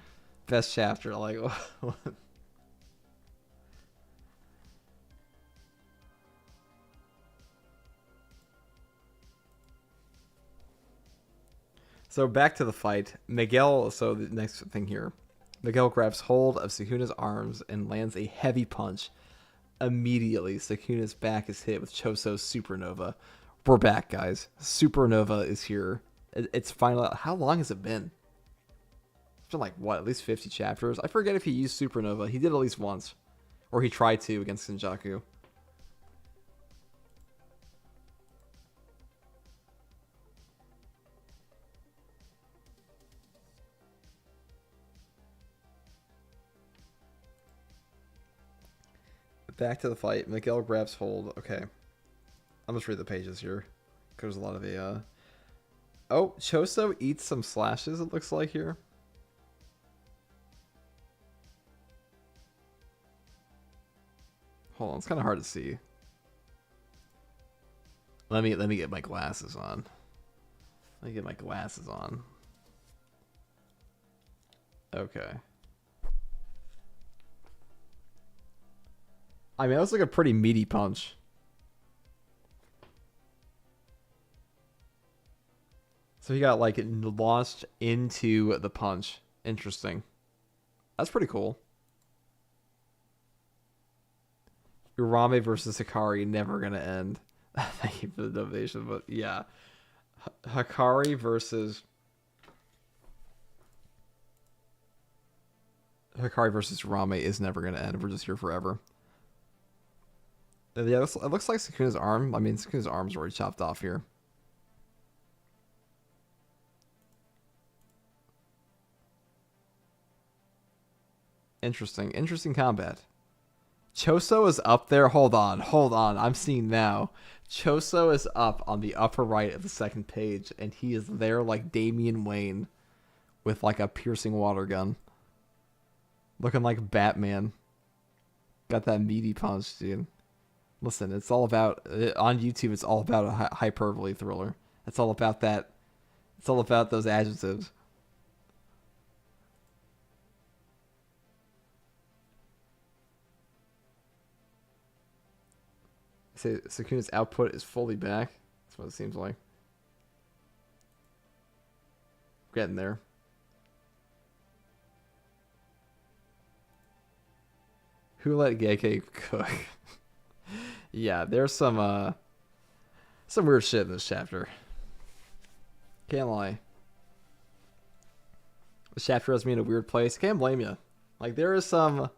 Best chapter. Like, what? So back to the fight. Miguel, so the next thing here. Miguel grabs hold of Sukuna's arms and lands a heavy punch. Immediately, Sukuna's back is hit with Choso's Supernova. We're back, guys. Supernova is here. It's finally... How long has it been? It's been like, what, at least 50 chapters? I forget if he used Supernova. He did at least once. Or he tried to against Senjaku. Back to the fight. Miguel grabs hold. Okay. I'll just read the pages here. There's a lot of a... Oh, Choso eats some slashes, it looks like here. Hold on, it's kind of hard to see. Let me get my glasses on. Let me get my glasses on. Okay. I mean, that was like a pretty meaty punch. So he got like launched into the punch. Interesting. That's pretty cool. Urame versus Hikari, never gonna end. Thank you for the donation, but yeah. Hikari versus Urame is never gonna end. We're just here forever. And yeah, it looks like Sukuna's arm. I mean, Sukuna's arm's already chopped off here. Interesting combat. Choso is up there. Hold on. I'm seeing now. Choso is up on the upper right of the second page, and he is there like Damian Wayne with like a piercing water gun. Looking like Batman. Got that meaty punch, dude. Listen, it's all about... On YouTube, it's all about a hyperbole thriller. It's all about that. It's all about those adjectives. Say Sukuna's output is fully back. That's what it seems like. Getting there. Who let Gege cook? Yeah, there's some weird shit in this chapter. Can't lie. This chapter has me in a weird place. Can't blame you. Like there is some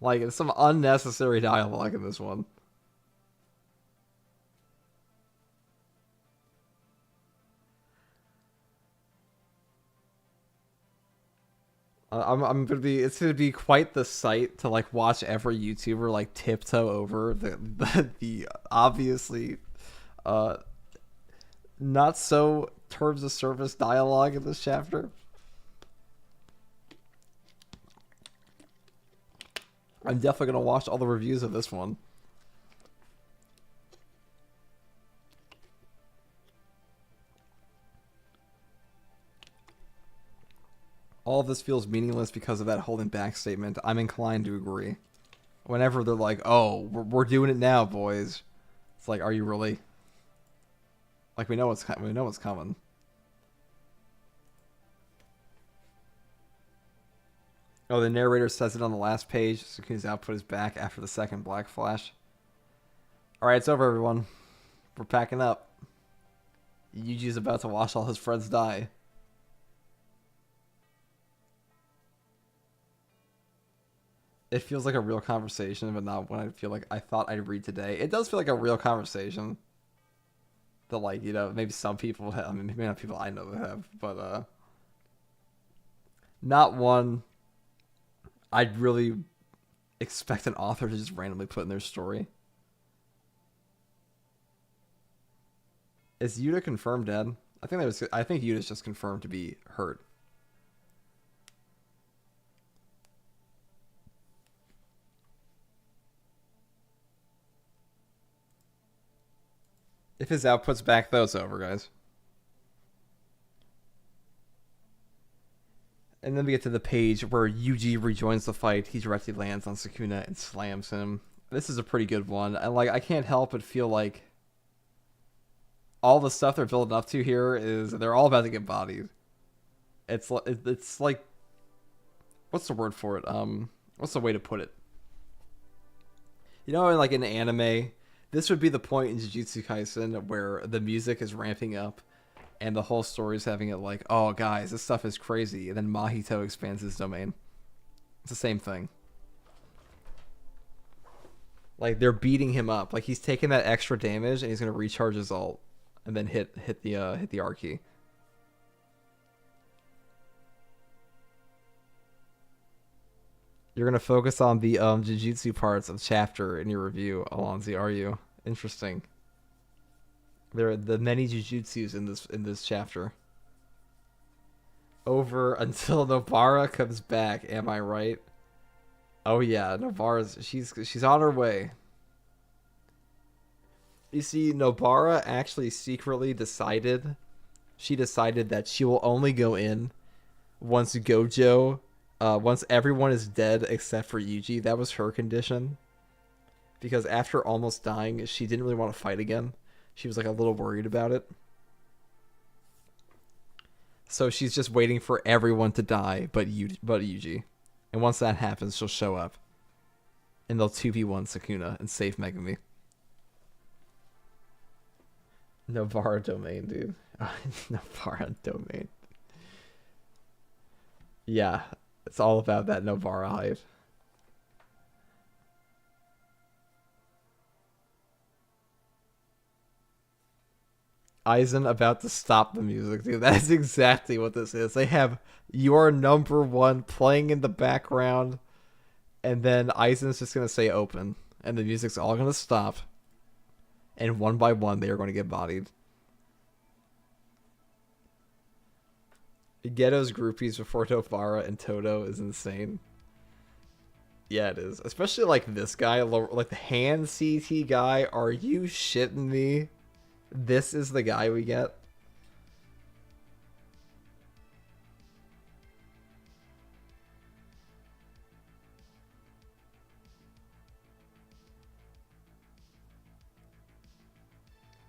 unnecessary dialogue in this one. I'm gonna be. It's gonna be quite the sight to like watch every YouTuber like tiptoe over the obviously, not so terms of service dialogue in this chapter. I'm definitely gonna watch all the reviews of this one. All of this feels meaningless because of that holding back statement. I'm inclined to agree. Whenever they're like, "Oh, we're doing it now, boys," it's like, "Are you really?" Like we know what's coming. Oh, the narrator says it on the last page. Sukuna's output is back after the second black flash. All right, it's over, everyone. We're packing up. Yuji's about to watch all his friends die. It feels like a real conversation, but not what I thought I'd read today. It does feel like a real conversation. That, like, you know, maybe some people have. I mean, maybe not people I know that have, but not one I'd really expect an author to just randomly put in their story. Is Yuta confirmed dead? I think Yuta's just confirmed to be hurt. If his output's back, though, it's over, guys. And then we get to the page where Yuji rejoins the fight. He directly lands on Sukuna and slams him. This is a pretty good one. And I can't help but feel like all the stuff they're building up to here is they're all about to get bodied. It's like, what's the word for it? What's the way to put it? You know, like in anime, this would be the point in Jujutsu Kaisen where the music is ramping up and the whole story is having it like, oh, guys, this stuff is crazy. And then Mahito expands his domain. It's the same thing. Like, they're beating him up. Like, he's taking that extra damage and he's going to recharge his ult and then hit the R key. You're gonna focus on the Jujutsu parts of chapter in your review, Alonzi, are you? Interesting. There are the many Jujutsus in this chapter. Over until Nobara comes back, am I right? Oh yeah, Nobara's she's on her way. You see, Nobara actually secretly decided that she will only go in once Gojo, once everyone is dead except for Yuji. That was her condition. Because after almost dying, she didn't really want to fight again. She was like a little worried about it. So she's just waiting for everyone to die but Yuji. And once that happens, she'll show up. And they'll 2v1 Sukuna and save Megumi. Novara domain, dude. Novara domain. Yeah, it's all about that Novara hype. Aizen about to stop the music, dude. That's exactly what this is. They have your number one playing in the background, and then Aizen's just gonna say open, and the music's all gonna stop. And one by one, they are going to get bodied. Ghetto's groupies before Novara and Toto is insane. Yeah, it is. Especially like this guy, like the hand CT guy. Are you shitting me? This is the guy we get?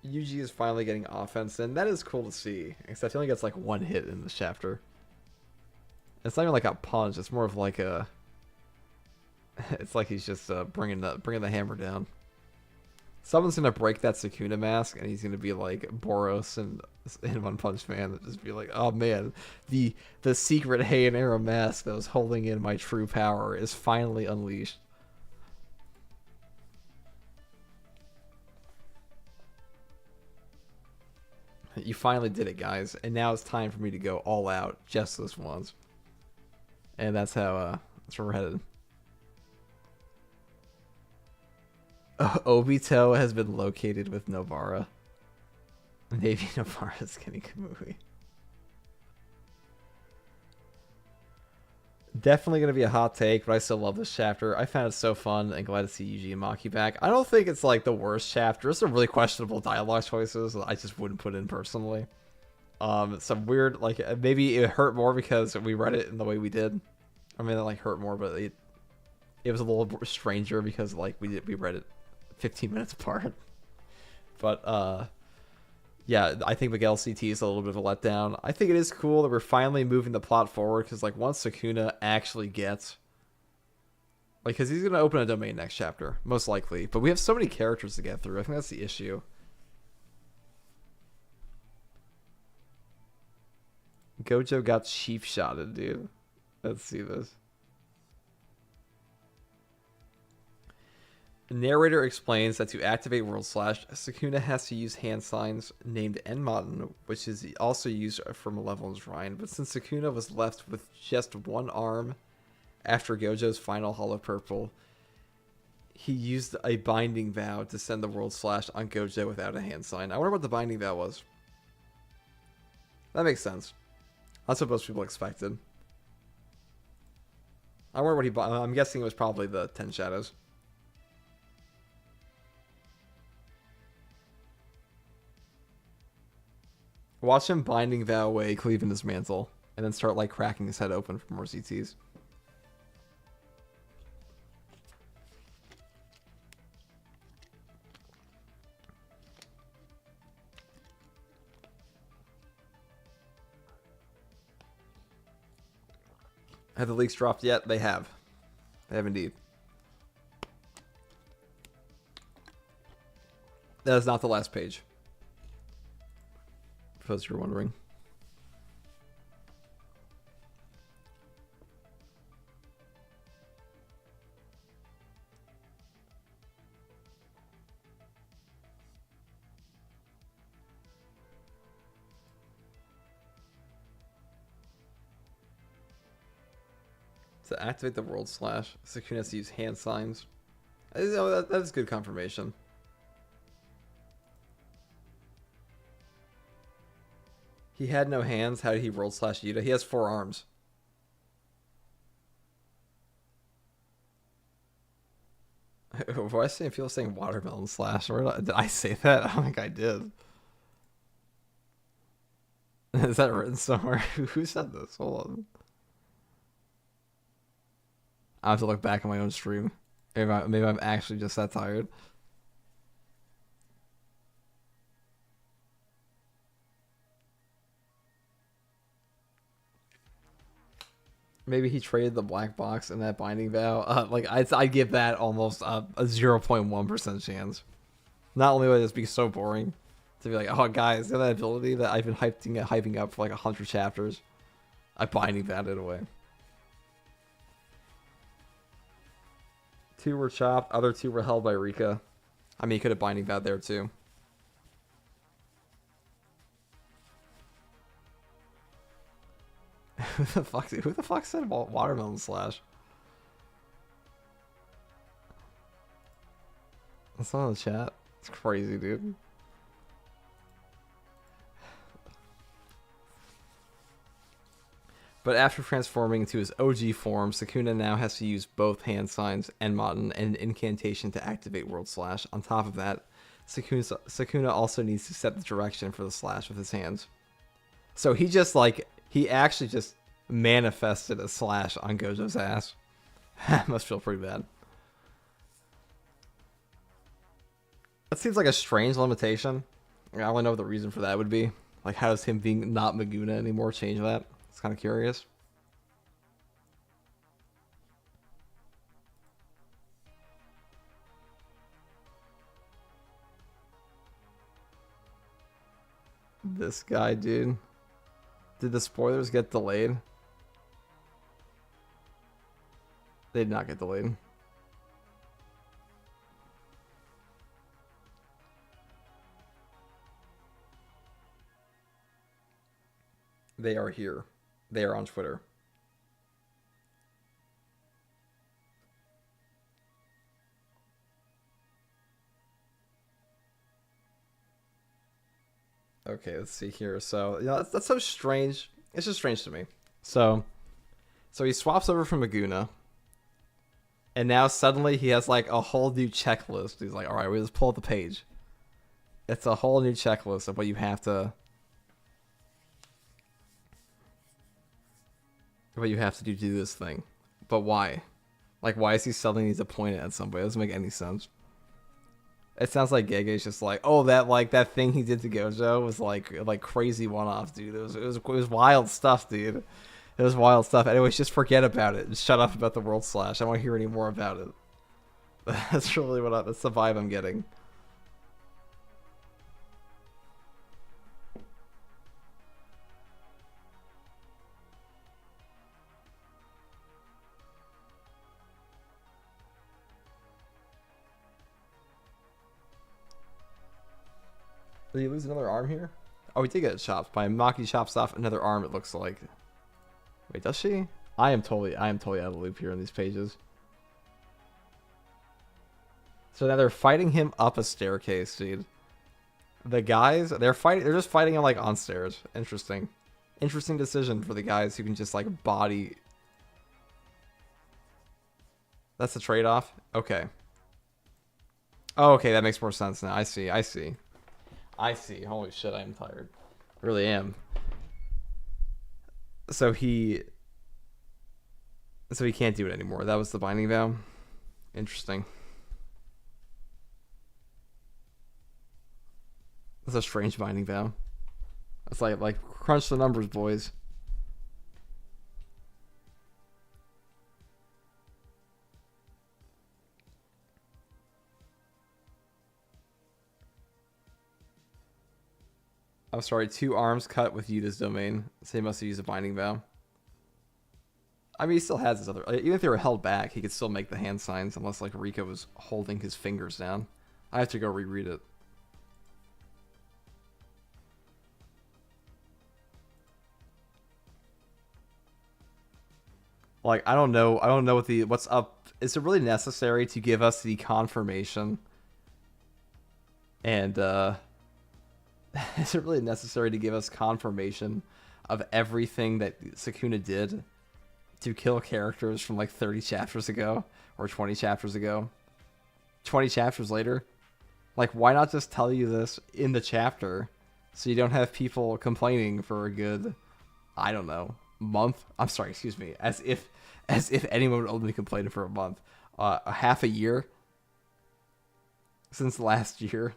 Yuji is finally getting offense, and that is cool to see. Except he only gets like one hit in this chapter. It's not even like a punch. It's more of like a. It's like he's just bringing the hammer down. Someone's gonna break that Sukuna mask, and he's gonna be like Boros and in One Punch Man, and just be like, "Oh man, the secret Heian era mask that was holding in my true power is finally unleashed." You finally did it, guys, and now it's time for me to go all out just this once. And that's how that's where we're headed. Obito has been located with Novara. Maybe Novara's getting Kamui. Definitely going to be a hot take, but I still love this chapter. I found it so fun and glad to see Yuji and Maki back. I don't think it's like the worst chapter. It's some really questionable dialogue choices that I just wouldn't put in personally. Some weird, like, maybe it hurt more because we read it in the way we did. I mean, it like hurt more, but it was a little stranger because like we read it 15 minutes apart. But yeah, I think Miguel CT is a little bit of a letdown. I think it is cool that we're finally moving the plot forward because like once Sukuna actually gets like, because he's gonna open a domain next chapter most likely, but we have so many characters to get through. I think that's the issue. Gojo got cheap shotted, dude. Let's see this. The narrator explains that to activate World Slash, Sukuna has to use hand signs named Enmaten, which is also used for Malevolent's Shrine. But since Sukuna was left with just one arm after Gojo's final Hollow Purple, he used a binding vow to send the World Slash on Gojo without a hand sign. I wonder what the binding vow was. That makes sense. That's what most people expected. I wonder what I'm guessing it was probably the 10 Shadows. Watch him binding vow away, cleaving his mantle, and then start like cracking his head open for more CTs. Have the leaks dropped yet? They have. They have indeed. That is not the last page. For those who are wondering. To activate the world slash, Sukuna has to use hand signs. That's good confirmation. He had no hands. How did he world slash Yuta? He has 4 arms. Why I feel saying watermelon slash? Did I say that? I don't think I did. Is that written somewhere? Who said this? Hold on. I have to look back at my own stream. Maybe I'm actually just that tired. Maybe he traded the black box and that binding vow. I'd give that almost a 0.1% chance. Not only would this be so boring to be like, oh guys, that ability that I've been hyping up for like 100 chapters, I binding vowed it away. 2 were chopped, other 2 were held by Rika. I mean, he could have binding vowed there too. Who the fuck said watermelon slash? That's not in the chat. It's crazy, dude. But after transforming into his OG form, Sukuna now has to use both hand signs, Enmaten, and an incantation to activate world slash. On top of that, Sukuna also needs to set the direction for the slash with his hands. So he actually just manifested a slash on Gojo's ass. Must feel pretty bad. That seems like a strange limitation. I don't know what the reason for that would be. Like, how does him being not Maguna anymore change that? It's kind of curious. This guy, dude. Did the spoilers get delayed? They did not get delayed. They are here. They are on Twitter. Okay, let's see here. So, that's so strange. It's just strange to me. So he swaps over from Maguna. And now suddenly he has like a whole new checklist. He's like, all right, we just pull up the page. It's a whole new checklist of what you have to do this thing. But why? Like, why is he suddenly needs to point it at somebody? It doesn't make any sense. It sounds like Gege's just like, oh, that thing he did to Gojo was like crazy one-off, dude. It was wild stuff, dude. It was wild stuff. Anyways, just forget about it. Just shut up about the world slash. I don't want to hear any more about it. That's really that's the vibe I'm getting. Did he lose another arm here? Oh, he did get chopped by Maki. Chops off another arm. It looks like. Wait, does she? I am totally out of the loop here in these pages. So now they're fighting him up a staircase, dude. The guys, they're just fighting him like on stairs. Interesting decision for the guys who can just like body. That's the trade-off. Okay. Oh, okay, that makes more sense now. I see. Holy shit, I am tired. I really am. So he can't do it anymore. That was the binding vow. Interesting. That's a strange binding vow. It's like crunch the numbers, boys. I'm sorry, 2 arms cut with Yuta's domain. So he must have used a binding vow. I mean, he still has his other. Even if they were held back, he could still make the hand signs unless like Rika was holding his fingers down. I have to go reread it. Like, I don't know what's up. Is it really necessary to give us the confirmation? And is it really necessary to give us confirmation of everything that Sukuna did to kill characters from like 30 chapters ago or 20 chapters ago? 20 chapters later? Like, why not just tell you this in the chapter so you don't have people complaining for a good, I don't know, month? I'm sorry, excuse me. As if anyone would only complain for a month. A half a year since last year.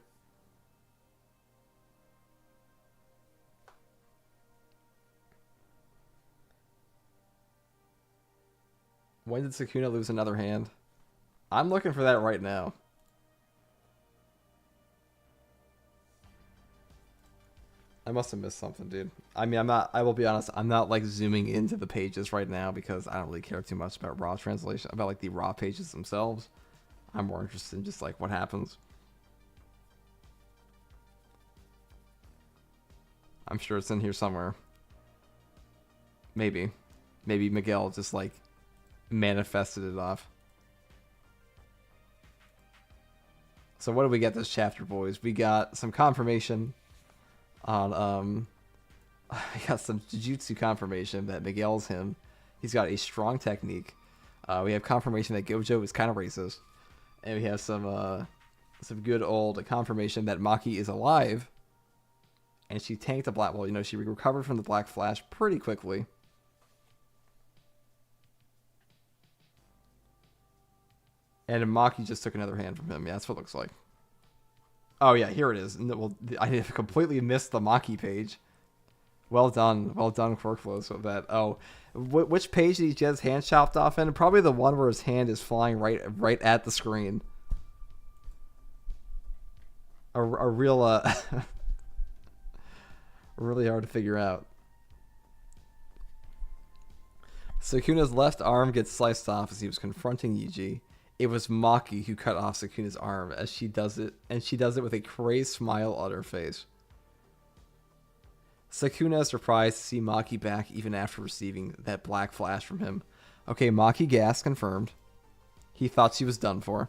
When did Sukuna lose another hand? I'm looking for that right now. I must have missed something, dude. I mean, I will be honest, I'm not like zooming into the pages right now because I don't really care too much about raw translation, about like the raw pages themselves. I'm more interested in just like what happens. I'm sure it's in here somewhere. Maybe. Maybe Miguel just like manifested it off. So what do we get this chapter, boys? We got some confirmation on I got some Jujutsu confirmation that Miguel's him. He's got a strong technique. We have confirmation that Gojo is kind of racist, and we have some good old confirmation that Maki is alive, and she tanked the black. Well, you know, she recovered from the Black Flash pretty quickly. And Maki just took another hand from him. Yeah, that's what it looks like. Oh, yeah, here it is. Well, I completely missed the Maki page. Well done, Quirkflows, with that. Oh, which page did he get his hand chopped off in? Probably the one where his hand is flying right at the screen. A real, really hard to figure out. Sukuna's left arm gets sliced off as he was confronting Yuji. It was Maki who cut off Sukuna's arm as she does it, and she does it with a crazed smile on her face. Sukuna is surprised to see Maki back even after receiving that black flash from him. Okay, Maki gas confirmed. He thought she was done for.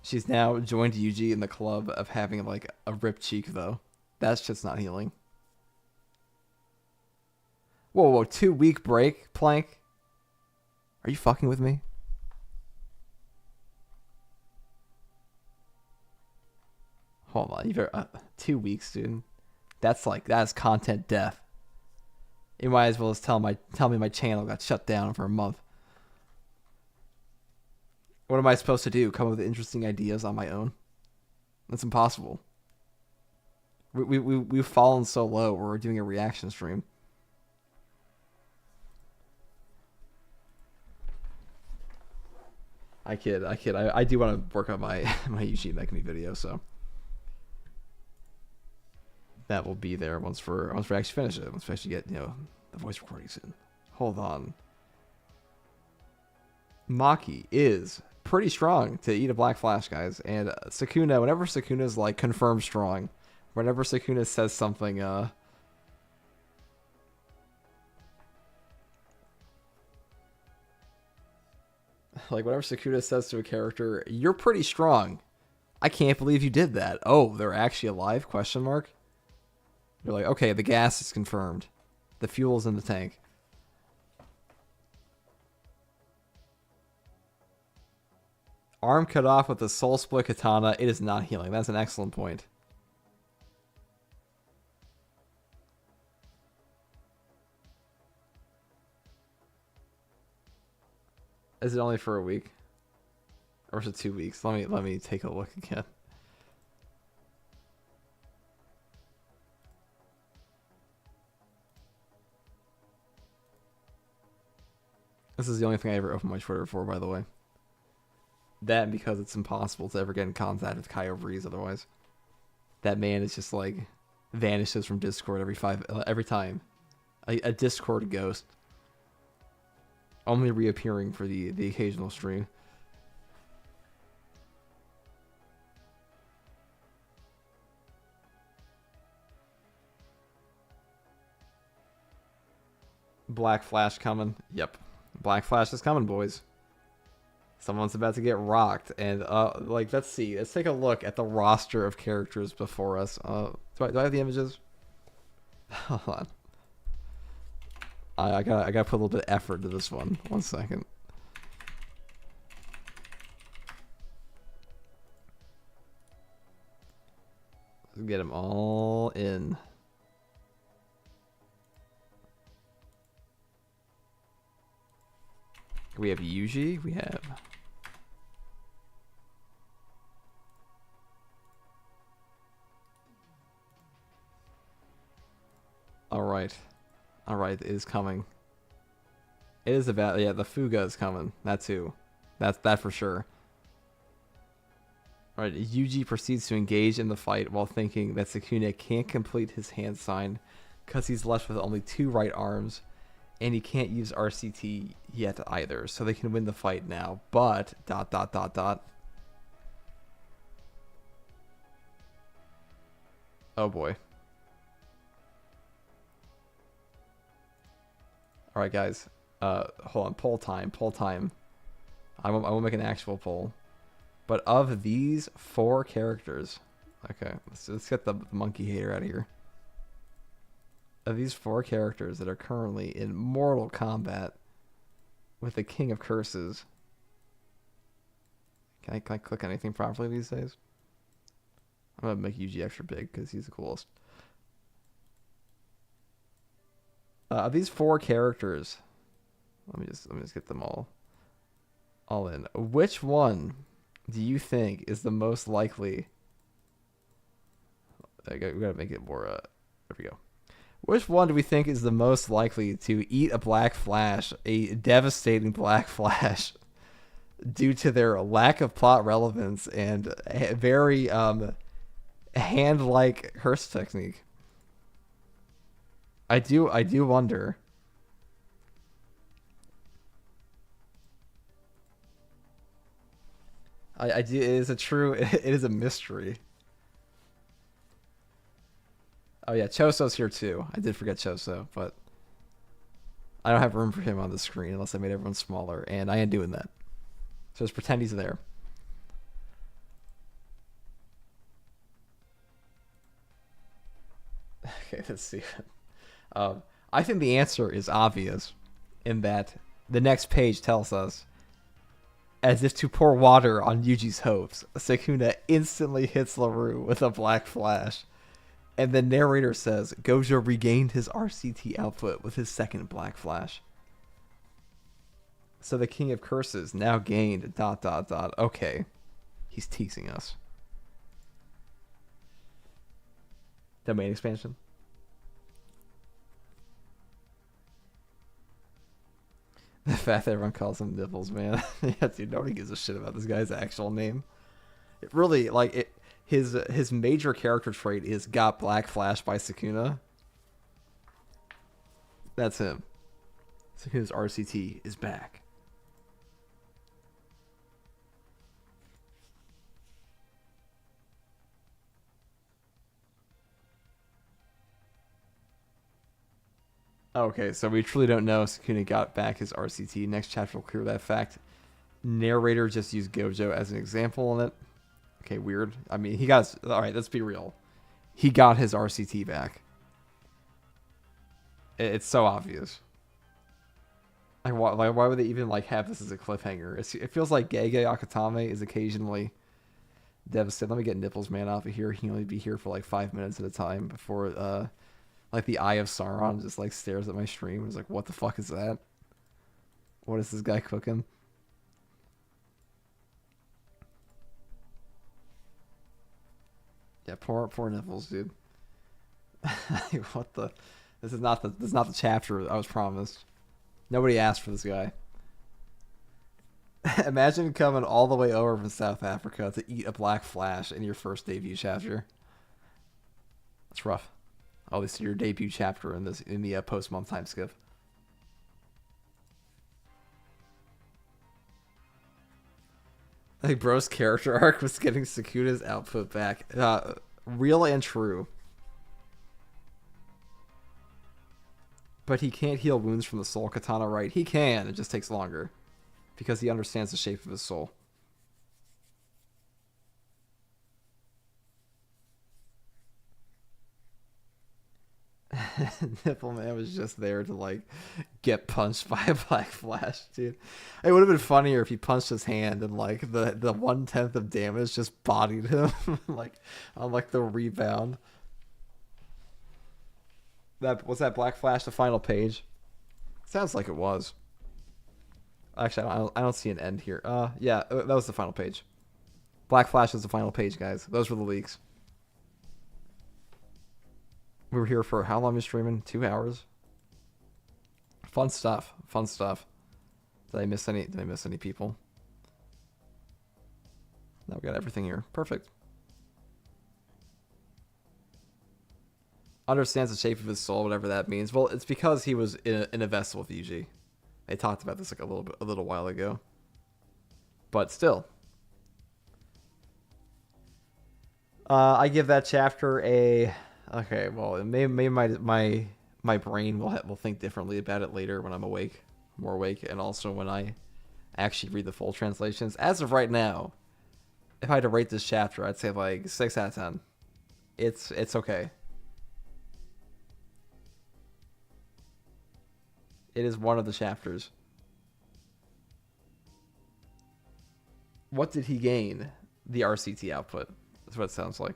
She's now joined Yuji in the club of having like a ripped cheek, though. That's just not healing. Whoa, 2-week break, Plank? Are you fucking with me? Hold on, you've 2 weeks, dude. That's content death. You might as well just tell me my channel got shut down for a month. What am I supposed to do? Come up with interesting ideas on my own? That's impossible. We've fallen so low. We're doing a reaction stream. I kid. I do want to work on my YouTube Make Me video, so that will be there once we actually finish it. Once we actually get, the voice recordings in. Hold on. Maki is pretty strong to eat a Black Flash, guys. And Sukuna, whenever Sukuna's like confirmed strong, whenever Sukuna says something, like whenever Sukuna says to a character, "You're pretty strong. I can't believe you did that." Oh, they're actually alive? Question mark. You're like, okay, the gas is confirmed. The fuel's in the tank. Arm cut off with the soul split katana. It is not healing. That's an excellent point. Is it only for a week? Or is it 2 weeks? Let me take a look again. This is the only thing I ever opened my Twitter for, by the way. That and because it's impossible to ever get in contact with Kyle Breeze otherwise. That man is just like vanishes from Discord every time. A Discord ghost. Only reappearing for the occasional stream. Black Flash coming. Yep. Black Flash is coming, boys. Someone's about to get rocked. And, like, let's see. Let's take a look at the roster of characters before us. Do I have the images? Hold on. I gotta put a little bit of effort into this one. 1 second. Let's get them all in. We have Yuji. We have... Alright. Alright, it is coming. It is about... Yeah, the Fuga is coming. That too. That's that for sure. Alright, Yuji proceeds to engage in the fight while thinking that Sukuna can't complete his hand sign because he's left with only 2 right arms. And he can't use RCT yet either, so they can win the fight now. But, ... Oh boy. Alright guys, hold on, poll time. I won't make an actual poll. But of these 4 characters... Okay, let's get the monkey hater out of here. Of these 4 characters that are currently in mortal combat with the King of Curses. Can I click anything properly these days? I'm gonna make Yuji extra big because he's the coolest. Of these 4 characters, let me just get them all in. Which one do you think is the most likely? We gotta make it more. There we go. Which one do we think is the most likely to eat a Black Flash, a devastating Black Flash, due to their lack of plot relevance and very hand-like curse technique? I do wonder. I do. It is a mystery. Oh yeah, Choso's here too. I did forget Choso, but I don't have room for him on the screen unless I made everyone smaller, and I am doing that. So just pretend he's there. Okay, let's see. I think the answer is obvious in that the next page tells us, as if to pour water on Yuji's hopes, Sukuna instantly hits LaRue with a Black Flash. And the narrator says, Gojo regained his RCT output with his second Black Flash. So the King of Curses now gained ... Okay. He's teasing us. Domain expansion. The fact that everyone calls him Nipples, man. Yeah, dude, nobody gives a shit about this guy's actual name. It really, like, it... His major character trait is got Black Flash by Sukuna. That's him. Sukuna's RCT is back. Okay, so we truly don't know if Sukuna got back his RCT. Next chapter will clear that fact. Narrator just used Gojo as an example on it. Okay, weird. I mean, he got... Alright, let's be real. He got his RCT back. It's so obvious. Like, why would they even, like, have this as a cliffhanger? It feels like Gege Akatame is occasionally devastated. Let me get Nipples Man off of here. He can only be here for, like, 5 minutes at a time before, like, the Eye of Sauron just, like, stares at my stream and is like, what the fuck is that? What is this guy cooking? Yeah, poor Nipples, dude. What the? This is not the chapter I was promised. Nobody asked for this guy. Imagine coming all the way over from South Africa to eat a Black Flash in your first debut chapter. That's rough. Oh, this is your debut chapter in the post-month time skip. Like, bro's character arc was getting Sukuna's output back. Real and true. But he can't heal wounds from the soul katana, right? He can. It just takes longer. Because he understands the shape of his soul. Nipple Man was just there to like get punched by a black flash, dude. It would have been funnier if he punched his hand and like the 1/10 of damage just bodied him like on like the rebound. That was that black flash the final page? Sounds like it was. Actually, I don't see an end here. Yeah, that was the final page. Black Flash is the final page, guys. Those were the leaks. We were here for how long? Are we streaming? 2 hours. Fun stuff. Fun stuff. Did I miss any people? No, we got everything here. Perfect. Understands the shape of his soul, whatever that means. Well, it's because he was in a vessel with Yuji. They talked about this like a little while ago. But still. I give that chapter a... Okay, well, maybe my brain will think differently about it later when I'm more awake, and also when I actually read the full translations. As of right now, if I had to rate this chapter, I'd say like 6 out of 10. It's okay. It is one of the chapters. What did he gain? The RCT output. That's what it sounds like.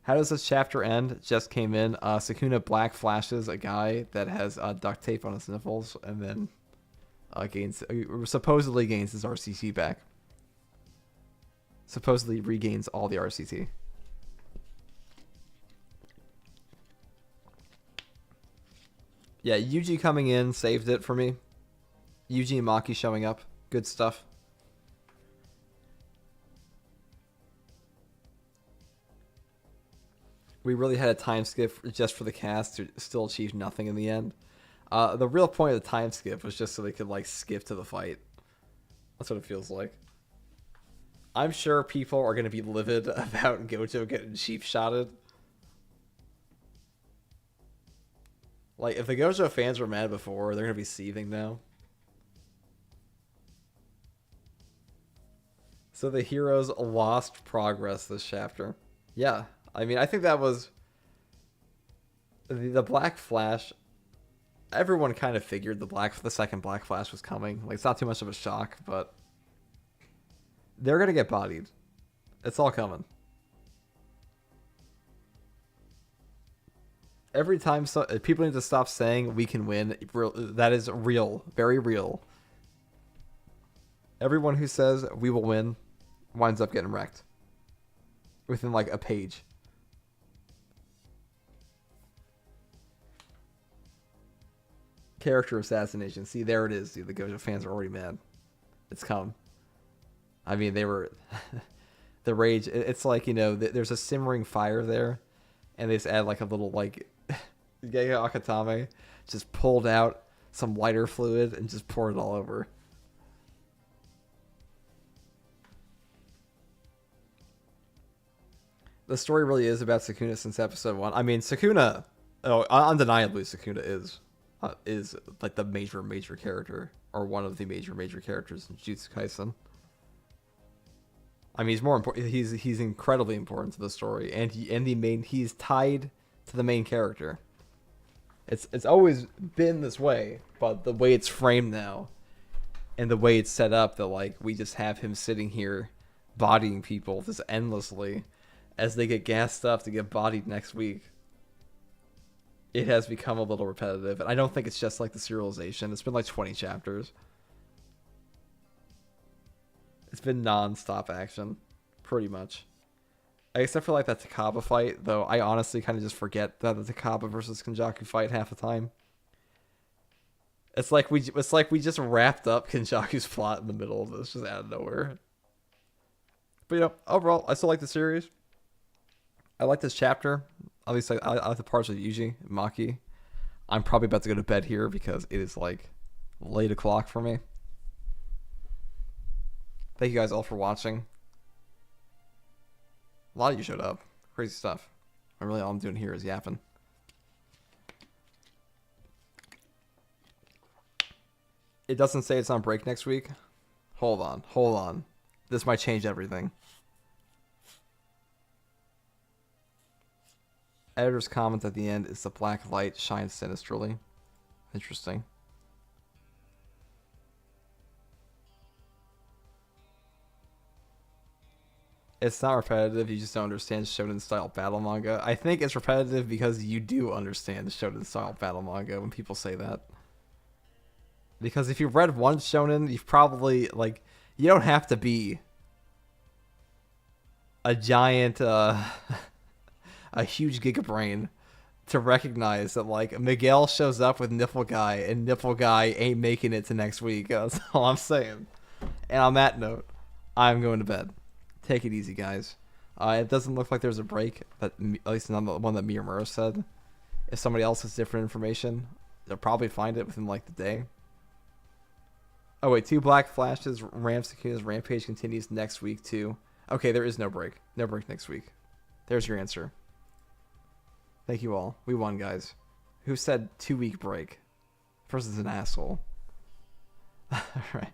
How does this chapter end? Just came in. Sukuna black flashes a guy that has duct tape on his nipples, and then supposedly gains his RCT back. Supposedly regains all the RCT. Yeah, Yuji coming in saved it for me. Yuji and Maki showing up. Good stuff. We really had a time skip just for the cast to still achieve nothing in the end. The real point of the time skip was just so they could like skip to the fight. That's what it feels like. I'm sure people are going to be livid about Gojo getting cheap shotted. Like, if the Gojo fans were mad before, they're going to be seething now. So the heroes lost progress this chapter. Yeah, I mean, I think that was... The Black Flash... Everyone kind of figured the second Black Flash was coming. Like, it's not too much of a shock, but... They're going to get bodied. It's all coming. Every time people need to stop saying we can win, that is real, very real. Everyone who says we will win winds up getting wrecked within like a page. Character assassination. See, there it is. Dude. The Gojo fans are already mad. It's come. I mean, they were the rage. It's like, you know, there's a simmering fire there, and they just add like a little like. Gege Akatame just pulled out some lighter fluid and just poured it all over. The story really is about Sukuna since episode 1. I mean, Sukuna, undeniably, Sukuna is like the major character, or one of the major characters in Jujutsu Kaisen. I mean, he's more important. He's incredibly important to the story, and he's tied to the main character. It's always been this way, but the way it's framed now, and the way it's set up, that like we just have him sitting here, bodying people just endlessly, as they get gassed up to get bodied next week. It has become a little repetitive, and I don't think it's just like the serialization. It's been like 20 chapters. It's been non-stop action, pretty much. Except for like that Takaba fight, though I honestly kind of just forget that the Takaba versus Kenjaku fight half the time. It's like we just wrapped up Kenjaku's plot in the middle of this, just out of nowhere. But you know, overall, I still like the series. I like this chapter. At least I like the parts with Yuji and Maki. I'm probably about to go to bed here because it is like late o'clock for me. Thank you guys all for watching. A lot of you showed up. Crazy stuff. Really all I'm doing here is yapping. It doesn't say it's on break next week. Hold on, hold on. This might change everything. Editor's comment at the end is the black light shines sinisterly. Interesting. It's not repetitive, you just don't understand shonen style battle manga. I think it's repetitive because you do understand shonen style battle manga when people say that. Because if you've read one shonen, you've probably, like, you don't have to be a giant, a huge gigabrain to recognize that, like, Miguel shows up with Nipple Guy, and Nipple Guy ain't making it to next week. That's all I'm saying. And on that note, I'm going to bed. Take it easy, guys. It doesn't look like there's a break, but at least not the one that Miyamura said. If somebody else has different information, they'll probably find it within, like, the day. Oh, wait, 2 black flashes. Sukuna's rampage continues next week, too. Okay, there is no break. No break next week. There's your answer. Thank you all. We won, guys. Who said 2-week break? First is an asshole. All right.